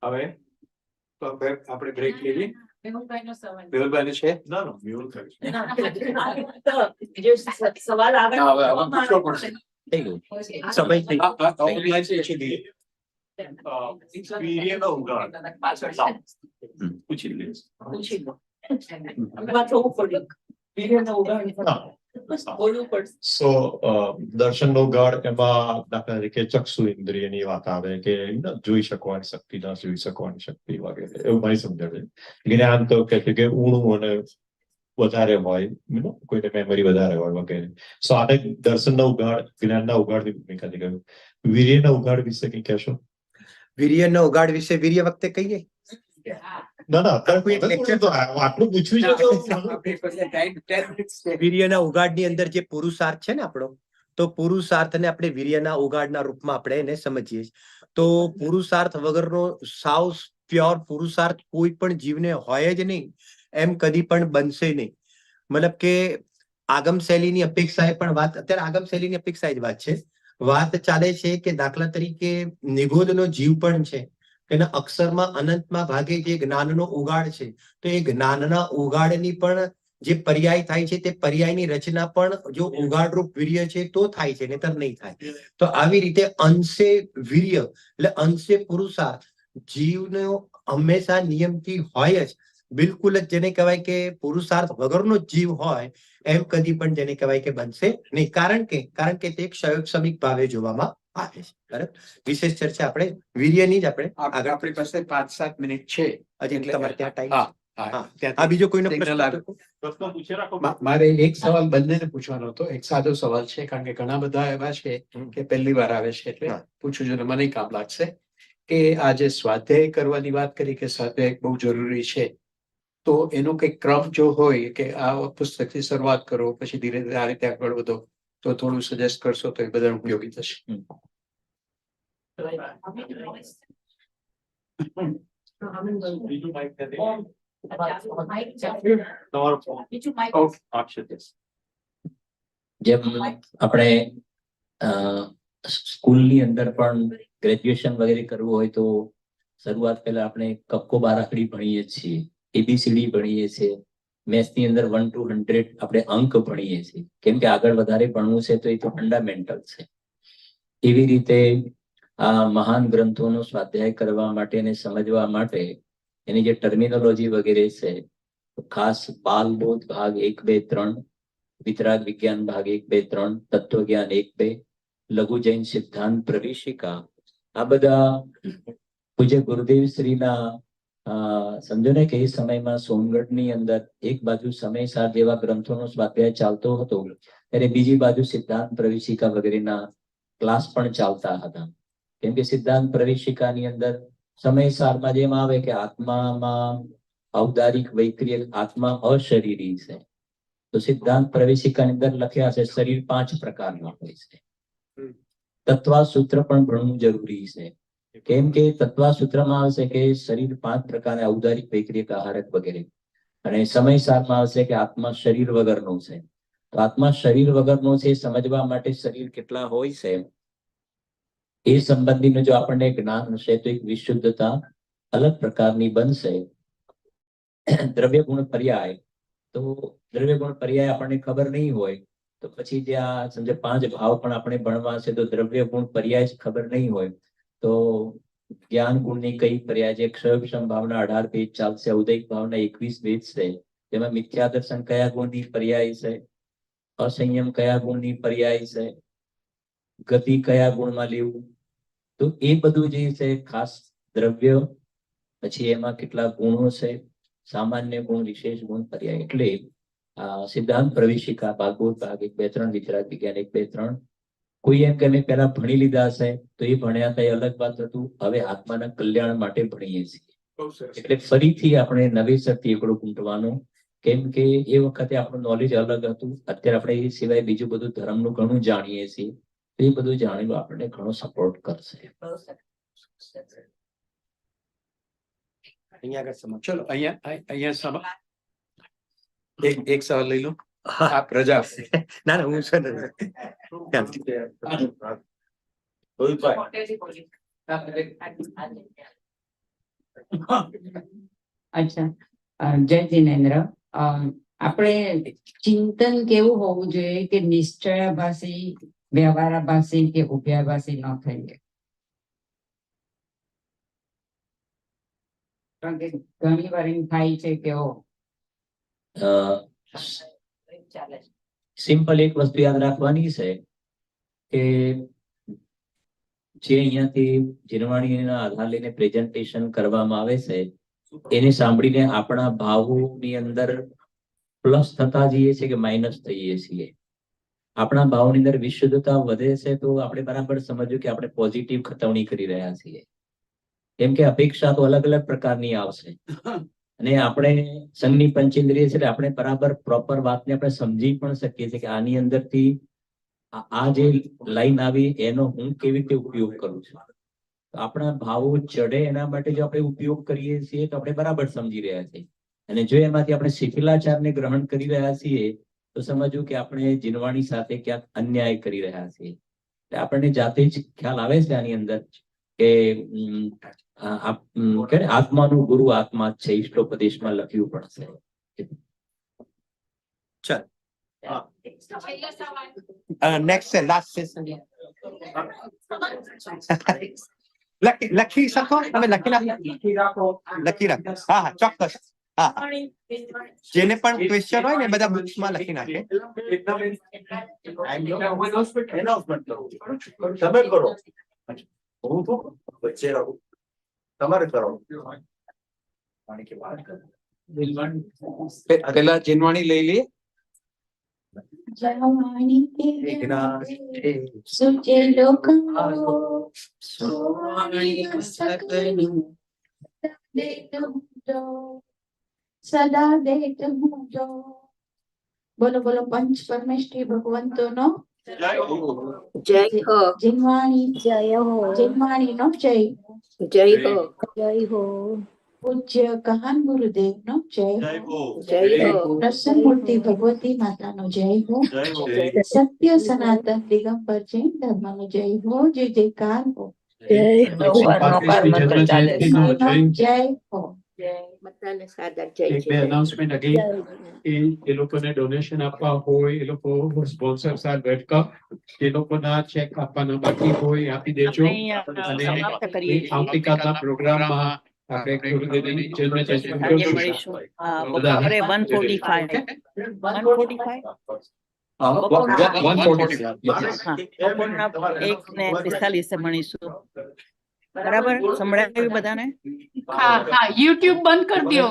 Speaker 1: હવે તો આપણે બ્રેક લઈએ. મેહુલભાઈ છે?
Speaker 4: ના ના, મેહુલ થાય છે.
Speaker 3: સવાલ
Speaker 1: હવે પૂછવો પડશે.
Speaker 6: થઈ ગયું સમય થઈ ગયો.
Speaker 4: વીર્યનો ઉગાડ.
Speaker 6: પૂછી લે.
Speaker 3: પૂછી લો. એમાં જોવું પડ્યું. વીર્યનો ઉગાડ બોલવું પડશે.
Speaker 10: સો દર્શનનો ગાઢ એમાં દાખલા તરીકે ચક્ષુ ઇન્દ્રિયની વાત આવે કે જોઈ શકવાની શક્તિ, ના જોઈ શકવાની શક્તિ વગેરે, એવું મારી સમજણ છે. જ્ઞાન તો કે છે કે ઊણું અને વધારે હોય, કોઈને મેમરી વધારે હોય વગેરે. સો આને દર્શનના ઉગાડ, જ્ઞાનના ઉગાડની ભૂમિકાથી કહ્યું. વીર્યના ઉગાડ વિશે કઈ કહેશો?
Speaker 2: વીર્યનો ઉગાડ વિશે વીર્ય વખતે કહીએ.
Speaker 10: ના ના, અત્યારે કોઈ લેક્ચર તો આટલું પૂછ્યું છે.
Speaker 2: વીર્યના ઉગાડની અંદર જે પુરુષાર્થ છે ને આપણો, તો પુરુષાર્થને આપણે વીર્યના ઉગાડના રૂપમાં આપણે એને સમજીએ. તો પુરુષાર્થ વગરનો સાવ પ્યોર પુરુષાર્થ કોઈ પણ જીવને હોય જ નહીં, એમ કદી પણ બનશે નહીં. મતલબ કે આગમ શૈલીની અપેક્ષાએ પણ વાત, અત્યારે આગમ શૈલીની અપેક્ષા જ વાત છે. વાત ચાલે છે કે દાખલા તરીકે નિગોદનો જીવ પણ છે, એના અક્ષરમાં અનંતમાં ભાગે જે જ્ઞાનનો ઉગાડ છે, તો એ જ્ઞાનના ઉગાડની પણ જે પર્યાય થાય છે, તે પર્યાયની રચના પણ જો ઉગાડરૂપ વીર્ય છે તો થાય છે, નહીતર નહીં થાય. તો આવી રીતે અંશે વીર્ય એટલે અંશે પુરુષાર્થ જીવનો હંમેશા નિયમથી હોય જ. બિલકુલ જ જેને કહેવાય કે પુરુષાર્થ વગરનો જીવ હોય એમ કદી પણ જેને કહેવાય કે બનશે નહીં. કારણ કે તે ક્ષયોક્ષમિક ભાવે જોવામાં આવે છે. બરાબર, વિશેષ ચર્ચા આપણે વીર્યની જ આપણે આગળ
Speaker 1: આપણી પાસે 5-7 મિનિટ છે.
Speaker 2: હજી
Speaker 1: એટલે
Speaker 2: તમારે ત્યાં ટાઈમ
Speaker 1: હા,
Speaker 2: હા.
Speaker 1: હા,
Speaker 2: આ
Speaker 1: ત્યાંથી
Speaker 2: બીજો કોઈનો
Speaker 1: signal
Speaker 2: પ્રશ્ન
Speaker 1: આવે.
Speaker 2: તો?
Speaker 4: પ્રશ્ન પૂછી રાખો.
Speaker 1: મારે એક સવાલ બંનેને પૂછવાનો હતો. એક સાદો સવાલ છે, કારણ કે ઘણા બધા એવા છે કે પહેલી વાર આવે છે, એટલે
Speaker 2: હા.
Speaker 1: પૂછું છું ને મને કામ લાગશે કે આ જે સ્વાધ્યાય કરવાની વાત કરી કે સ્વાધ્યાય બહુ જરૂરી છે, તો એનો કંઈક ક્રમ જો હોય કે આ પુસ્તકથી શરૂઆત કરો, પછી ધીરે ધીરે આ રીતે આગળ વધો, તો થોડું સજેસ્ટ કરશો તો એ બધાને ઉપયોગી થશે.
Speaker 4: બીજું mic નથી. તમારો phone.
Speaker 1: Okay.
Speaker 4: Akshay, yes.
Speaker 6: જેમ આપણે સ્કૂલની અંદર પણ ગ્રેજ્યુએશન વગેરે કરવું હોય તો શરૂઆત પહેલા આપણે કક્કો બારાખડી ભણીએ છીએ, એબીસીડી ભણીએ છીએ, મેથ્સ ની અંદર 1 to 100 આપણે અંક ભણીએ છીએ, કેમ કે આગળ વધારે ભણવું છે તો એ તો ફંડામેન્ટલ છે. એવી રીતે આ મહાન ગ્રંથોનો સ્વાધ્યાય કરવા માટે અને સમજવા માટે એની જે ટર્મિનોલોજી વગેરે છે, તો ખાસ બાલબોધ ભાગ 1, 2, 3, વિતરાગ વિજ્ઞાન ભાગ 1, 2, 3, તત્વજ્ઞાન 1, 2, લઘુ જૈન સિદ્ધાંત પ્રવેશિકા, આ બધા પૂજ્ય ગુરુદેવ શ્રીના સમજો ને કે એ સમયમાં સોનગઢની અંદર એક બાજુ સમયસાર જેવા ગ્રંથોનો સ્વાધ્યાય ચાલતો હતો, ત્યારે બીજી બાજુ સિદ્ધાંત પ્રવેશિકા વગેરેના ક્લાસ પણ ચાલતા હતા. કેમ કે સિદ્ધાંત પ્રવેશિકાની અંદર સમયસારમાં જેમ આવે કે આત્મામાં ઔદારિક વૈક્રિય આત્મા અશરીરી છે, તો સિદ્ધાંત પ્રવેશિકાની અંદર લખ્યા છે શરીર 5 પ્રકારના હોય છે. તત્વાસૂત્ર પણ ભણવું જરૂરી છે, કેમ કે તત્વાસૂત્રમાં આવશે કે શરીર 5 પ્રકારના ઔદારિક વૈક્રિય આહારક વગેરે, અને સમયસારમાં આવશે કે આત્મા શરીર વગરનો છે. તો આત્મા શરીર વગરનો છે સમજવા માટે શરીર કેટલા હોય છે એ સંબંધીનું જો આપણને જ્ઞાન હશે તો એક વિશુદ્ધતા અલગ પ્રકારની બનશે. દ્રવ્ય ગુણ પર્યાય, તો દ્રવ્ય ગુણ પર્યાય આપણને ખબર નહીં હોય તો પછી જે આ સમજે 5 ભાવ પણ આપણે ભણવા છે, તો દ્રવ્ય ગુણ પર્યાય જ ખબર નહીં હોય તો જ્ઞાન ગુણની કઈ પર્યાય છે, ક્ષય ભાવના 18 પેજ ચાલશે, ઉદયિક ભાવના 21 પેજ છે, જેમાં મિથ્યા દર્શન કયા ગુણની પર્યાય છે, અસંયમ કયા ગુણની પર્યાય છે, ગતિ કયા ગુણમાં લેવું, તો એ બધું જે છે ખાસ દ્રવ્ય, પછી એમાં કેટલા ગુણો છે, સામાન્ય ગુણ, વિશેષ ગુણ, પર્યાય, એટલે સિદ્ધાંત પ્રવેશિકા ભાગવત ભાગ 1, 2, 3, વિતરાગ વિજ્ઞાન 1, 2, 3 કોઈ એમ કે અમે પહેલા ભણી લીધા છે તો એ ભણ્યા હતા એ અલગ વાત હતું, હવે આત્માના કલ્યાણ માટે ભણીએ છીએ. એટલે ફરીથી આપણે નવેસરથી એકડો ગુંટવાનું, કેમ કે એ વખતે આપણું નોલેજ અલગ હતું, અત્યારે આપણે એ સિવાય બીજું બધું ધર્મનું ઘણું જાણીએ છીએ, એ બધું જાણેલું આપણને ઘણો સપોર્ટ કરશે.
Speaker 2: અહીંયા આગળ સમજ.
Speaker 1: ચલો અહીંયા સવાલ એક સવાલ લઈ લો. આ પ્રજા
Speaker 2: ના ના, હું છે ને
Speaker 11: અચ્છા, જય જિનેન્દ્ર. આપણે ચિંતન કેવું હોવું જોઈએ કે નિશ્ચયાભાસી, વ્યવહારાભાસી કે ઉભયાભાસી ન થઈએ? કારણ કે ઘણી વાર એમ થાય છે કે
Speaker 6: સિમ્પલ એક વસ્તુ યાદ રાખવાની છે કે જે અહીંયાથી જીરવાણીના આધાર લઈને પ્રેઝન્ટેશન કરવામાં આવે છે એને સાંભળીને આપણા ભાવોની અંદર પ્લસ થતા જઈએ છીએ કે માઇનસ થઈએ છીએ. આપણા ભાવની અંદર વિશુદ્ધતા વધે છે તો આપણે બરાબર સમજ્યું કે આપણે પોઝિટિવ ખતવણી કરી રહ્યા છીએ, કેમ કે અપેક્ષા તો અલગ અલગ પ્રકારની આવશે, અને આપણે સંઘની પંચેન્દ્રિય છે એટલે આપણે બરાબર પ્રોપર વાતને આપણે સમજી પણ શકીએ છીએ કે આની અંદરથી આ જે લાઈન આવી એનો હું કેવી રીતે ઉપયોગ કરું છું. આપણા ભાવો ચડે એના માટે જો આપણે ઉપયોગ કરીએ છીએ તો આપણે બરાબર સમજી રહ્યા છીએ, અને જો એમાંથી આપણે શિથિલાચારને ગ્રહણ કરી રહ્યા છીએ તો સમજવું કે આપણે જીનવાણી સાથે ક્યાંક અન્યાય કરી રહ્યા છીએ. એટલે આપણને જાતે જ ખ્યાલ આવે છે આની અંદર કે આત્માનું ગુરુ આત્મા જ છે, ઇષ્ટોપદેશમાં લખ્યું પણ છે.
Speaker 2: નેક્સ્ટ છે, લાસ્ટ સેશન. લખી શકો તમે? લખી રાખો. હા હા, ચોક્કસ. હા જેને પણ ક્વેશ્ચન હોય ને બધા બુક્સમાં લખી નાખે.
Speaker 1: એનાઉન્સમેન્ટ કરું તમે કરો હું તો વચ્ચે રહું તમારે કરો પેલા જીનવાણી લઈ લઈએ.
Speaker 5: સદા દેત મુજો. બોલો બોલો પંચ પરમેષ્ઠી ભગવંતો નો
Speaker 3: જય હો.
Speaker 5: જીનવાણી
Speaker 9: જય હો.
Speaker 5: જીનવાણી નો જય.
Speaker 3: જય હો.
Speaker 9: જય હો.
Speaker 5: પૂજ્ય કહાન ગુરુદેવ નો જય.
Speaker 3: જય હો.
Speaker 5: પ્રસન્ન મૂર્તિ ભગવતી માતા નો જય હો. સત્ય સનાતન દિગંબર જૈન ધર્મ નો જય હો. જય જયકાર હો. જય હો.
Speaker 3: બધાને સાદર જય
Speaker 1: એક બે અનાઉન્સમેન્ટ અગેન એ લોકોને ડોનેશન આપવા હોય એ લોકો સ્પોન્સર્સ આર વેલકમ. એ લોકોના ચેક આપવાના બાકી હોય આપી દેજો. અને આવતીકાલના પ્રોગ્રામમાં આપણે ગુરુદેવની જન્મ જયંતિ
Speaker 12: મળીશું. બપોરે 1:45. 1:45 મળીશું. બરાબર સંભળાયું બધાને?
Speaker 9: હા હા યુટ્યુબ બંધ કરી દો.